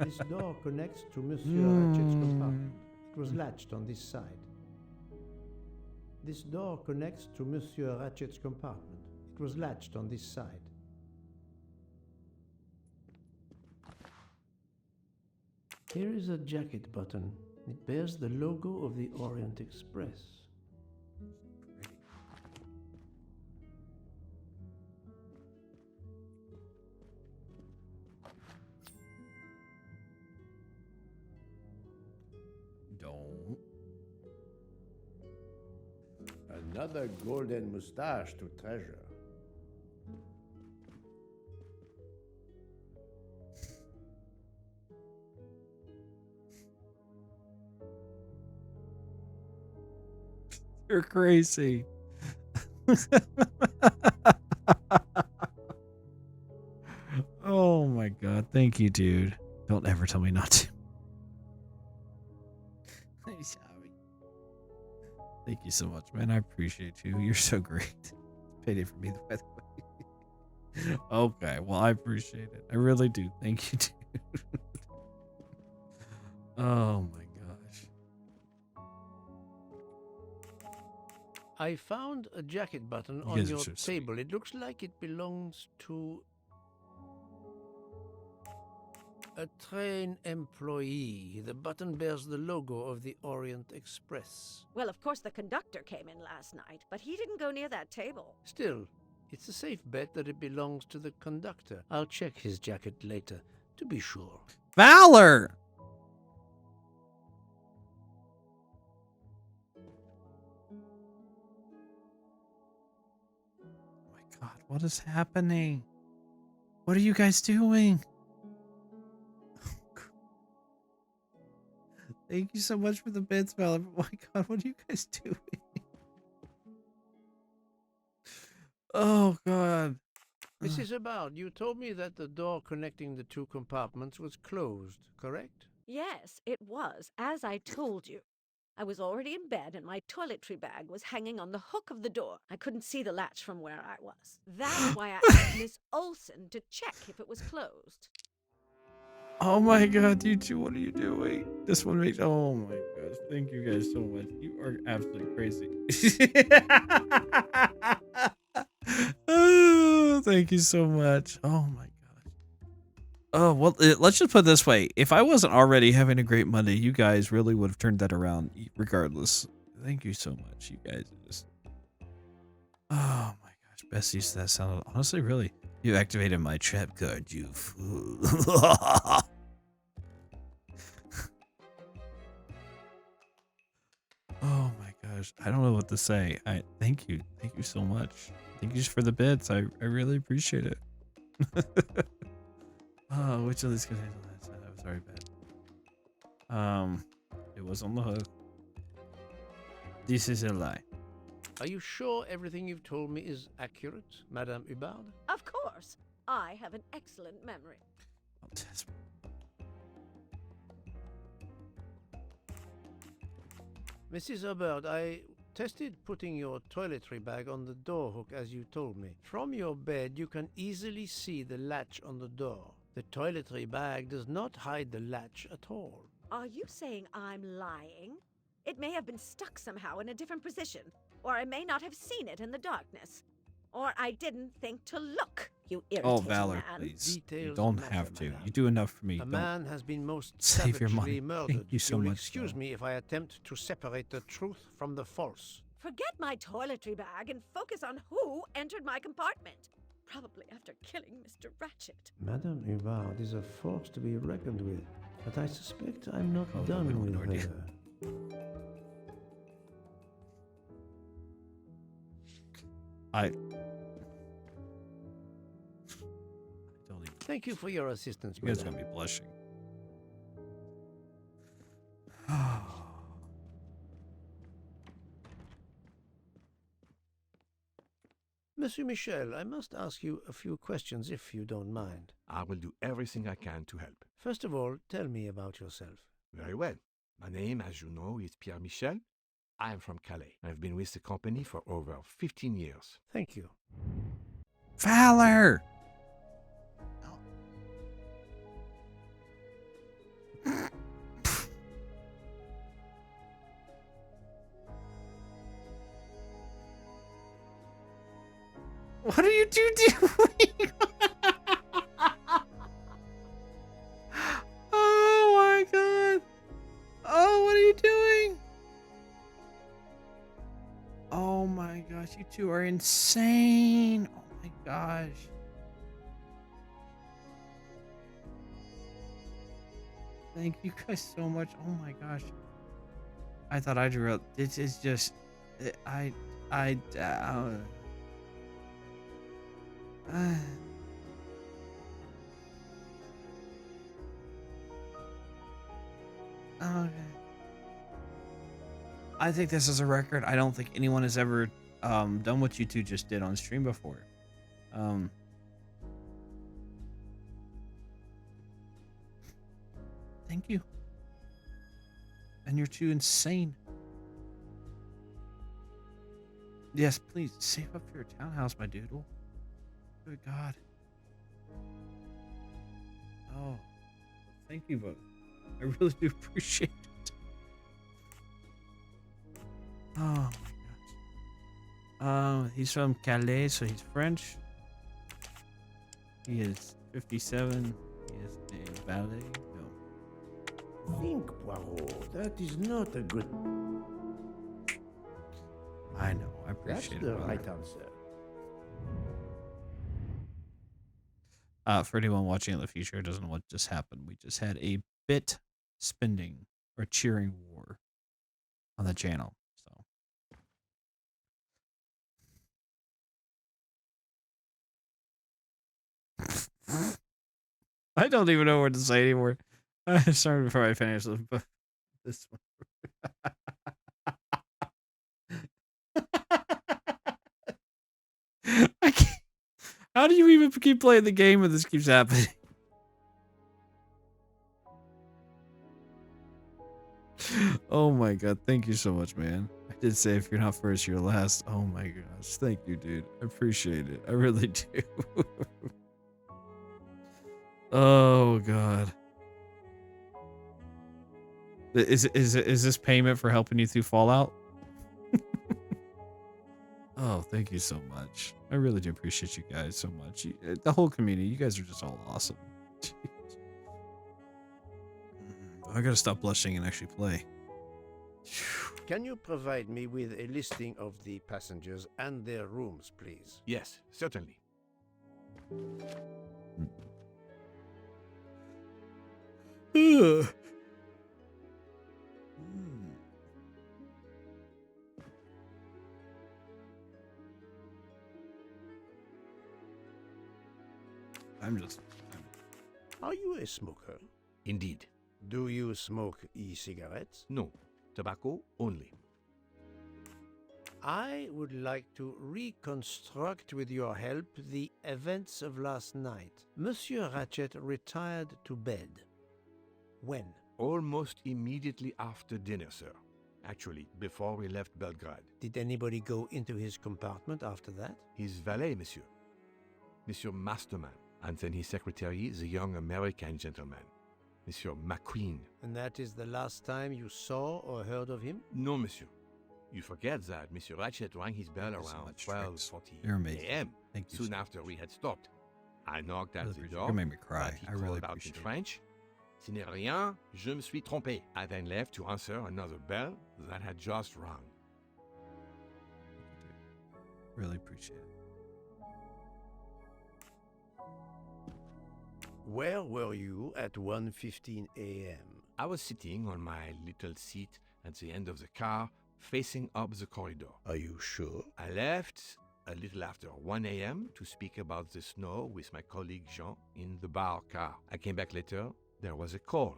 This door connects to Monsieur Ratchet's compartment. It was latched on this side. This door connects to Monsieur Ratchet's compartment. It was latched on this side. Here is a jacket button. It bears the logo of the Orient Express. Don't. Another golden moustache to treasure. You're crazy. Oh my god. Thank you, dude. Don't ever tell me not to. I'm sorry. Thank you so much, man. I appreciate you. You're so great. Payday for me, by the way. Okay, well, I appreciate it. I really do. Thank you, dude. Oh my gosh. I found a jacket button You on guys are your so sweet. table. It looks like it belongs to a train employee. The button bears the logo of the Orient Express. Well, of course the conductor came in last night, but he didn't go near that table. Still, it's a safe bet that it belongs to the conductor. I'll check his jacket later, to be sure. Valor! Oh my god, what is happening? What are you guys doing? Thank you so much for the bits, Valor. Oh my god, what are you guys doing? Oh god. Mrs. Hubbard, you told me that the door connecting the two compartments was closed, correct? Yes, it was, as I told you. I was already in bed and my toiletry bag was hanging on the hook of the door. I couldn't see the latch from where I was. That's why I asked Miss Olson to check if it was closed. Oh my god, you two, what are you doing? This one makes, oh my gosh, thank you guys so much. You are absolutely crazy. Oh, thank you so much. Oh my gosh. Oh, well, let's just put it this way. If I wasn't already having a great Monday, you guys really would have turned that around regardless. Thank you so much. You guys are just, oh my gosh, best use of that sound. Honestly, really, you activated my trap card, you fool. Oh my gosh, I don't know what to say. Thank you so much. Thank you for the bits. I really appreciate it. Oh, which of these could handle that? That was very bad. It was on the hook. This is a lie. Are you sure everything you've told me is accurate, Madame Hubbard? Of course. I have an excellent memory. Oh, that's... Mrs. Hubbard, I tested putting your toiletry bag on the door hook as you told me. From your bed, you can easily see the latch on the door. The toiletry bag does not hide the latch at all. Are you saying I'm lying? It may have been stuck somehow in a different position, or I may not have seen it in the darkness. Or I didn't think to look, you irritating Valor, man. please. Details You don't matter, have to. madame. You do enough for me. A Don't man has been most save your savagely money. murdered. Thank you so You'll much. excuse though. me if I attempt to separate the truth from the false. Forget my toiletry bag and focus on who entered my compartment. Probably after killing Mr. Ratchet. Madame Hubbard is a force to be reckoned with, but I suspect I'm not Oh, done we with don't know, her. I don't even. Thank you for your assistance, You guys are madame. gonna be blushing. Monsieur Michel, I must ask you a few questions if you don't mind. I will do everything I can to help. First of all, tell me about yourself. Very well. My name, as you know, is Pierre Michel. I am from Calais. I've been with the company for over 15 years. Thank you. Valor! What are you two doing? Oh my god. Oh, what are you doing? Oh my gosh, you two are insane. Oh my gosh. Thank you guys so much. Oh my gosh. I thought I drew up. This is just okay. I think this is a record. I don't think anyone has ever done what you two just did on stream before. Thank you. And you're too insane. Yes, please save up for your townhouse, my doodle. Good God. Oh, thank you both. I really do appreciate it. Oh my gosh. He's from Calais, so he's French. He is 57. He is a valet. No. Think, Poirot. That is not a good. I know. I appreciate it. That's the right answer. For anyone watching in the future, it doesn't know what just happened. We just had a bit spending or cheering war on the channel. So I don't even know what to say anymore. Sorry before I finish this one. I can't. How do you even keep playing the game when this keeps happening? Oh my god, thank you so much, man. I did say if you're not first, you're last. Oh my gosh, thank you, dude. I appreciate it. I really do. Oh god. Is this payment for helping you through Fallout? Oh, thank you so much. I really do appreciate you guys so much. The whole community, you guys are just all awesome. I gotta stop blushing and actually play. Can you provide me with a listing of the passengers and their rooms, please? Yes, certainly. Are you a smoker? Indeed. Do you smoke e-cigarettes? No, tobacco only. I would like to reconstruct with your help the events of last night. Monsieur Ratchet retired to bed. When? Almost immediately after dinner, sir. Actually, before we left Belgrade. Did anybody go into his compartment after that? His valet, monsieur. Monsieur Masterman. And then his secretary, the young American gentleman. Monsieur McQueen. And that is the last time you saw or heard of him? No, monsieur. You forget that Monsieur Ratchet rang his bell around 12:40 a.m. Soon after we had stopped. I knocked at the door. You made me cry. He I really called out appreciate in it. French. Ce n'est rien, je me suis trompé. I then left to answer another bell that had just rung. Really appreciate it. Where were you at 1:15 a.m.? I was sitting on my little seat at the end of the car, facing up the corridor. Are you sure? I left a little after 1 a.m. to speak about the snow with my colleague Jean in the bar car. I came back later. There was a call.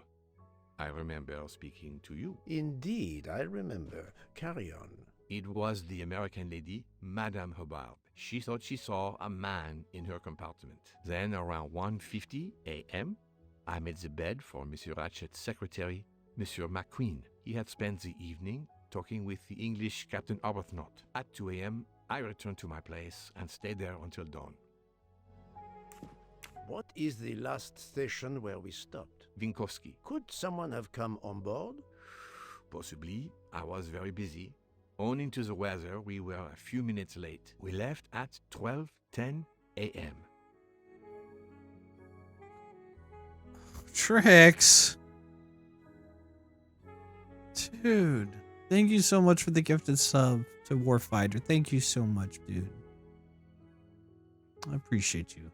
I remember speaking to you. Indeed, I remember. Carry on. It was the American lady, Madame Hubbard. She thought she saw a man in her compartment. Then, around 1:50 a.m., I made the bed for Monsieur Ratchet's secretary, Monsieur McQueen. He had spent the evening talking with the English Captain Arbuthnot. At 2 a.m., I returned to my place and stayed there until dawn. What is the last station where we stopped? Vinkovsky. Could someone have come on board? Possibly. I was very busy. Owing to the weather, we were a few minutes late. We left at 12:10 a.m. Tricks. Dude, thank you so much for the gifted sub to Warfighter. Thank you so much, dude. I appreciate you.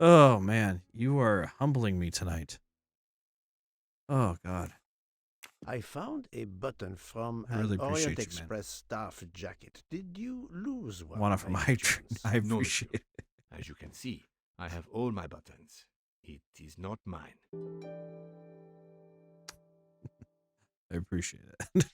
Oh, man. You are humbling me tonight. Oh, God. I found a button from I really an Orient appreciate you, man. Express staff jacket. Did you lose one? One of my chance? I appreciate it. As you can see, I have all my buttons. It is not mine. I appreciate it.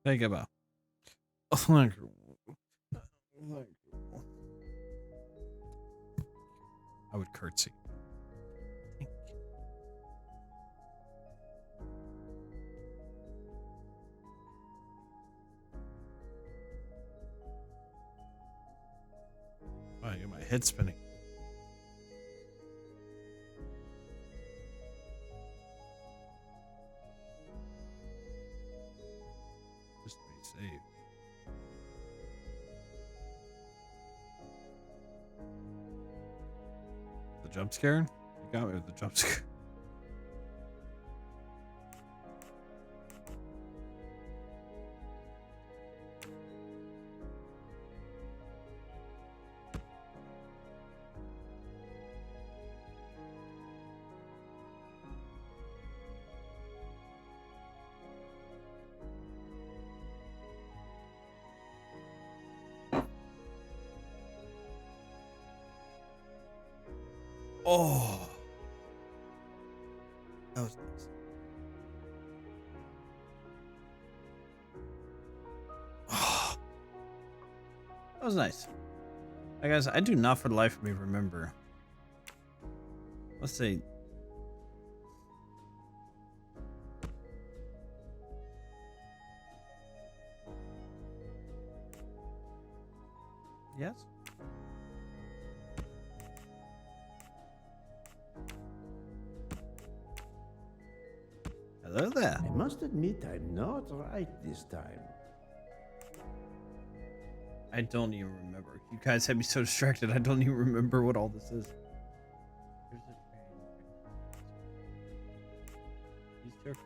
Take a bow. I would curtsy. Thank you. Wow, I get my head spinning. Just to be safe. The jump scare? You got me with the jump scare. Oh, that was nice. Oh, that was nice. I guess I do not for the life of me remember. Let's see. Yes. Hello there. I must admit I'm not right this time. I don't even remember. You guys had me so distracted. I don't even remember what all this is. Here's the train. Use your first.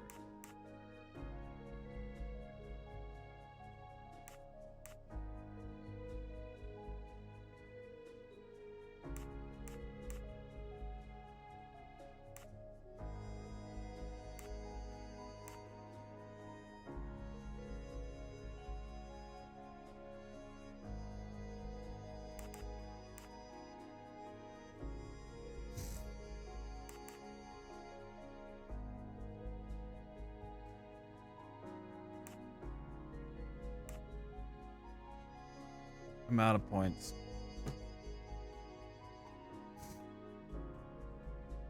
I'm out of points.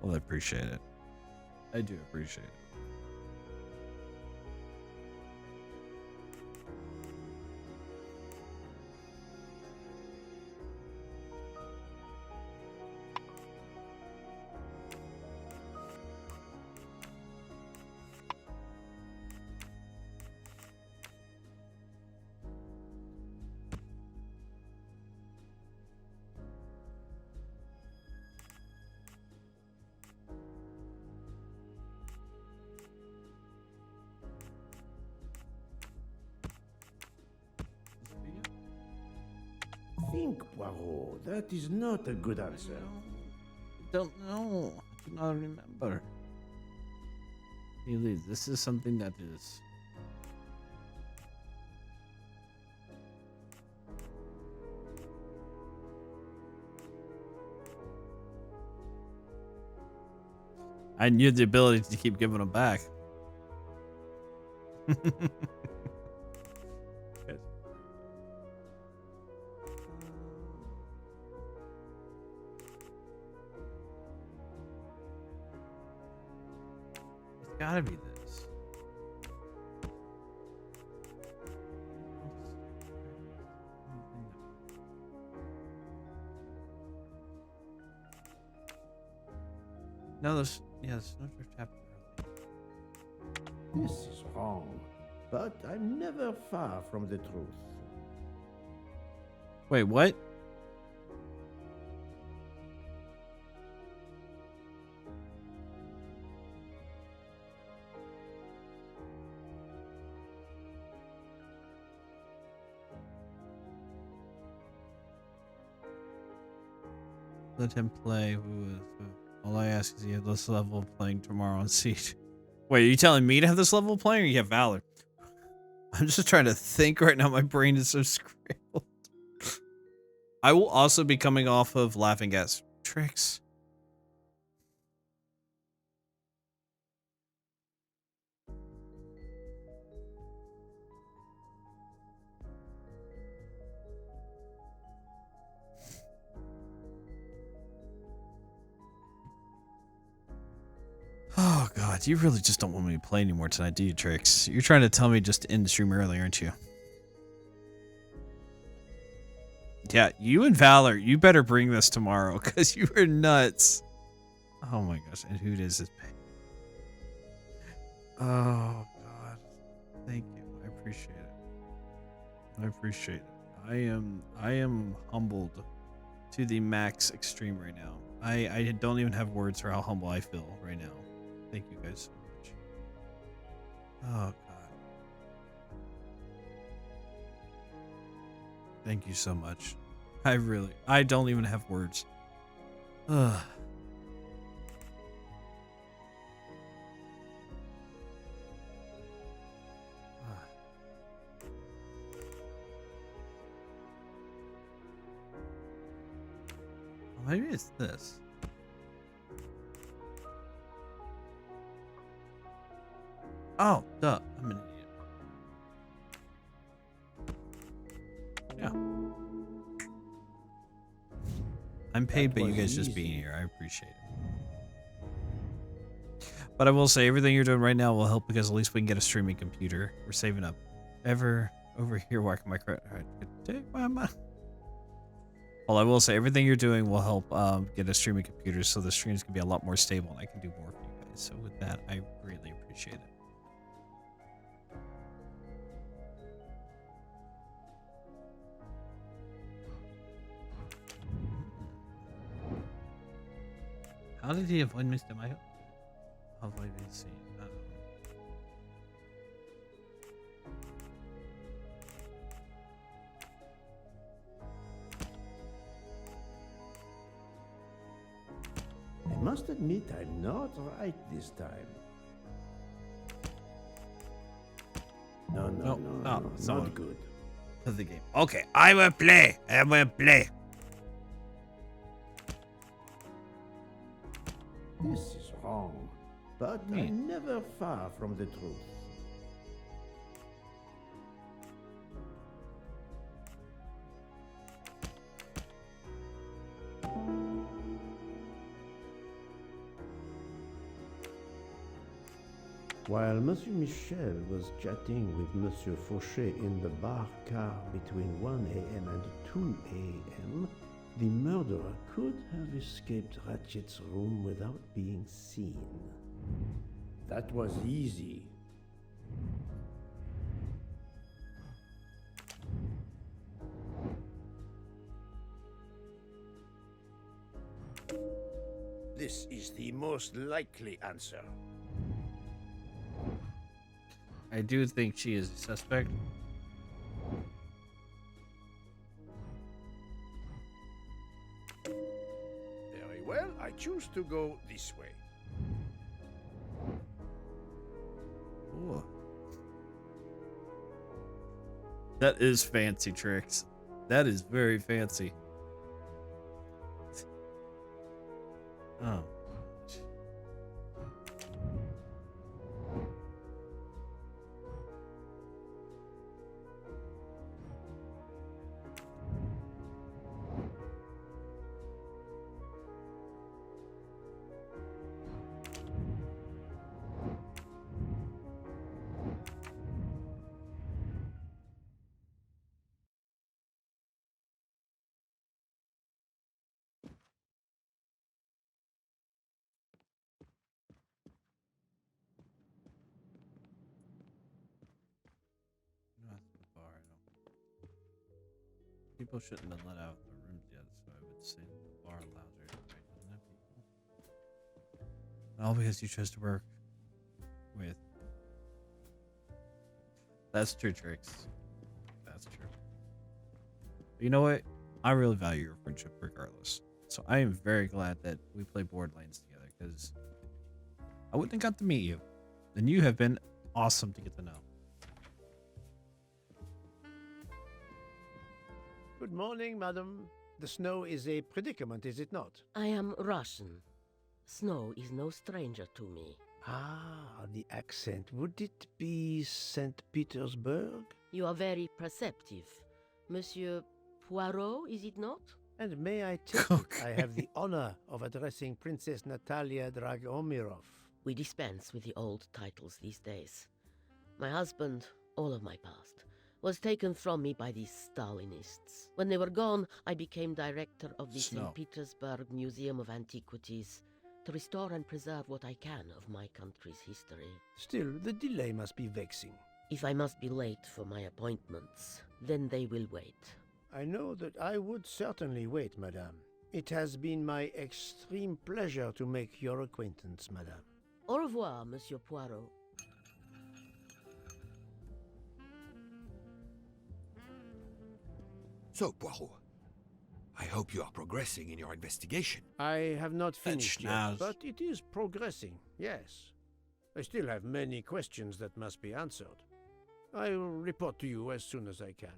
Well, I appreciate it. I do appreciate it. Think, Poirot. That is not a good answer. I don't know. I do not remember. Really, this is something that is... I knew the ability to keep giving them back. It's gotta be this. No, there's no chapter. This is wrong, but I'm never far from the truth. Wait, what? Let him play. All I ask is you have this level of playing tomorrow on Siege. Wait, are you telling me to have this level of playing or you have Valor? I'm just trying to think right now. My brain is so scrambled. I will also be coming off of Laughing Gas Tricks. Oh god, you really just don't want me to play anymore tonight, do you, Trix? You're trying to tell me just to end the stream early, aren't you? Yeah, you and Valor, you better bring this tomorrow, because you are nuts. Oh my gosh, and who does this pay? Oh god. Thank you. I appreciate it. I appreciate it. I am humbled to the max extreme right now. I don't even have words for how humble I feel right now. Thank you guys so much. Oh god. Thank you so much. I don't even have words. Ugh. Maybe it's this. Oh, duh. I'm an idiot. Yeah. I'm paid by you guys just being here. I appreciate it. But I will say, everything you're doing right now will help because at least we can get a streaming computer. We're saving up. Over here whacking my credit. Alright, take my money. Well, I will say, everything you're doing will help get a streaming computer so the streams can be a lot more stable and I can do more for you guys. So with that, I greatly appreciate it. How did he avoid Mr. Mayo? Avoid being seen. I must admit I'm not right this time. No, not good. To the game. Okay, I will play. I will play. This is wrong, but I'm never far from the truth. While Monsieur Michel was chatting with Monsieur Fauchet in the bar car between 1 a.m. and 2 a.m., the murderer could have escaped Ratchet's room without being seen. That was easy. This is the most likely answer. I do think she is a suspect. Very well, I choose to go this way. Ooh. That is fancy, Tricks. That is very fancy. Oh. People shouldn't have let out the rooms yet, so I would say the bar allows her to write. Doesn't that be cool? All because you chose to work with. That's true, Tricks. That's true. But you know what? I really value your friendship regardless. So I am very glad that we play Borderlands together, because I wouldn't have got to meet you. And you have been awesome to get to know. Good morning, madam. The snow is a predicament, is it not? I am Russian. Snow is no stranger to me. Ah, the accent. Would it be St. Petersburg? You are very perceptive. Monsieur Poirot, is it not? And may I tell you, I have the honor of addressing Princess Natalia Dragomirov. We dispense with the old titles these days. My husband, all of my past, was taken from me by these Stalinists. When they were gone, I became director of the St. Petersburg Museum of Antiquities to restore and preserve what I can of my country's history. Still, the delay must be vexing. If I must be late for my appointments, then they will wait. I know that I would certainly wait, madame. It has been my extreme pleasure to make your acquaintance, madame. Au revoir, Monsieur Poirot. So, Poirot, I hope you are progressing in your investigation. I have not finished yet, schnoz. but it is progressing, yes. I still have many questions that must be answered. I will report to you as soon as I can.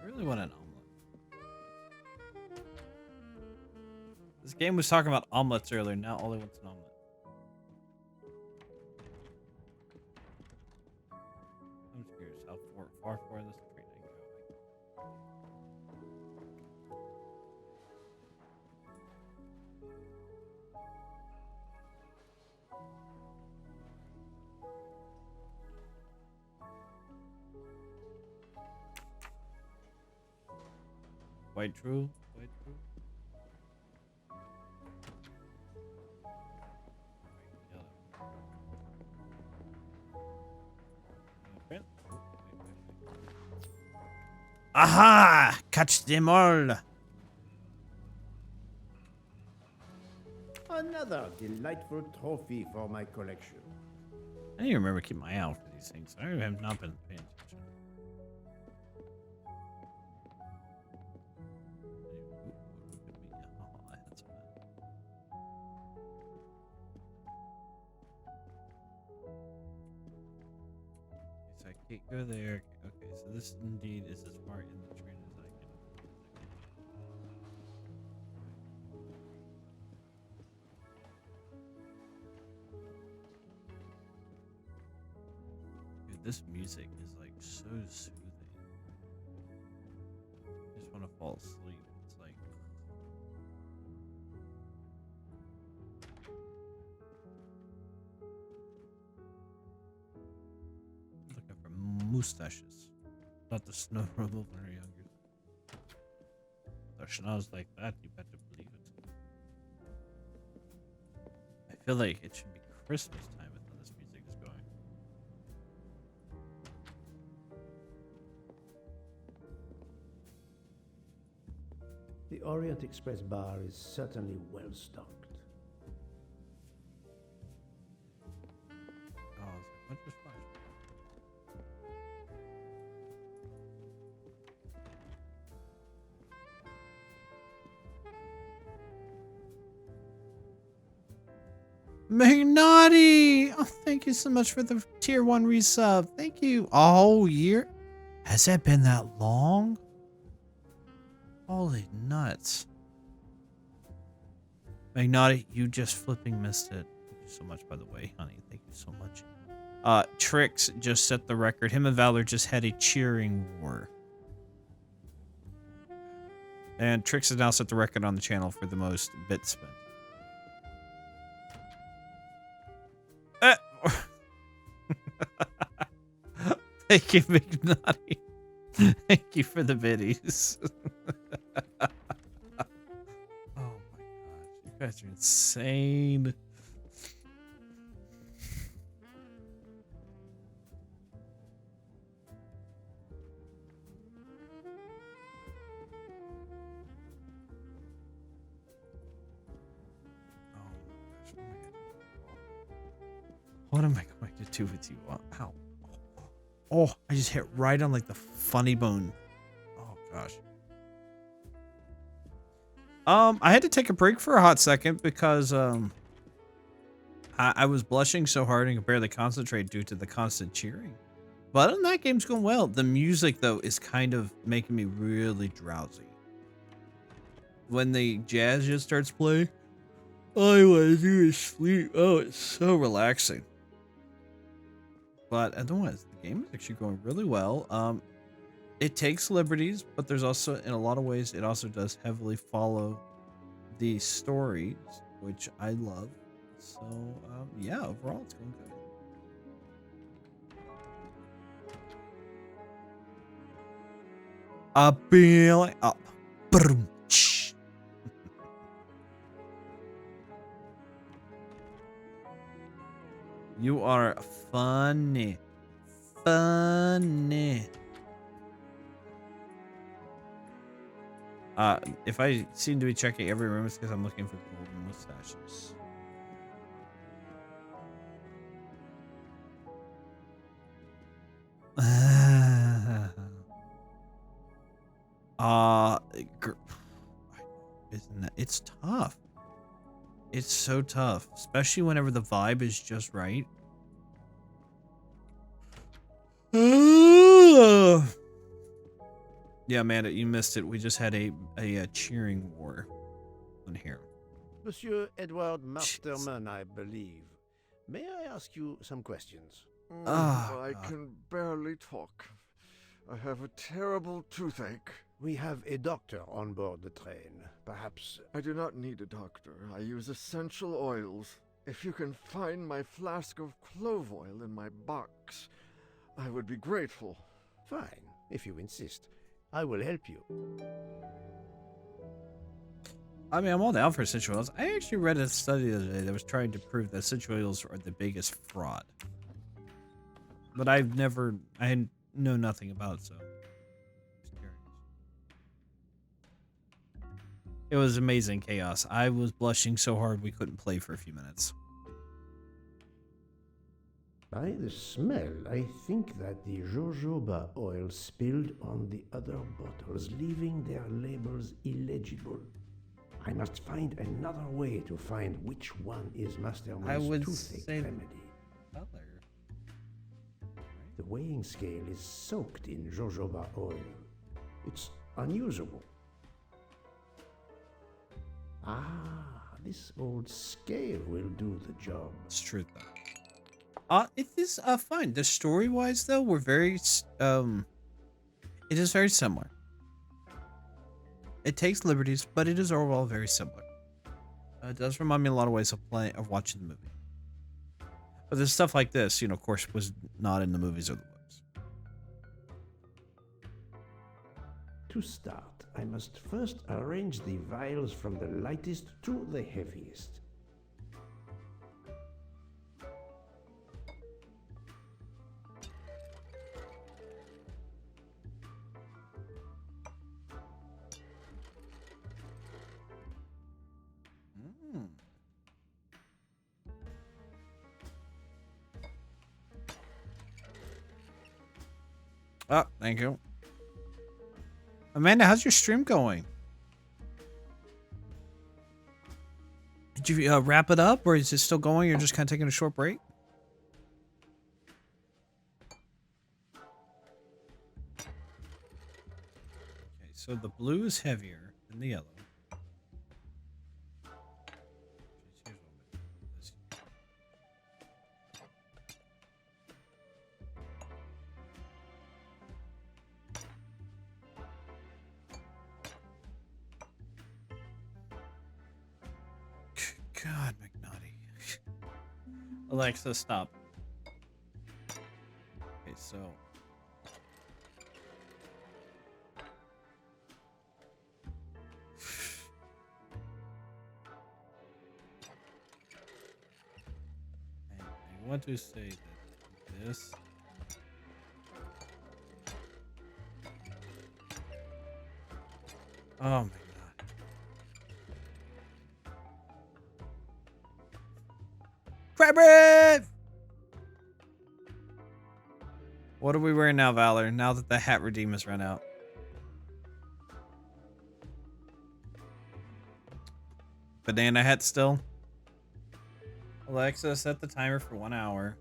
I really want an omelet. This game was talking about omelets earlier. Now all I want is an omelet. I'm just curious how far this train I can go. Quite true. Quite true. Aha! Catch them all! Another delightful trophy for my collection. I need to remember to keep my eye out for these things. I have not been paying attention. Oh, I had some of that. So I can't go there. Okay, so this indeed is as far in the train as I can. Dude, this music is like so soothing. I just want to fall asleep. It's like looking for mustaches. Not the snow removal when you're younger. The schnoz like that, you better believe it. I feel like it should be Christmas time when this music is going. The Orient Express bar is certainly well stocked. Oh, I was like, what just flashed? Magnati! Oh, thank you so much for the tier 1 resub. Thank you. A whole year? Has that been that long? Holy nuts. Magnati, you just flipping missed it. Thank you so much, by the way, honey. Thank you so much. Trix just set the record. Him and Valor just had a cheering war. And Trix has now set the record on the channel for the most bits spent. Thank you, McNutty. Thank you for the biddies. Oh my gosh, you guys are insane. What am I going to do with you? Ow. Oh, I just hit right on like the funny bone. Oh gosh. I had to take a break for a hot second because I was blushing so hard and could barely concentrate due to the constant cheering. But other than that, game's going well. The music though is kind of making me really drowsy. When the jazz just starts playing, all I want to do is sleep. Oh, it's so relaxing. But otherwise, the game is actually going really well. It takes liberties, but there's also, in a lot of ways, it also does heavily follow the stories, which I love. So, yeah, overall, it's going good. Up, Billy, up. Boom. You are funny. Funny. If I seem to be checking every room, it's because I'm looking for golden mustaches. Isn't that? It's tough. It's so tough, especially whenever the vibe is just right. Yeah, Amanda, you missed it. We just had a cheering war on here. Monsieur Edward Masterman, I believe. May I ask you some questions? I can barely talk. I have a terrible toothache. We have a doctor on board the train. Perhaps... I do not need a doctor. I use essential oils. If you can find my flask of clove oil in my box, I would be grateful. Fine, if you insist. I will help you. I mean, I'm all down for essential oils. I actually read a study the other day that was trying to prove that essential oils are the biggest fraud. But I know nothing about it, so. It was amazing chaos. I was blushing so hard we couldn't play for a few minutes. By the smell, I think that the jojoba oil spilled on the other bottles, leaving their labels illegible. I must find another way to find which one is Masterman's toothache remedy. Color. The weighing scale is soaked in jojoba oil. It's unusable. This old scale will do the job. It's true, though. It is fine. The story-wise, though, we're very it is very similar. It takes liberties, but it is overall very similar. It does remind me in a lot of ways of watching the movie. But there's stuff like this, of course, was not in the movies or the books. To start, I must first arrange the vials from the lightest to the heaviest. Oh, thank you. Amanda, how's your stream going? Did you wrap it up, or is it still going? You're just kind of taking a short break? Okay, so the blue is heavier than the yellow. God, McNaughty. Alexa, stop. Okay, so. I want to say that this. Oh my God. Crab. What are we wearing now, Valor? Now that the hat redeem has run out. Banana hat still? Alexa, set the timer for 1 hour.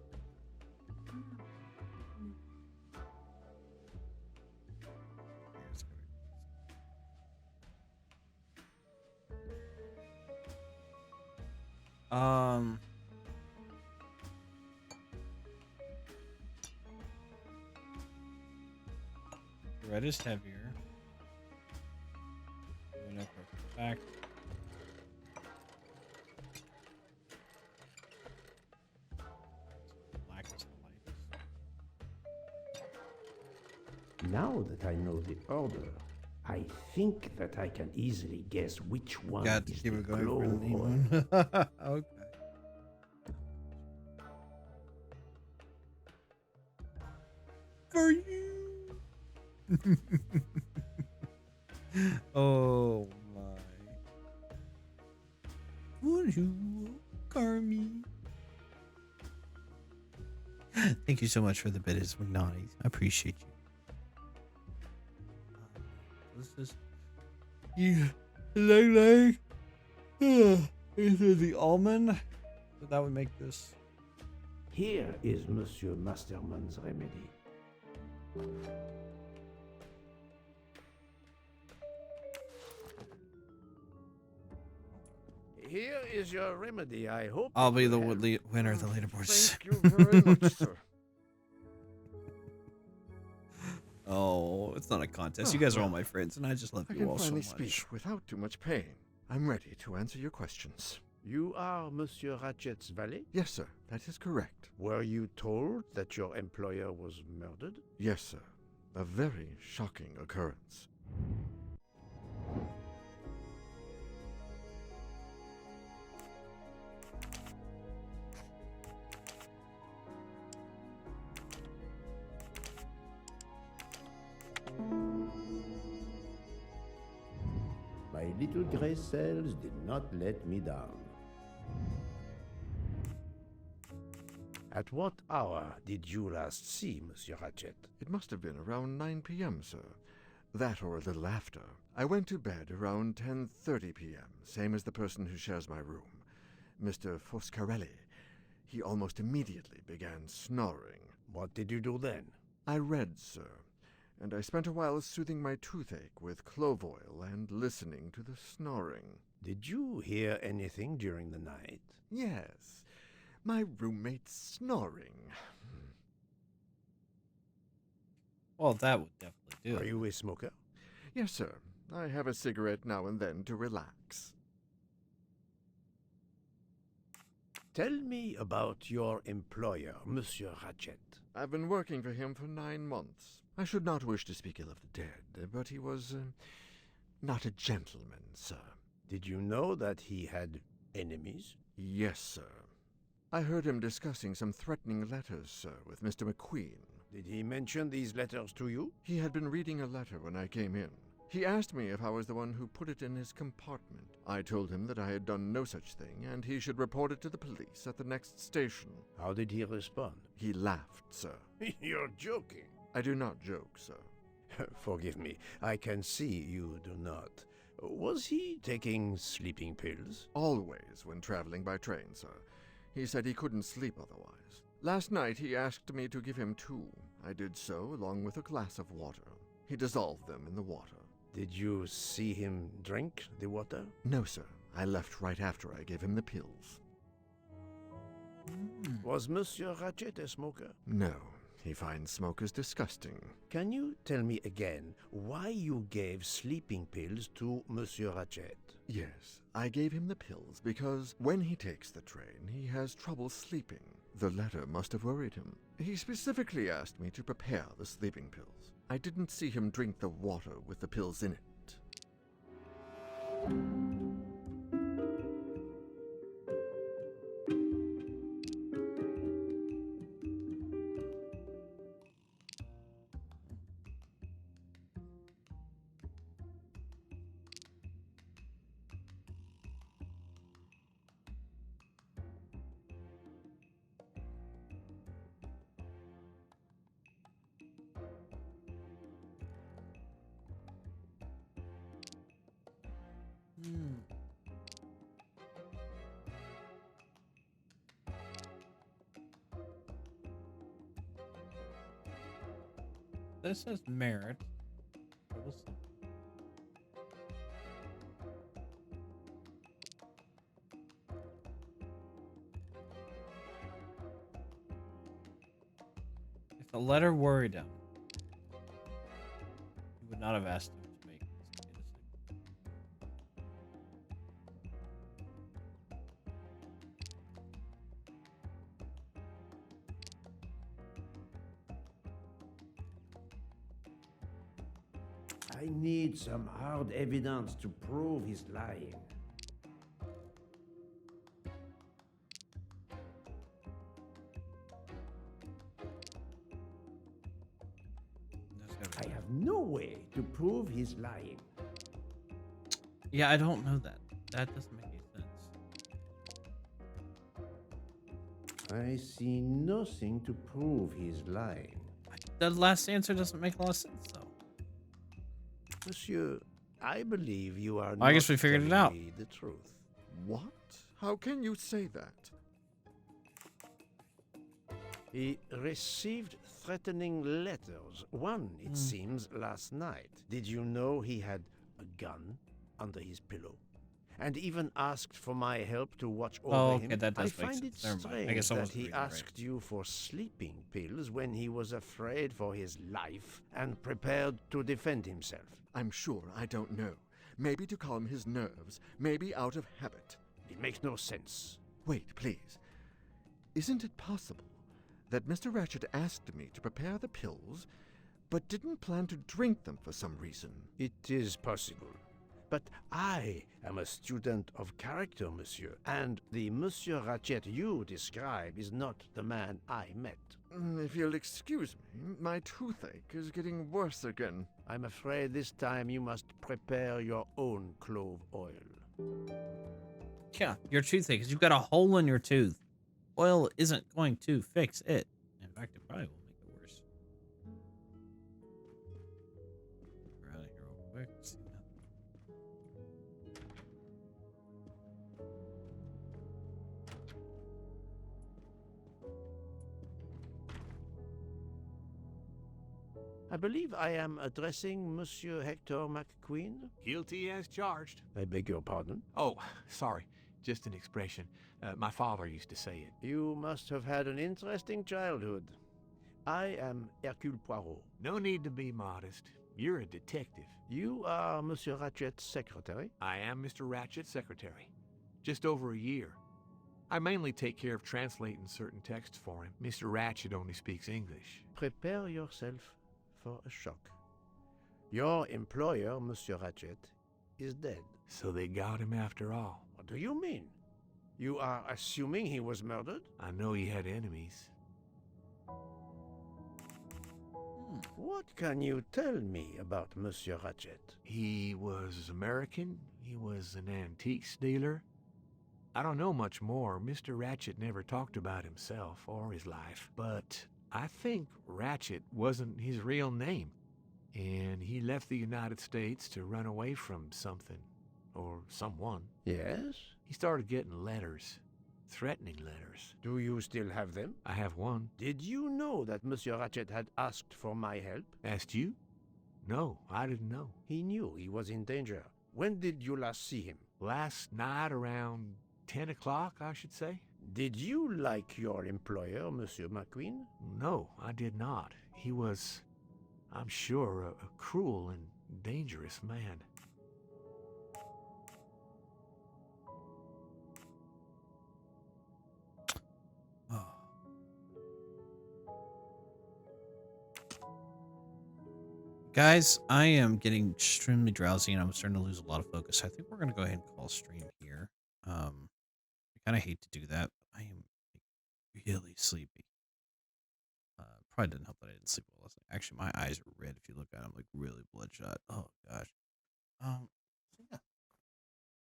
Red is heavier. Going up back. Black is the lightest. Now that I know the order, I think that I can easily guess which one Got to is keep the it going for clove the oil. one. Okay. For you. Oh my. Bonjour, Carmi. Thank you so much for the bits, McNaughty. I appreciate you. What's this? Yeah, like. Is it the almond? So that would make this. Here is Monsieur Masterman's remedy. Here is your remedy. I hope I'll it be will the help. winner of the leaderboards. Thank you very much, sir. Oh, it's not a contest. You guys are all my friends, and I just love I you can all so finally much. speak without too much pain. I'm ready to answer your questions. You are Monsieur Ratchet's valet? Yes, sir. That is correct. Were you told that your employer was murdered? Yes, sir. A very shocking occurrence. My little gray cells did not let me down. At what hour did you last see Monsieur Ratchet? It must have been around 9 p.m., sir. That or a little after. I went to bed around 10:30 p.m., same as the person who shares my room, Mr. Foscarelli. He almost immediately began snoring. What did you do then? I read, sir, and I spent a while soothing my toothache with clove oil and listening to the snoring. Did you hear anything during the night? Yes, my roommate snoring. Well, that would definitely do Are it. you a smoker? Yes, sir. I have a cigarette now and then to relax. Tell me about your employer, Monsieur Ratchet. I've been working for him for 9 months. I should not wish to speak ill of the dead, but he was not a gentleman, sir. Did you know that he had enemies? Yes, sir. I heard him discussing some threatening letters, sir, with Mr. McQueen. Did he mention these letters to you? He had been reading a letter when I came in. He asked me if I was the one who put it in his compartment. I told him that I had done no such thing, and he should report it to the police at the next station. How did he respond? He laughed, sir. You're joking. I do not joke, sir. Forgive me, I can see you do not. Was he taking sleeping pills? Always when traveling by train, sir. He said he couldn't sleep otherwise. Last night he asked me to give him 2. I did so, along with a glass of water. He dissolved them in the water. Did you see him drink the water? No, sir. I left right after I gave him the pills. Was Monsieur Ratchet a smoker? No. He finds smokers disgusting. Can you tell me again why you gave sleeping pills to Monsieur Ratchet? Yes, I gave him the pills because when he takes the train, he has trouble sleeping. The letter must have worried him. He specifically asked me to prepare the sleeping pills. I didn't see him drink the water with the pills in it. This says merit. We'll see. If the letter worried him. not have asked him to make this. I need some hard evidence to prove he's lying. I have no way to prove he's lying. Yeah, I don't know that. That doesn't make any sense. I see nothing to prove he's lying. The last answer doesn't make a lot of sense, though. Monsieur, I believe you are I guess we figured it out. me the truth. What? How can you say that? He received threatening letters. One, it seems, last night. Did you know he had a gun under his pillow? And even asked for my help to watch over him. That does I make find it sense. Never mind. I strange guess I that wasn't he reading right. asked you for sleeping pills when he was afraid for his life and prepared to defend himself. I'm sure I don't know. Maybe to calm his nerves, maybe out of habit. It makes no sense. Wait, please. Isn't it possible that Mr. Ratchet asked me to prepare the pills, but didn't plan to drink them for some reason? It is possible. But I am a student of character, monsieur, and the Monsieur Ratchet you describe is not the man I met. If you'll excuse me, my toothache is getting worse again. I'm afraid this time you must prepare your own clove oil. Yeah, your toothache, because you've got a hole in your tooth. Oil isn't going to fix it. In fact, it probably will make it worse. We're out of here real quick. See that. I believe I am addressing Monsieur Hector McQueen. Guilty as charged. I beg your pardon. Oh, sorry. Just an expression. My father used to say it. You must have had an interesting childhood. I am Hercule Poirot. No need to be modest. You're a detective. You are Monsieur Ratchet's secretary? I am Mr. Ratchet's secretary. Just over a year. I mainly take care of translating certain texts for him. Mr. Ratchet only speaks English. Prepare yourself for a shock. Your employer, Monsieur Ratchet, is dead. So they got him after all. What do you mean? You are assuming he was murdered? I know he had enemies. What can you tell me about Monsieur Ratchet? He was American. He was an antiques dealer. I don't know much more. Mr. Ratchet never talked about himself or his life, but I think Ratchet wasn't his real name, and he left the United States to run away from something, or someone. Yes? He started getting letters, threatening letters. Do you still have them? I have one. Did you know that Monsieur Ratchet had asked for my help? Asked you? No, I didn't know. He knew he was in danger. When did you last see him? Last night around 10 o'clock, I should say. Did you like your employer, Monsieur McQueen? No, I did not. He was, I'm sure, a cruel and dangerous man. Guys, I am getting extremely drowsy and I'm starting to lose a lot of focus. I think we're going to go ahead and call stream here. I kind of hate to do that, but I am really sleepy. Probably didn't help that I didn't sleep well last night. Actually, my eyes are red if you look at them, like really bloodshot. Oh, gosh. So yeah.